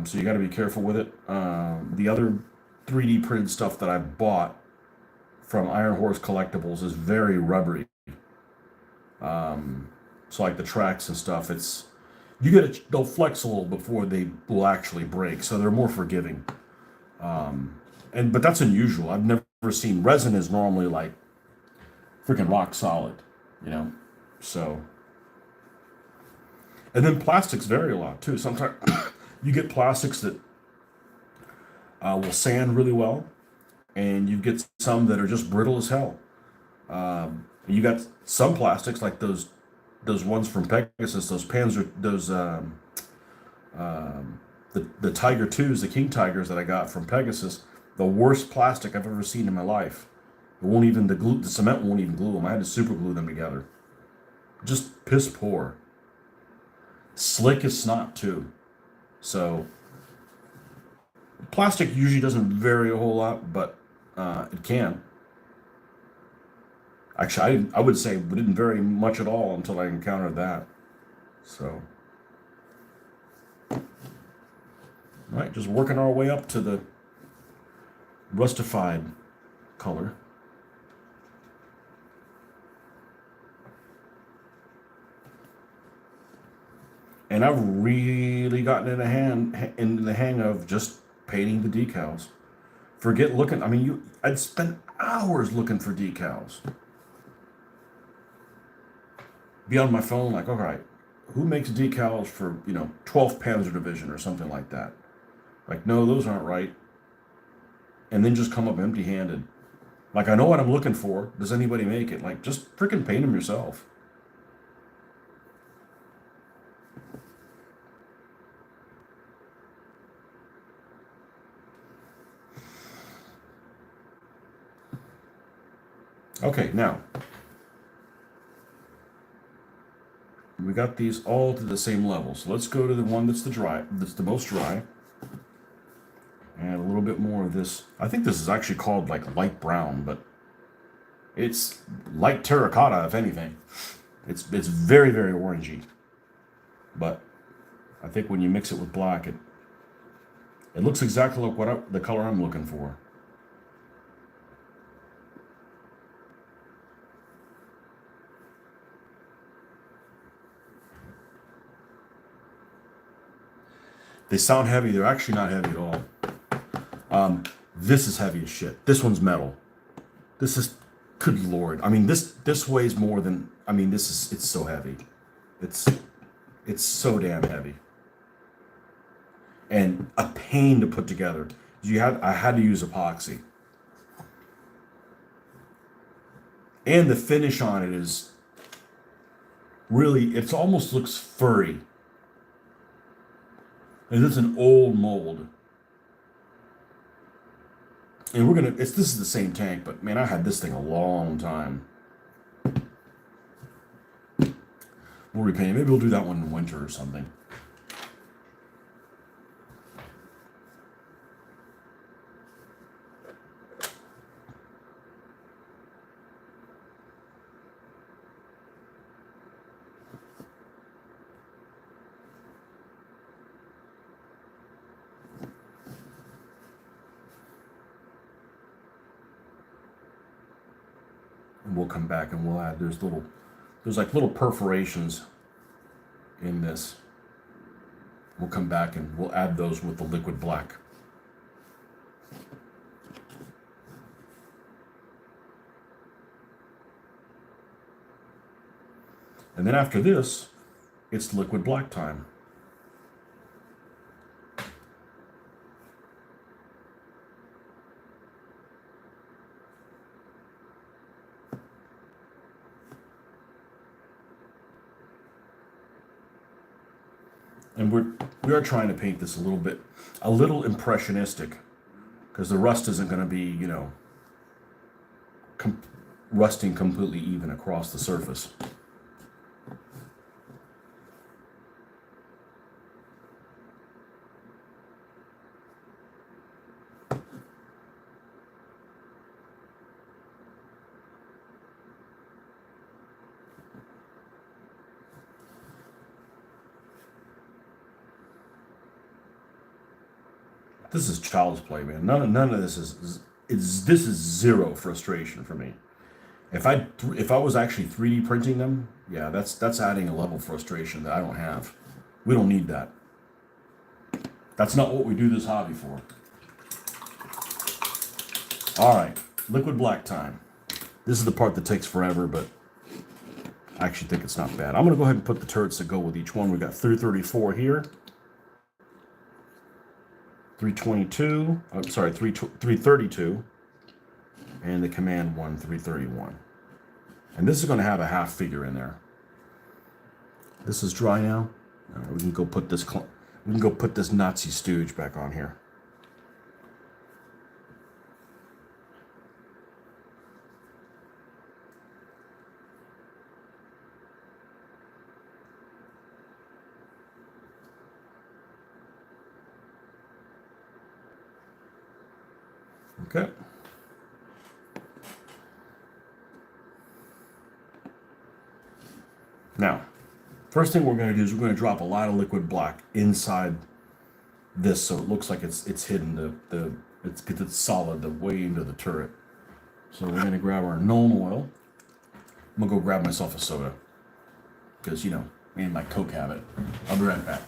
so you got to be careful with it. The other 3D printed stuff that I bought from Iron Horse Collectibles is very rubbery. So like the tracks and stuff, they'll flex a little before they will actually break. So they're more forgiving. But that's unusual. I've never seen resin is normally like freaking rock solid, So, and then plastics vary a lot too. Sometimes you get plastics that will sand really well, and you get some that are just brittle as hell. You got some plastics like those ones from Pegasus, those Panzer, those The Tiger 2s, the King Tigers that I got from Pegasus, the worst plastic I've ever seen in my life. It won't even, the cement won't even glue them. I had to super glue them together. Just piss poor. Slick as snot too. So plastic usually doesn't vary a whole lot, but it can. Actually, I would say it didn't vary much at all until I encountered that. So, all right, just working our way up to the rustified color. And I've really gotten in the hang of just painting the decals. Forget looking. I mean, I'd spend hours looking for decals. Be on my phone, like, all right, who makes decals for 12th Panzer Division or something like that? Like, no, those aren't right. And then just come up empty-handed. Like, I know what I'm looking for. Does anybody make it? Like, just freaking paint them yourself. Okay, now we got these all to the same level. So let's go to the one that's the most dry. And a little bit more of this. I think this is actually called like light brown, but it's light terracotta, if anything. It's very, very orangey. But I think when you mix it with black, it looks exactly like the color I'm looking for. They sound heavy. They're actually not heavy at all. This is heavy as shit. This one's metal. This is, good lord. I mean, this weighs more than. I mean, it's so heavy. It's so damn heavy. And a pain to put together. I had to use epoxy. And the finish on it is really, it almost looks furry. And it's an old mold. And this is the same tank, but man, I had this thing a long time. We'll repaint it. Maybe we'll do that one in winter or something. And we'll come back and we'll add, there's like little perforations in this. We'll come back and we'll add those with the liquid black. And then after this, it's liquid black time. And we are trying to paint this a little impressionistic, because the rust isn't going to be, rusting completely even across the surface. This is child's play, man. None of this this is zero frustration for me. If I was actually 3D printing them, yeah, that's adding a level of frustration that I don't have. We don't need that. That's not what we do this hobby for. All right, liquid black time. This is the part that takes forever, but I actually think it's not bad. I'm gonna go ahead and put the turrets that go with each one. We got 334 here. 322, I'm sorry, 332, and the command one, 331. And this is going to have a half figure in there. This is dry now. We can go put this. We can go put this Nazi stooge back on here. Okay. Now, first thing we're going to do is we're going to drop a lot of liquid black inside this so it looks like it's hidden. It's solid the way into the turret. So we're going to grab our Nuln oil. I'm going to go grab myself a soda because, you know, me and my Coke habit. I'll be right back.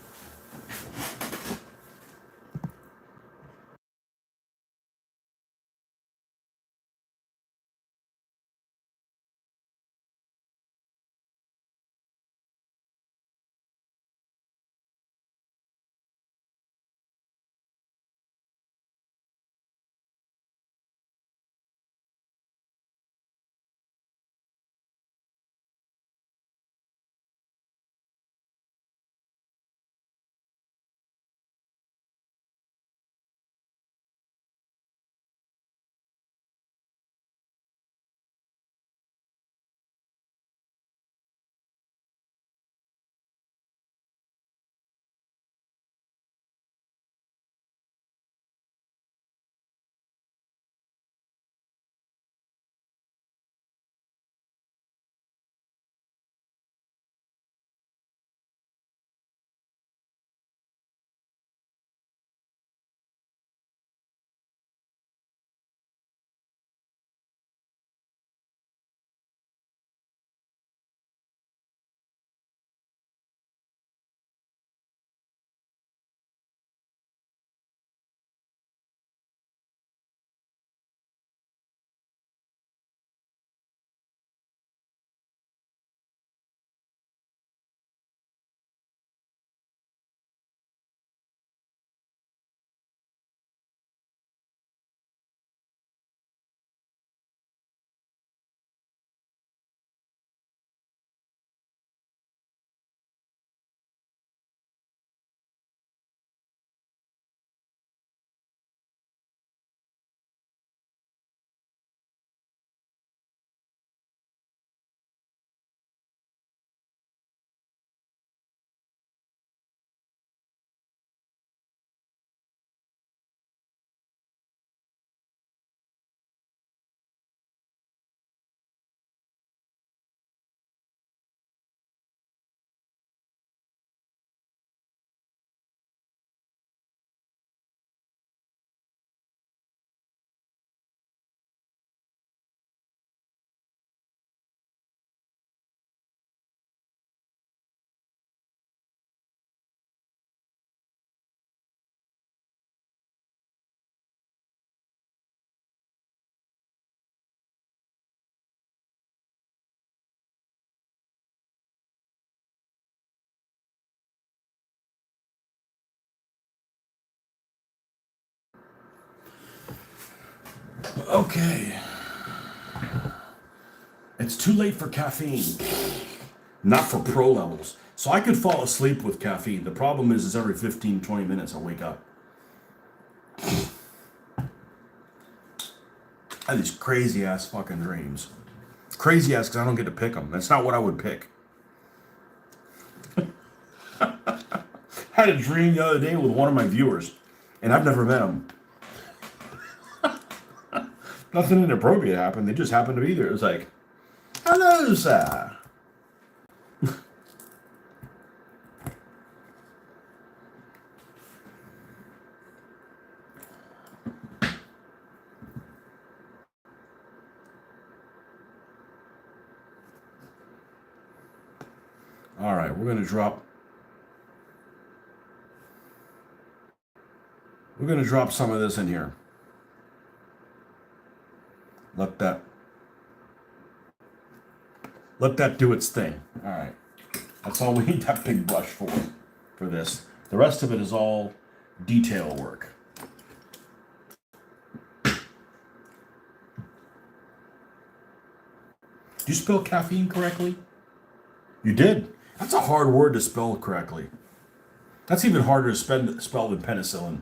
Okay. It's too late for caffeine. Not for pro levels. So I could fall asleep with caffeine. The problem is every 15, 20 minutes I wake up. I have these crazy ass fucking dreams. Crazy ass because I don't get to pick them. That's not what I would pick. I had a dream the other day with one of my viewers, and I've never met him. Nothing inappropriate happened. They just happened to be there. It was like, hello, sir. All right, we're gonna drop. We're gonna drop some of this in here. Let that do its thing. All right, that's all we need that big brush for this. The rest of it is all detail work. Do you spell caffeine correctly? You did. That's a hard word to spell correctly. That's even harder to spell than penicillin.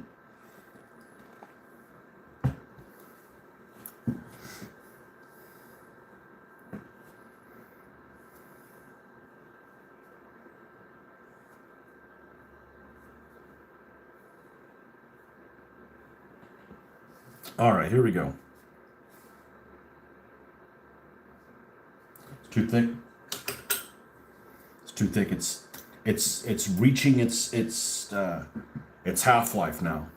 All right, here we go. It's too thick. It's too thick. It's reaching its half-life now.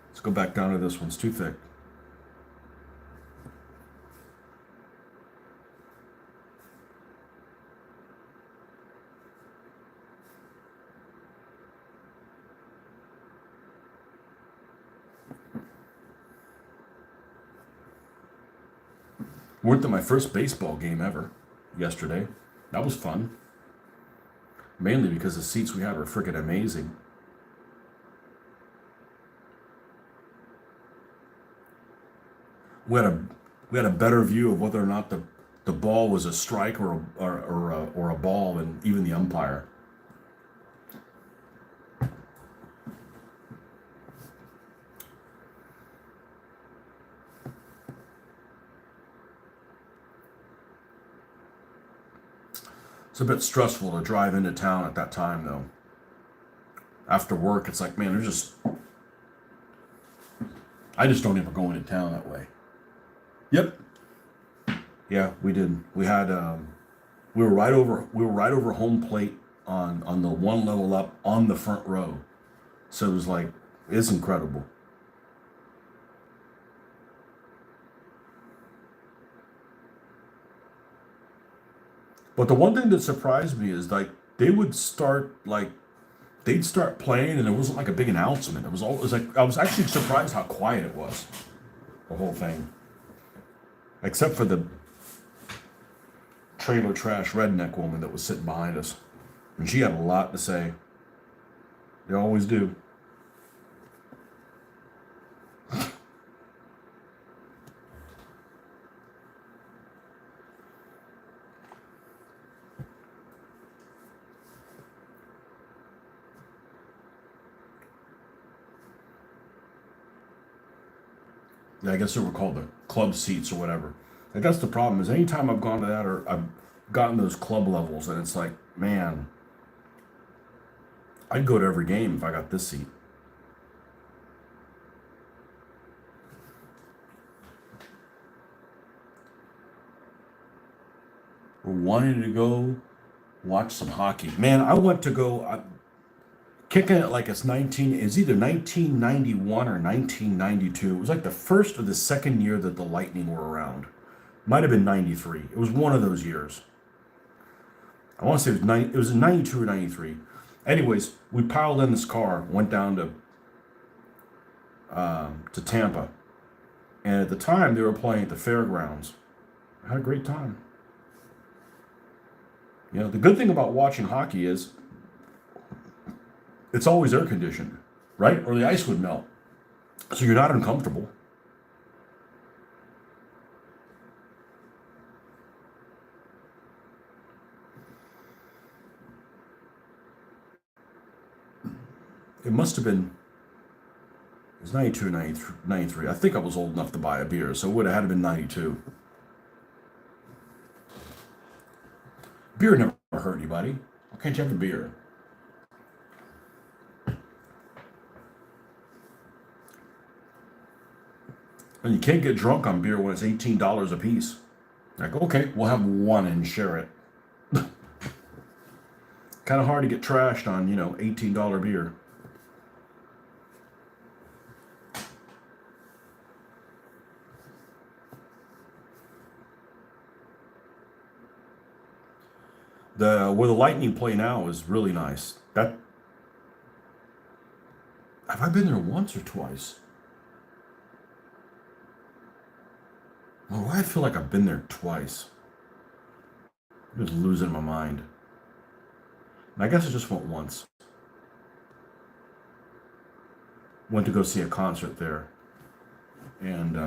Let's go back down to this one. It's too thick. Went to my first baseball game ever yesterday. That was fun. Mainly because the seats we had were freaking amazing. We had a better view of whether or not the ball was a strike or a ball, and even the umpire. It's a bit stressful to drive into town at that time, though. After work, it's like, man, I just don't ever go into town that way. Yep. Yeah, we did. We were right over home plate on the one level up on the front row. So it was like, it's incredible. But the one thing that surprised me is like they'd start playing and it wasn't like a big announcement. It was like I was actually surprised how quiet it was. The whole thing. Except for the trailer trash redneck woman that was sitting behind us. And she had a lot to say. They always do. Yeah, I guess they were called the club seats or whatever. Like that's the problem is anytime I've gone to that or I've gotten those club levels and it's like, man, I'd go to every game if I got this seat. We're wanting to go watch some hockey. Man, I went to go kicking it like it's either 1991 or 1992. It was like the first or the second year that the Lightning were around. Might have been 93. It was one of those years. I want to say it was in 92 or 93. Anyways, we piled in this car, went down to Tampa. And at the time, they were playing at the fairgrounds. I had a great time. You know, the good thing about watching hockey is it's always air conditioned, right? Or the ice would melt. So you're not uncomfortable. It must have been, it was 92, 93. I think I was old enough to buy a beer, so it would have had to been 92. Beer never hurt anybody. Why can't you have a beer? And you can't get drunk on beer when it's $18 a piece. Like, okay, we'll have one and share it. Kind of hard to get trashed on, $18 beer. Where the Lightning play now is really nice. Have I been there once or twice? Well, I feel like I've been there twice. I'm just losing my mind. And I guess I just went once. Went to go see a concert there. And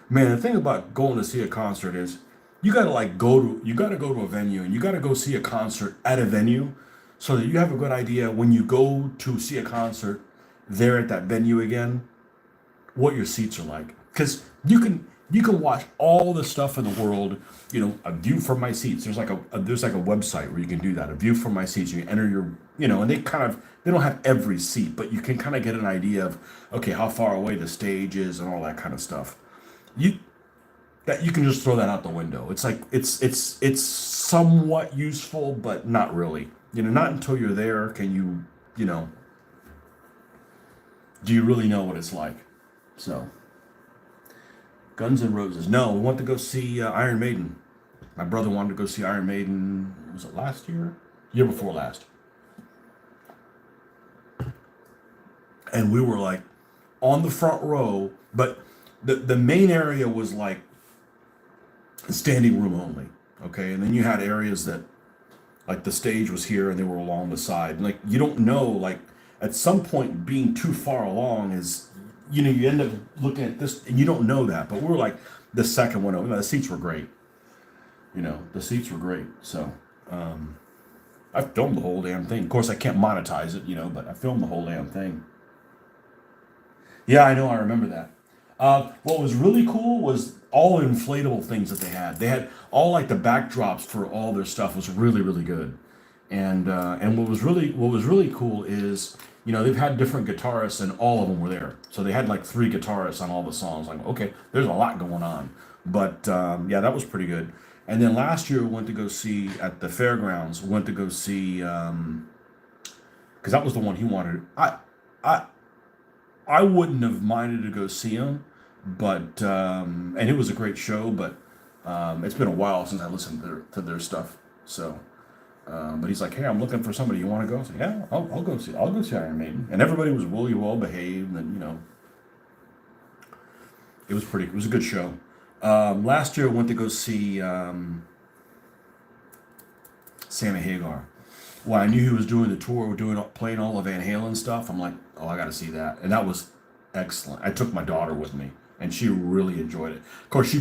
Man, the thing about going to see a concert is you gotta go to a venue and you gotta go see a concert at a venue so that you have a good idea when you go to see a concert there at that venue again what your seats are like because you can watch all the stuff in the world, a view from my seats. There's like there's like a website where you can do that, a view from my seats. You enter your, and they don't have every seat, but you can kind of get an idea of, okay, how far away the stage is and all that kind of stuff. You that you can just throw that out the window. It's like it's somewhat useful, but not really. Not until you're there can you know do you really know what it's like. So, Guns N' Roses. No, we want to go see Iron Maiden. My brother wanted to go see Iron Maiden. Was it last year? Year before last. And we were like on the front row, but the main area was like standing room only. Okay, and then you had areas that like the stage was here and they were along the side. And like you don't know, like at some point being too far along is, you end up looking at this and you don't know that. But we were like the second one over. The seats were great. The seats were great. So I filmed the whole damn thing. Of course, I can't monetize it, but I filmed the whole damn thing. Yeah, I know. I remember that. What was really cool was all the inflatable things that they had. They had all like the backdrops for all their stuff was really really good. And what was really cool is they've had different guitarists and all of them were there. So they had like three guitarists on all the songs. Like okay, there's a lot going on. But yeah, that was pretty good. And then last year we went to go see at the fairgrounds. We went to go see because that was the one he wanted. I I wouldn't have minded to go see him, but and it was a great show. But it's been a while since I listened to their stuff. So, but he's like, "Hey, I'm looking for somebody. You want to go?" I said, "Yeah, I'll go see. I'll go see Iron Maiden." And everybody was really well behaved, and it was pretty. It was a good show. Last year, I went to go see Sammy Hagar. When I knew he was doing the tour, playing all the Van Halen stuff, I'm like, oh, I got to see that, and that was excellent. I took my daughter with me, and she really enjoyed it. Of course,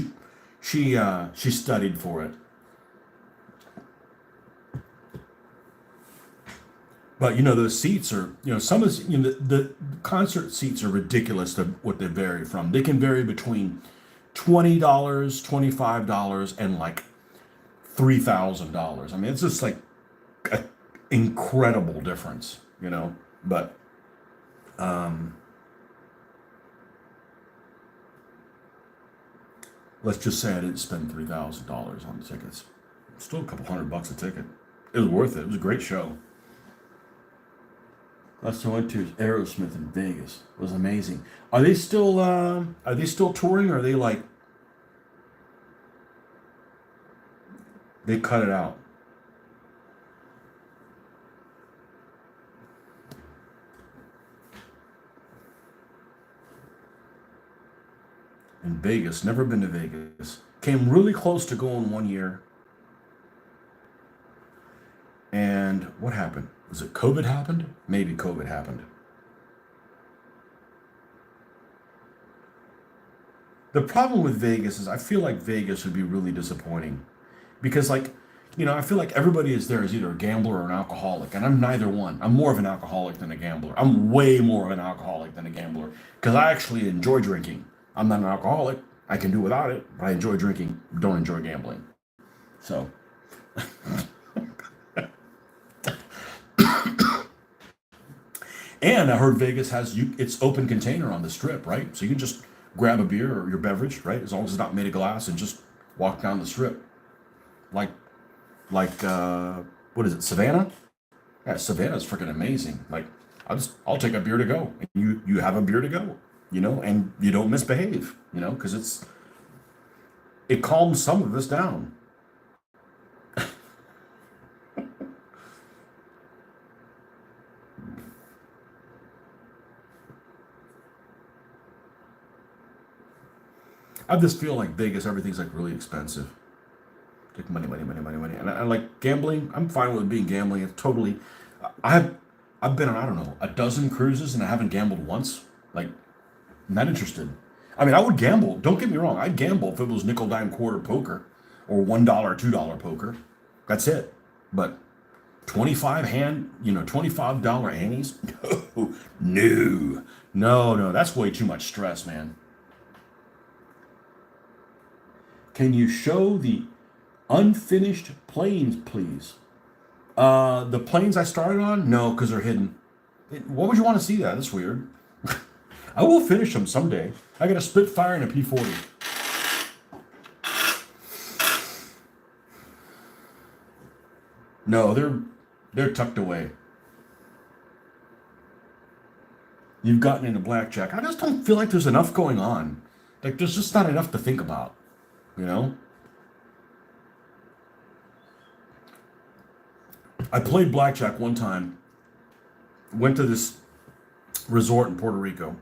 she studied for it, but the seats are some of the concert seats are ridiculous to what they vary from. They can vary between $20, $25, and like $3,000. I mean, it's just like an incredible difference. But let's just say I didn't spend $3,000 on the tickets. Still a couple $100 a ticket. It was worth it. It was a great show. Last time I went to Aerosmith in Vegas. It was amazing. Are they still touring, or are they like they cut it out? In Vegas. Never been to Vegas. Came really close to going one year. And what happened? Was it COVID happened? Maybe COVID happened. The problem with Vegas is I feel like Vegas would be really disappointing because, like, I feel like everybody is there is either a gambler or an alcoholic, and I'm neither one. I'm more of an alcoholic than a gambler. I'm way more of an alcoholic than a gambler because I actually enjoy drinking. I'm not an alcoholic. I can do without it, but I enjoy drinking. Don't enjoy gambling. So, and I heard Vegas has it's open container on the strip, right? So you can just grab a beer or your beverage, right? As long as it's not made of glass, and just walk down the strip, like what is it, Savannah? Yeah, Savannah's freaking amazing. Like I'll take a beer to go, and you have a beer to go, and you don't misbehave, because it calms some of us down. I just feel like Vegas, everything's like really expensive. Like money, money, money, money, money. And I like gambling. I'm fine with being gambling. It's totally. I have. I've been on, I don't know, a dozen cruises and I haven't gambled once. Like, I'm not interested. I mean, I would gamble. Don't get me wrong. I'd gamble if it was nickel, dime, quarter poker or $1, $2 poker. That's it. But 25 hand, $25 annies? No, no. That's way too much stress, man. Can you show the unfinished planes, please? The planes I started on? No, because they're hidden. What would you want to see that? That's weird. I will finish them someday. I got a Spitfire and a P-40. No, they're tucked away. You've gotten into blackjack. I just don't feel like there's enough going on. Like there's just not enough to think about, you know? I played blackjack one time. Went to this resort in Puerto Rico.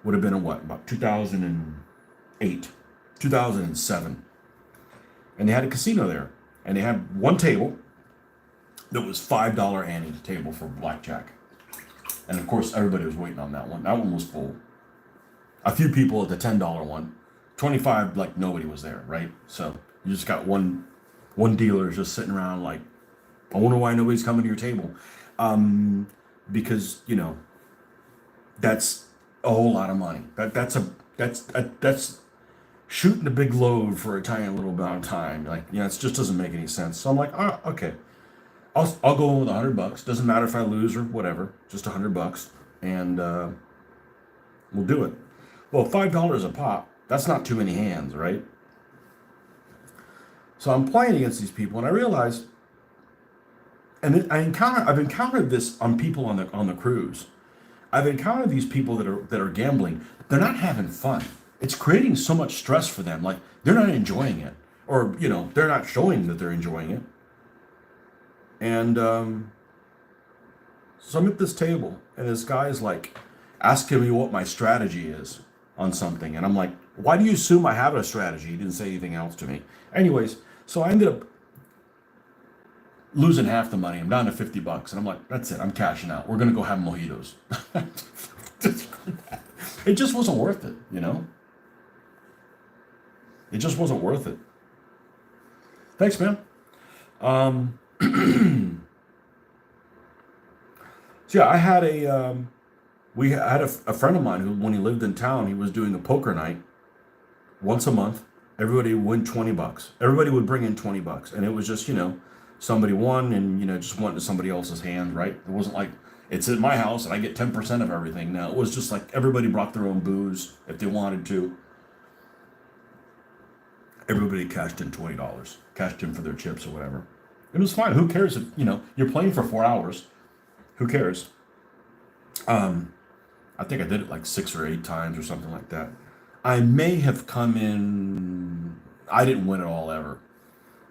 Would have been in what? About 2008, 2007. And they had a casino there. And they had one table that was $5 ante table for blackjack. And of course, everybody was waiting on that one. That one was full. A few people at the $10 one. 25, like nobody was there, right? So you just got one dealer just sitting around like, I wonder why nobody's coming to your table. Because, that's a whole lot of money. That's shooting a big load for a tiny little amount of time. Like, it just doesn't make any sense. So I'm like, oh, okay. I'll go in with $100. Doesn't matter if I lose or whatever. Just $100, and we'll do it. Well, $5 a pop. That's not too many hands, right? So I'm playing against these people, and I realize, and I've encountered this on people on the cruise. I've encountered these people that are gambling. They're not having fun. It's creating so much stress for them. Like they're not enjoying it, or they're not showing that they're enjoying it. And so I'm at this table, and this guy is like asking me what my strategy is on something, and I'm like, "Why do you assume I have a strategy?" He didn't say anything else to me. Anyways, so I ended up losing half the money. I'm down to $50, and I'm like, "That's it. I'm cashing out. We're gonna go have mojitos." It just wasn't worth it, It just wasn't worth it. Thanks, man. So yeah, I had we had a friend of mine who, when he lived in town, he was doing a poker night once a month. Everybody would win $20. Everybody would bring in $20, and it was just somebody won, and just went to somebody else's hand, right? It wasn't like it's at my house and I get 10% of everything. No, it was just like everybody brought their own booze if they wanted to. Everybody cashed in $20, cashed in for their chips or whatever. It was fine. Who cares if you're playing for 4 hours? Who cares? I think I did it like 6 or 8 times or something like that. I may have come in. I didn't win it all ever,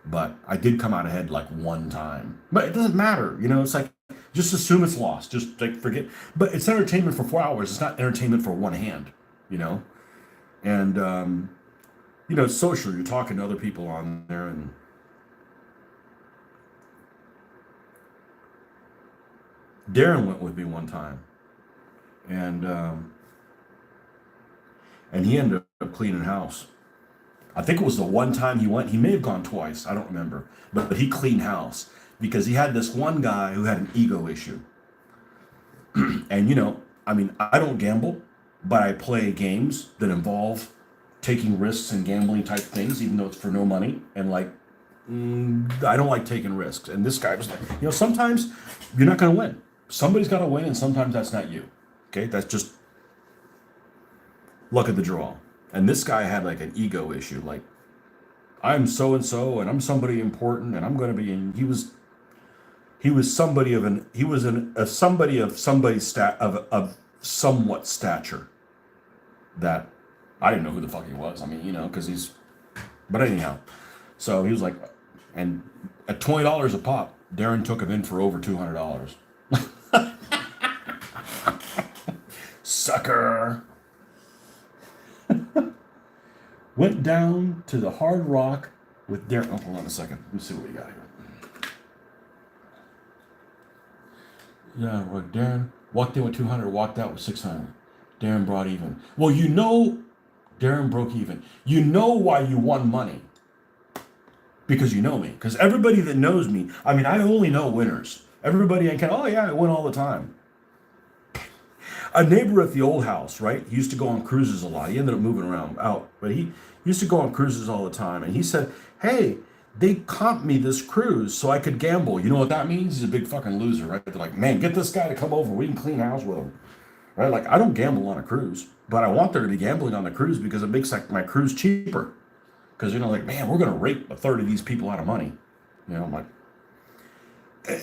but I did come out ahead like one time. But it doesn't matter. It's like just assume it's lost. Just like forget. But it's entertainment for 4 hours. It's not entertainment for one hand. And it's social. You're talking to other people on there, and Darren went with me one time, and he ended up cleaning house. I think it was the one time he went. He may have gone twice. I don't remember, but he cleaned house because he had this one guy who had an ego issue. And I mean, I don't gamble, but I play games that involve taking risks and gambling type things, even though it's for no money. And like, I don't like taking risks. And this guy was like, sometimes you're not going to win. Somebody's got to win, and sometimes that's not you. Okay, that's just luck of the draw. And this guy had like an ego issue, like I'm so and so, and I'm somebody important, and I'm going to be. And he was somebody of an he was a somebody of somebody's of somewhat stature that I didn't know who the fuck he was. I mean, because he's. But anyhow, so he was like, and at $20 a pop, Darren took him in for over $200. Sucker. Went down to the Hard Rock with Darren. Oh, hold on a second. Let me see what we got here. Yeah, well, Darren walked in with 200, walked out with 600. Darren brought even. Well, you know, Darren broke even. You know why you won money. Because you know me. Because everybody that knows me, I mean, I only know winners. Everybody I can, oh yeah, I win all the time. A neighbor at the old house, right? He used to go on cruises a lot. He ended up moving around out, but he used to go on cruises all the time. And he said, hey, they comped me this cruise so I could gamble. You know what that means? He's a big fucking loser, right? They're like, man, get this guy to come over. We can clean house with him. Right? Like, I don't gamble on a cruise, but I want there to be gambling on the cruise because it makes like my cruise cheaper. Because, you know, like, man, we're going to rake a third of these people out of money. You know, I'm like,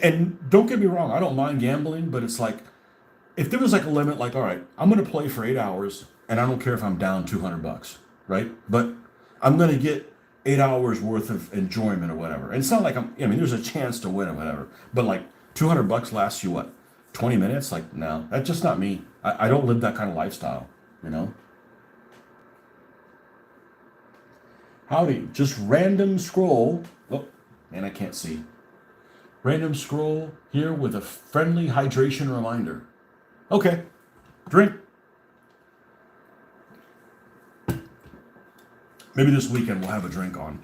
and don't get me wrong, I don't mind gambling, but it's like, if there was like a limit, like, all right, I'm going to play for 8 hours and I don't care if I'm down $200, right? But I'm going to get 8 hours worth of enjoyment or whatever. And it's not like I mean, there's a chance to win or whatever, but like $200 lasts you what, 20 minutes? Like, no, that's just not me. I don't live that kind of lifestyle, you know? Howdy, just random scroll. Oh, man, I can't see. Random scroll here with a friendly hydration reminder. Okay, drink. Maybe this weekend we'll have a drink on.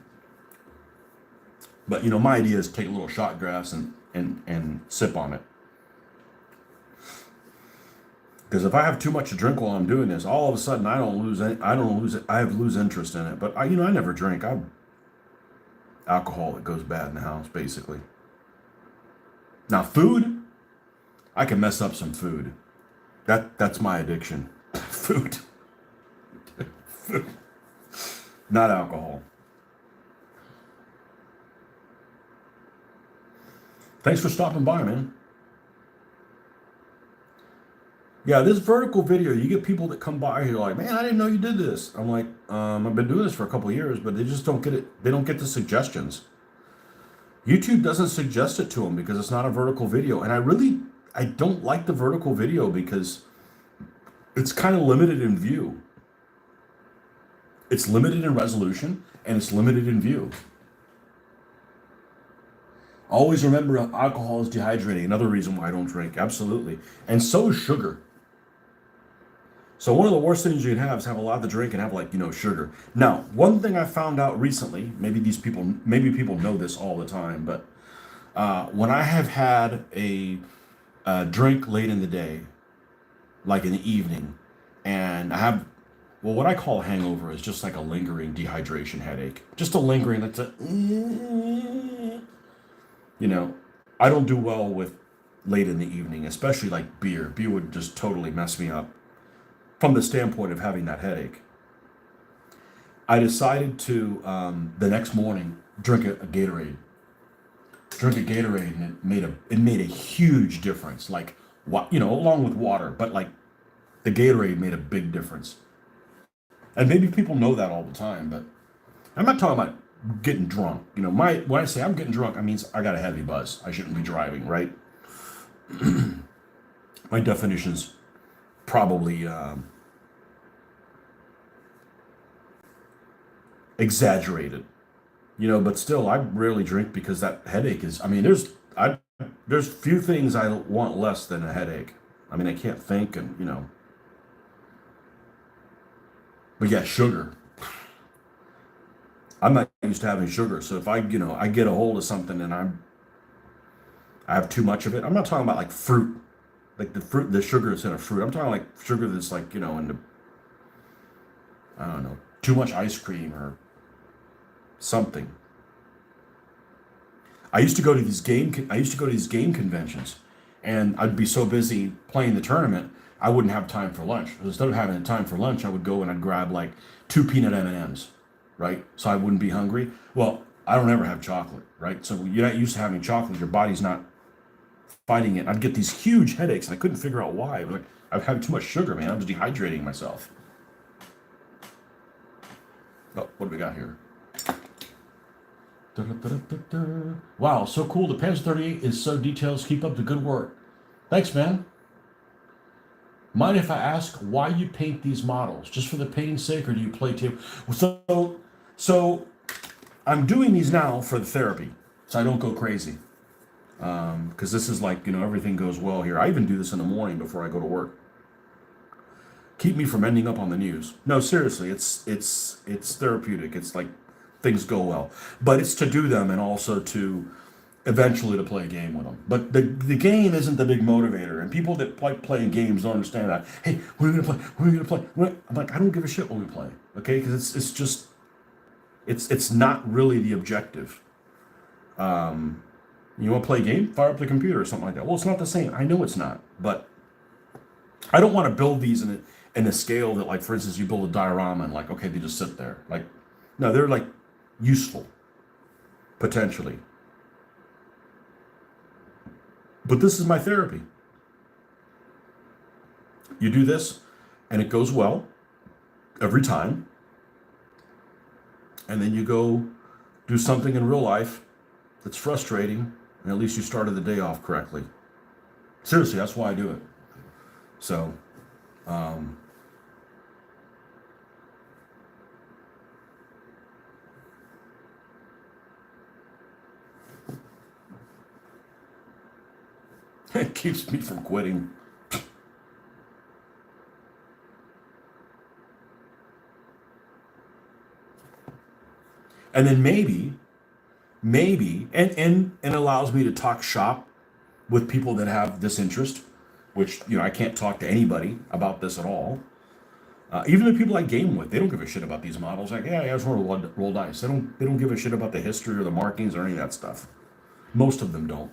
But you know, my idea is take a little shot glass and sip on it. Because if I have too much to drink while I'm doing this, all of a sudden I lose interest in it. But I never drink. I'm alcohol that goes bad in the house, basically. Now food, I can mess up some food. That's my addiction. Food. Food. Not alcohol. Thanks for stopping by, man. Yeah, this vertical video, you get people that come by here like, man, I didn't know you did this. I'm like, I've been doing this for a couple of years, but they just don't get it. They don't get the suggestions. YouTube doesn't suggest it to them because it's not a vertical video. And I don't like the vertical video because it's kind of limited in view. It's limited in resolution and it's limited in view. Always remember alcohol is dehydrating. Another reason why I don't drink. Absolutely. And so is sugar. So one of the worst things you can have is have a lot to drink and have like, sugar. Now, one thing I found out recently, maybe people know this all the time, but when I have had a drink late in the day, like in the evening, and I have, well, what I call a hangover is just like a lingering dehydration headache. Just a lingering, that's a, I don't do well with late in the evening, especially like beer. Beer would just totally mess me up from the standpoint of having that headache. I decided to, the next morning, drink a Gatorade. Drink a Gatorade, and it made a huge difference. Like, along with water, but like the Gatorade made a big difference. And maybe people know that all the time, but I'm not talking about getting drunk. When I say I'm getting drunk, I mean I got a heavy buzz. I shouldn't be driving, right? My definition's probably exaggerated, but still, I rarely drink because that headache is. I mean, there's few things I want less than a headache. I mean, I can't think, and but yeah, sugar. I'm not used to having sugar, so if I get a hold of something and I have too much of it. I'm not talking about like fruit, like the sugar that's in a fruit. I'm talking like sugar that's like in the, I don't know, too much ice cream or something. I used to go to these game conventions, and I'd be so busy playing the tournament, I wouldn't have time for lunch. Instead of having time for lunch, I would go and I'd grab like 2 peanut M&Ms, right? So I wouldn't be hungry. Well, I don't ever have chocolate, right? So you're not used to having chocolate. Your body's not fighting it. I'd get these huge headaches, and I couldn't figure out why. Like, I've had too much sugar, man. I was dehydrating myself. Oh, what do we got here? Da-da-da-da-da-da. Wow, so cool. The Panzer 38 is so detailed. Keep up the good work. Thanks, man. Mind if I ask why you paint these models? Just for the painting's sake, or do you play table? So I'm doing these now for the therapy, so I don't go crazy. Because this is like, everything goes well here. I even do this in the morning before I go to work. keep me from ending up on the news. No, seriously, it's therapeutic. It's like things go well, but it's to do them and also to eventually to play a game with them. But the game isn't the big motivator, and people that like playing games don't understand that. Hey, we're gonna play. We're gonna play. I'm like, I don't give a shit when we play. Okay, because it's just it's not really the objective. You want to play a game? Fire up the computer or something like that. Well, it's not the same. I know it's not, but I don't want to build these in a scale that, like, for instance, you build a diorama and like, okay, they just sit there. Like, no, they're like useful potentially. But this is my therapy. You do this, and it goes well every time, and then you go do something in real life that's frustrating, and at least you started the day off correctly. Seriously, that's why I do it. So, um, it keeps me from quitting. And then maybe, and allows me to talk shop with people that have this interest, which, I can't talk to anybody about this at all. Even the people I game with, they don't give a shit about these models. Like, yeah, I just want to roll dice. They don't give a shit about the history or the markings or any of that stuff. Most of them don't.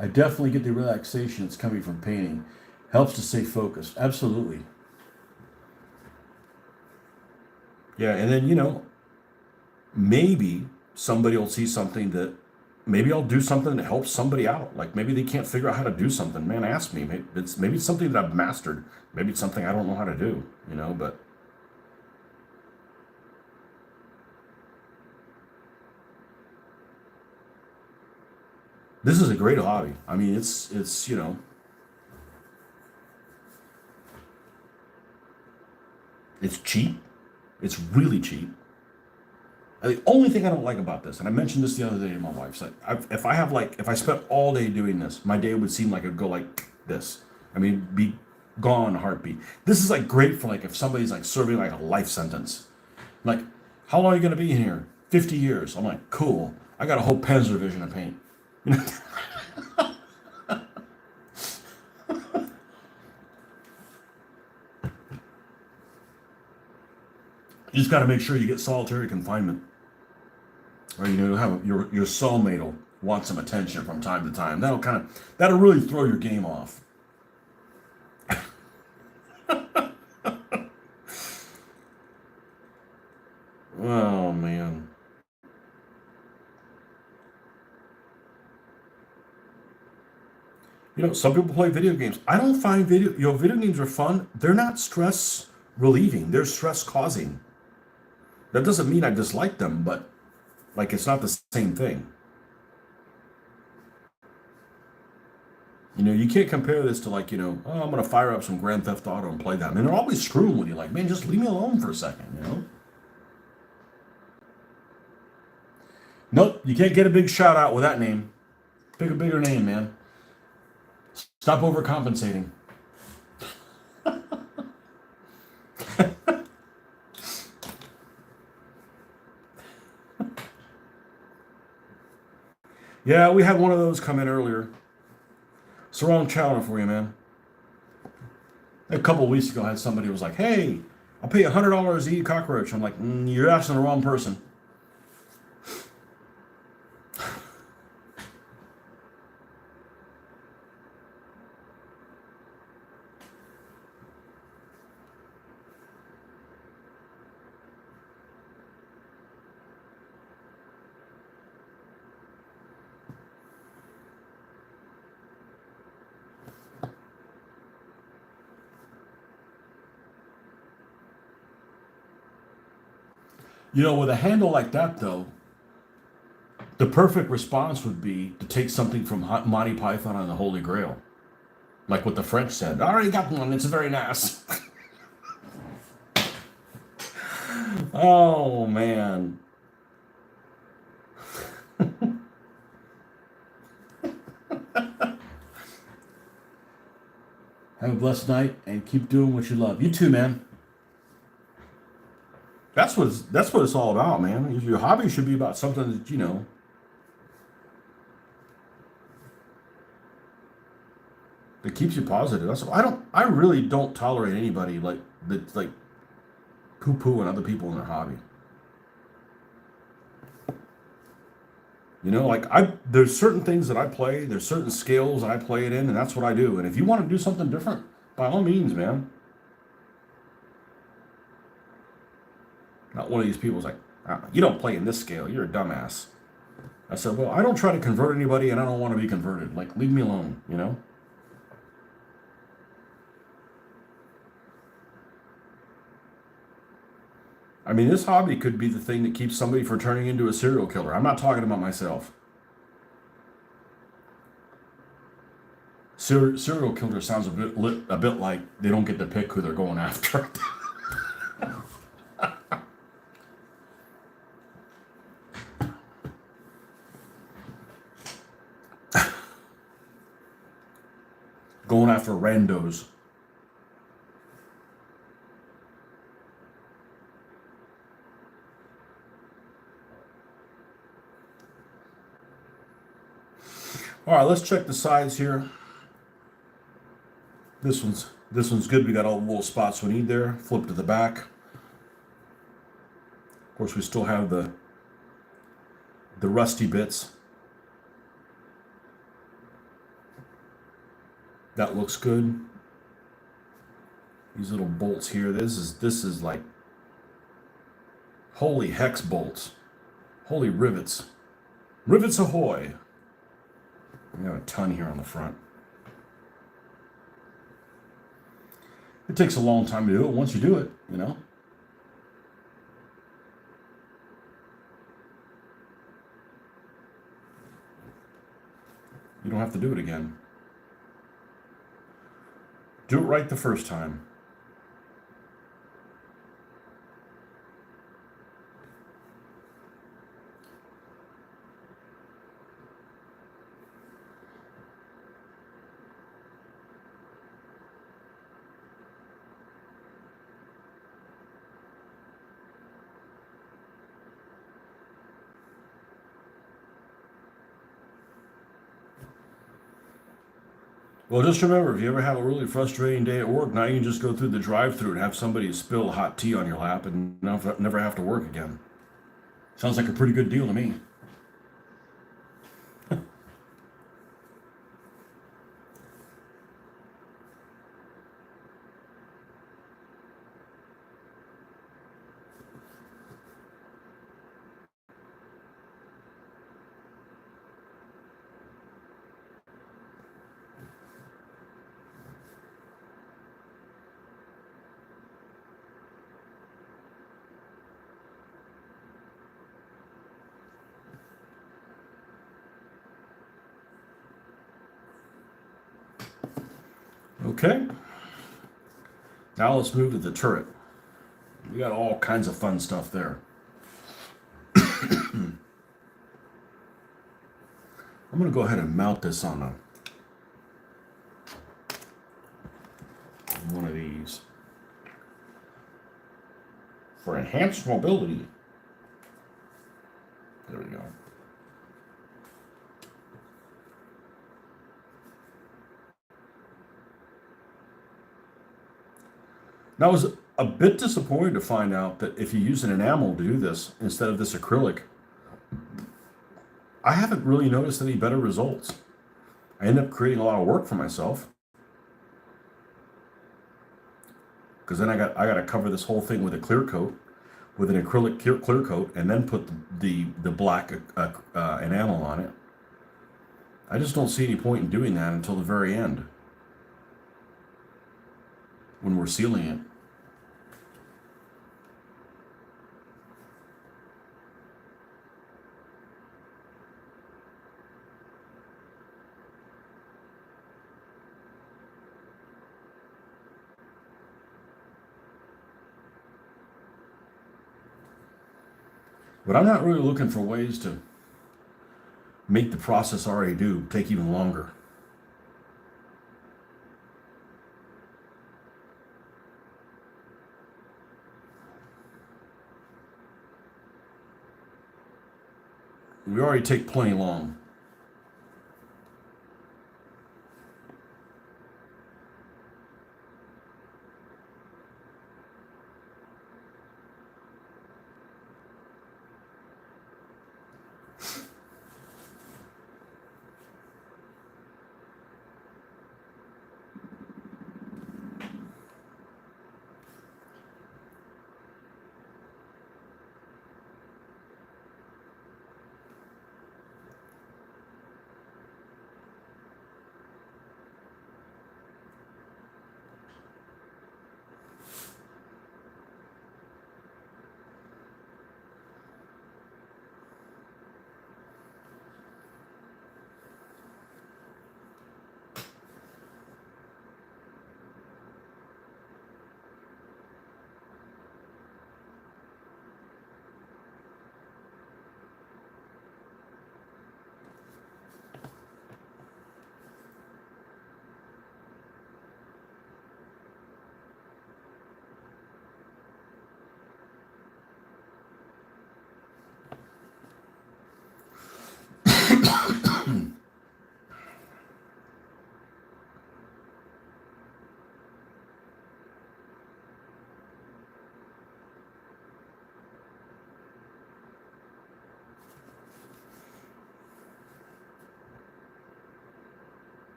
I definitely get the relaxation that's coming from painting. Helps to stay focused. Absolutely. Yeah, and then, maybe somebody will see something that maybe I'll do something that helps somebody out. Like maybe they can't figure out how to do something. Man, ask me. Maybe it's something that I've mastered. Maybe it's something I don't know how to do, but this is a great hobby. I mean, it's cheap. It's really cheap. And the only thing I don't like about this, and I mentioned this the other day to my wife, is like if I spent all day doing this, my day would seem like it'd go like this. I mean, be gone in a heartbeat. This is like great for like if somebody's like serving like a life sentence. Like, how long are you gonna be in here? 50 years. I'm like, cool. I got a whole Panzer division of paint. You just got to make sure you get solitary confinement, or have your cellmate will want some attention from time to time. That'll really throw your game off. Oh man. Some people play video games. I don't find video games are fun. They're not stress relieving. They're stress causing. That doesn't mean I dislike them, but like it's not the same thing. You can't compare this to like, oh, I'm gonna fire up some Grand Theft Auto and play that. Man, they're always screwing with you. Like, man, just leave me alone for a second. Nope, you can't get a big shout out with that name. Pick a bigger name, man. Stop overcompensating. Yeah, we had one of those come in earlier. It's the wrong channel for you, man. A couple of weeks ago, I had somebody who was like, "Hey, I'll pay $100 to eat a cockroach." I'm like, "You're asking the wrong person." With a handle like that, though, the perfect response would be to take something from Monty Python and the Holy Grail, like what the French said. I already got one. It's very nice. Oh, man. Have a blessed night and keep doing what you love. You too, man. That's what it's all about, man. Your hobby should be about something that that keeps you positive. I really don't tolerate anybody that's like poo pooing other people in their hobby. Like there's certain things that I play, there's certain scales I play it in, and that's what I do. And if you want to do something different, by all means, man. Not one of these people's like, you don't play in this scale, you're a dumbass. I said, well, I don't try to convert anybody, and I don't want to be converted. Like, leave me alone. I mean, this hobby could be the thing that keeps somebody from turning into a serial killer. I'm not talking about myself. Serial killer sounds a bit like they don't get to pick who they're going after. Going after randos. All right, let's check the sides here. This one's good. We got all the little spots we need there. Flip to the back. Of course, we still have the rusty bits. That looks good. These little bolts here. This is like holy hex bolts. Holy rivets. Rivets ahoy. We have a ton here on the front. It takes a long time to do it. Once you do it. You don't have to do it again. Do it right the first time. Well, just remember, if you ever have a really frustrating day at work, now you can just go through the drive-through and have somebody spill hot tea on your lap and never have to work again. Sounds like a pretty good deal to me. Okay. Now let's move to the turret. We got all kinds of fun stuff there. I'm going to go ahead and mount this on one of these for enhanced mobility. There we go. Now, I was a bit disappointed to find out that if you use an enamel to do this instead of this acrylic, I haven't really noticed any better results. I end up creating a lot of work for myself because then I got to cover this whole thing with a clear coat, with an acrylic clear coat, and then put the black enamel on it. I just don't see any point in doing that until the very end when we're sealing it. But I'm not really looking for ways to make the process I already do take even longer. We already take plenty long.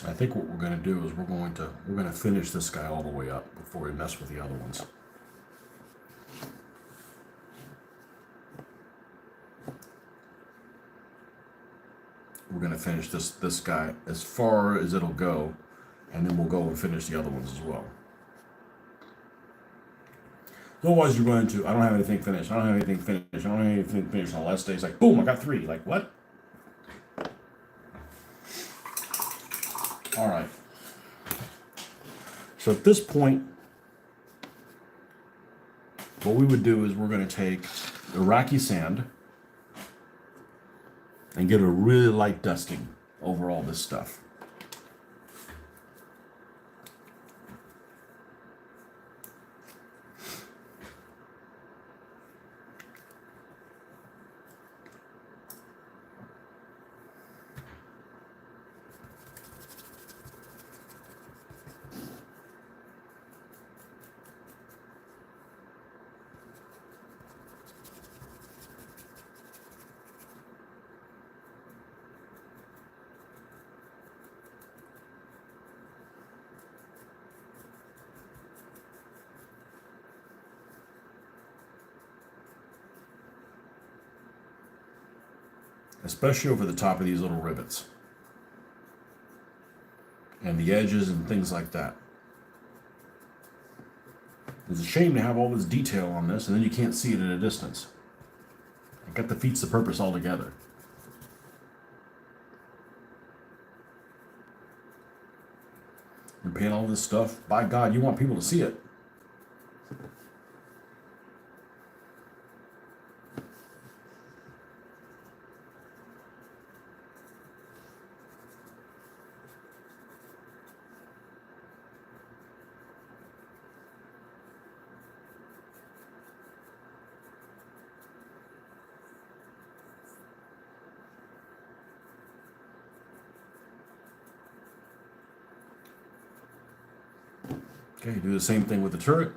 I think what we're going to do is we're going to finish this guy all the way up before we mess with the other ones. We're going to finish this guy as far as it'll go, and then we'll go and finish the other ones as well. Otherwise, you're going to, I don't have anything finished. I don't have anything finished. I don't have anything finished on the last day. It's like, boom, I got 3. Like, what? All right. So at this point, what we would do is we're going to take Iraqi sand and get a really light dusting over all this stuff. Especially over the top of these little rivets and the edges and things like that. It's a shame to have all this detail on this and then you can't see it at a distance. It defeats the purpose altogether. and paint all this stuff. By God, you want people to see it. Okay, do the same thing with the turret.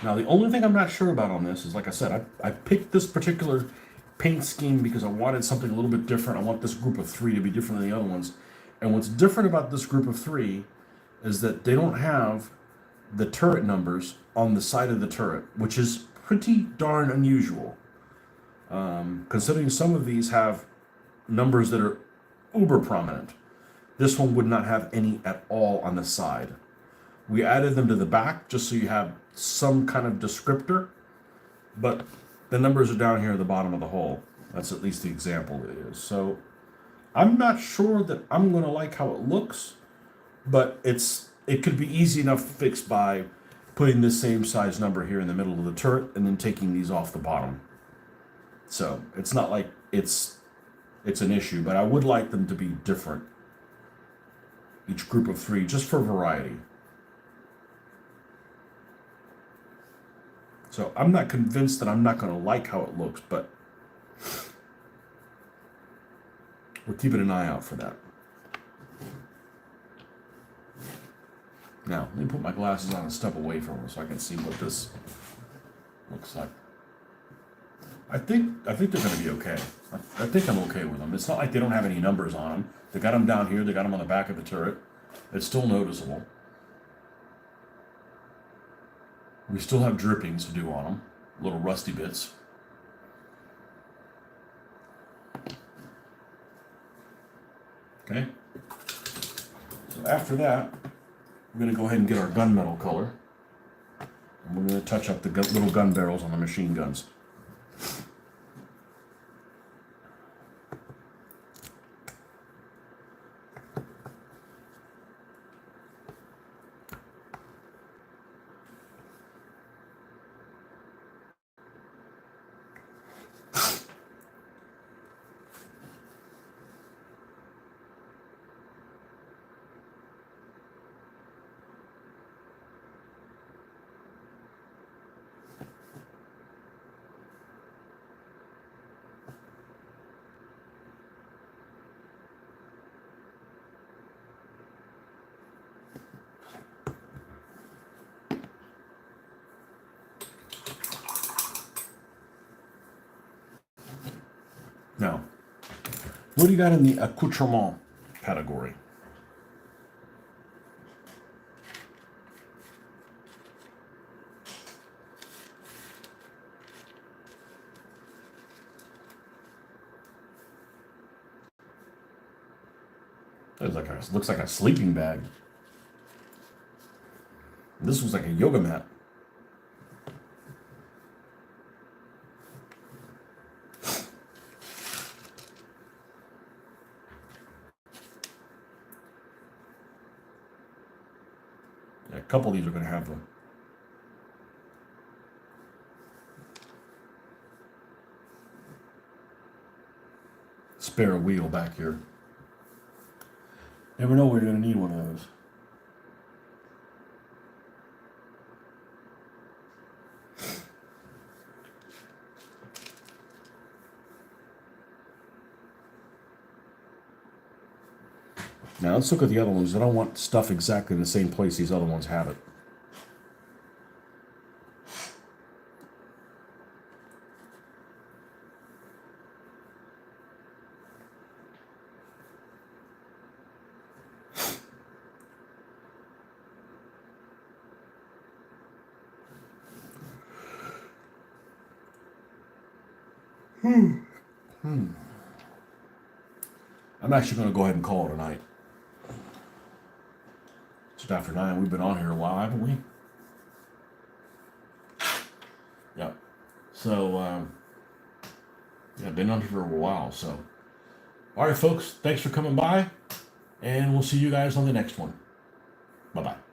Now, the only thing I'm not sure about on this is, like I said, I picked this particular paint scheme because I wanted something a little bit different. I want this group of three to be different than the other ones. And what's different about this group of three is that they don't have the turret numbers on the side of the turret, which is pretty darn unusual. Considering some of these have numbers that are uber prominent. This one would not have any at all on the side. We added them to the back just so you have some kind of descriptor, but the numbers are down here at the bottom of the hole. That's at least the example it is. So I'm not sure that I'm going to like how it looks, but it could be easy enough fixed by putting this same size number here in the middle of the turret and then taking these off the bottom. So it's not like it's an issue, but I would like them to be different. Each group of three, just for variety. So I'm not convinced that I'm not going to like how it looks, but we're keeping an eye out for that. Now, let me put my glasses on and step away from them so I can see what this looks like. I think they're going to be okay. I think I'm okay with them. It's not like they don't have any numbers on them. They got them down here. They got them on the back of the turret. It's still noticeable. We still have drippings to do on them, little rusty bits. Okay. So after that, we're going to go ahead and get our gunmetal color. And we're going to touch up the little gun barrels on the machine guns. Now, what do you got in the accoutrement category? Looks like a sleeping bag. This looks like a yoga mat. Yeah, a couple of these are going to have the spare wheel back here. Never know when you're going to need one of those. Now let's look at the other ones. I don't want stuff exactly in the same place these other ones have it. I'm actually going to go ahead and call it a night. Just after 9. We've been on here a while, haven't we? Yeah. So, yeah, been on here for a while. So, all right, folks, thanks for coming by, and we'll see you guys on the next one. Bye-bye.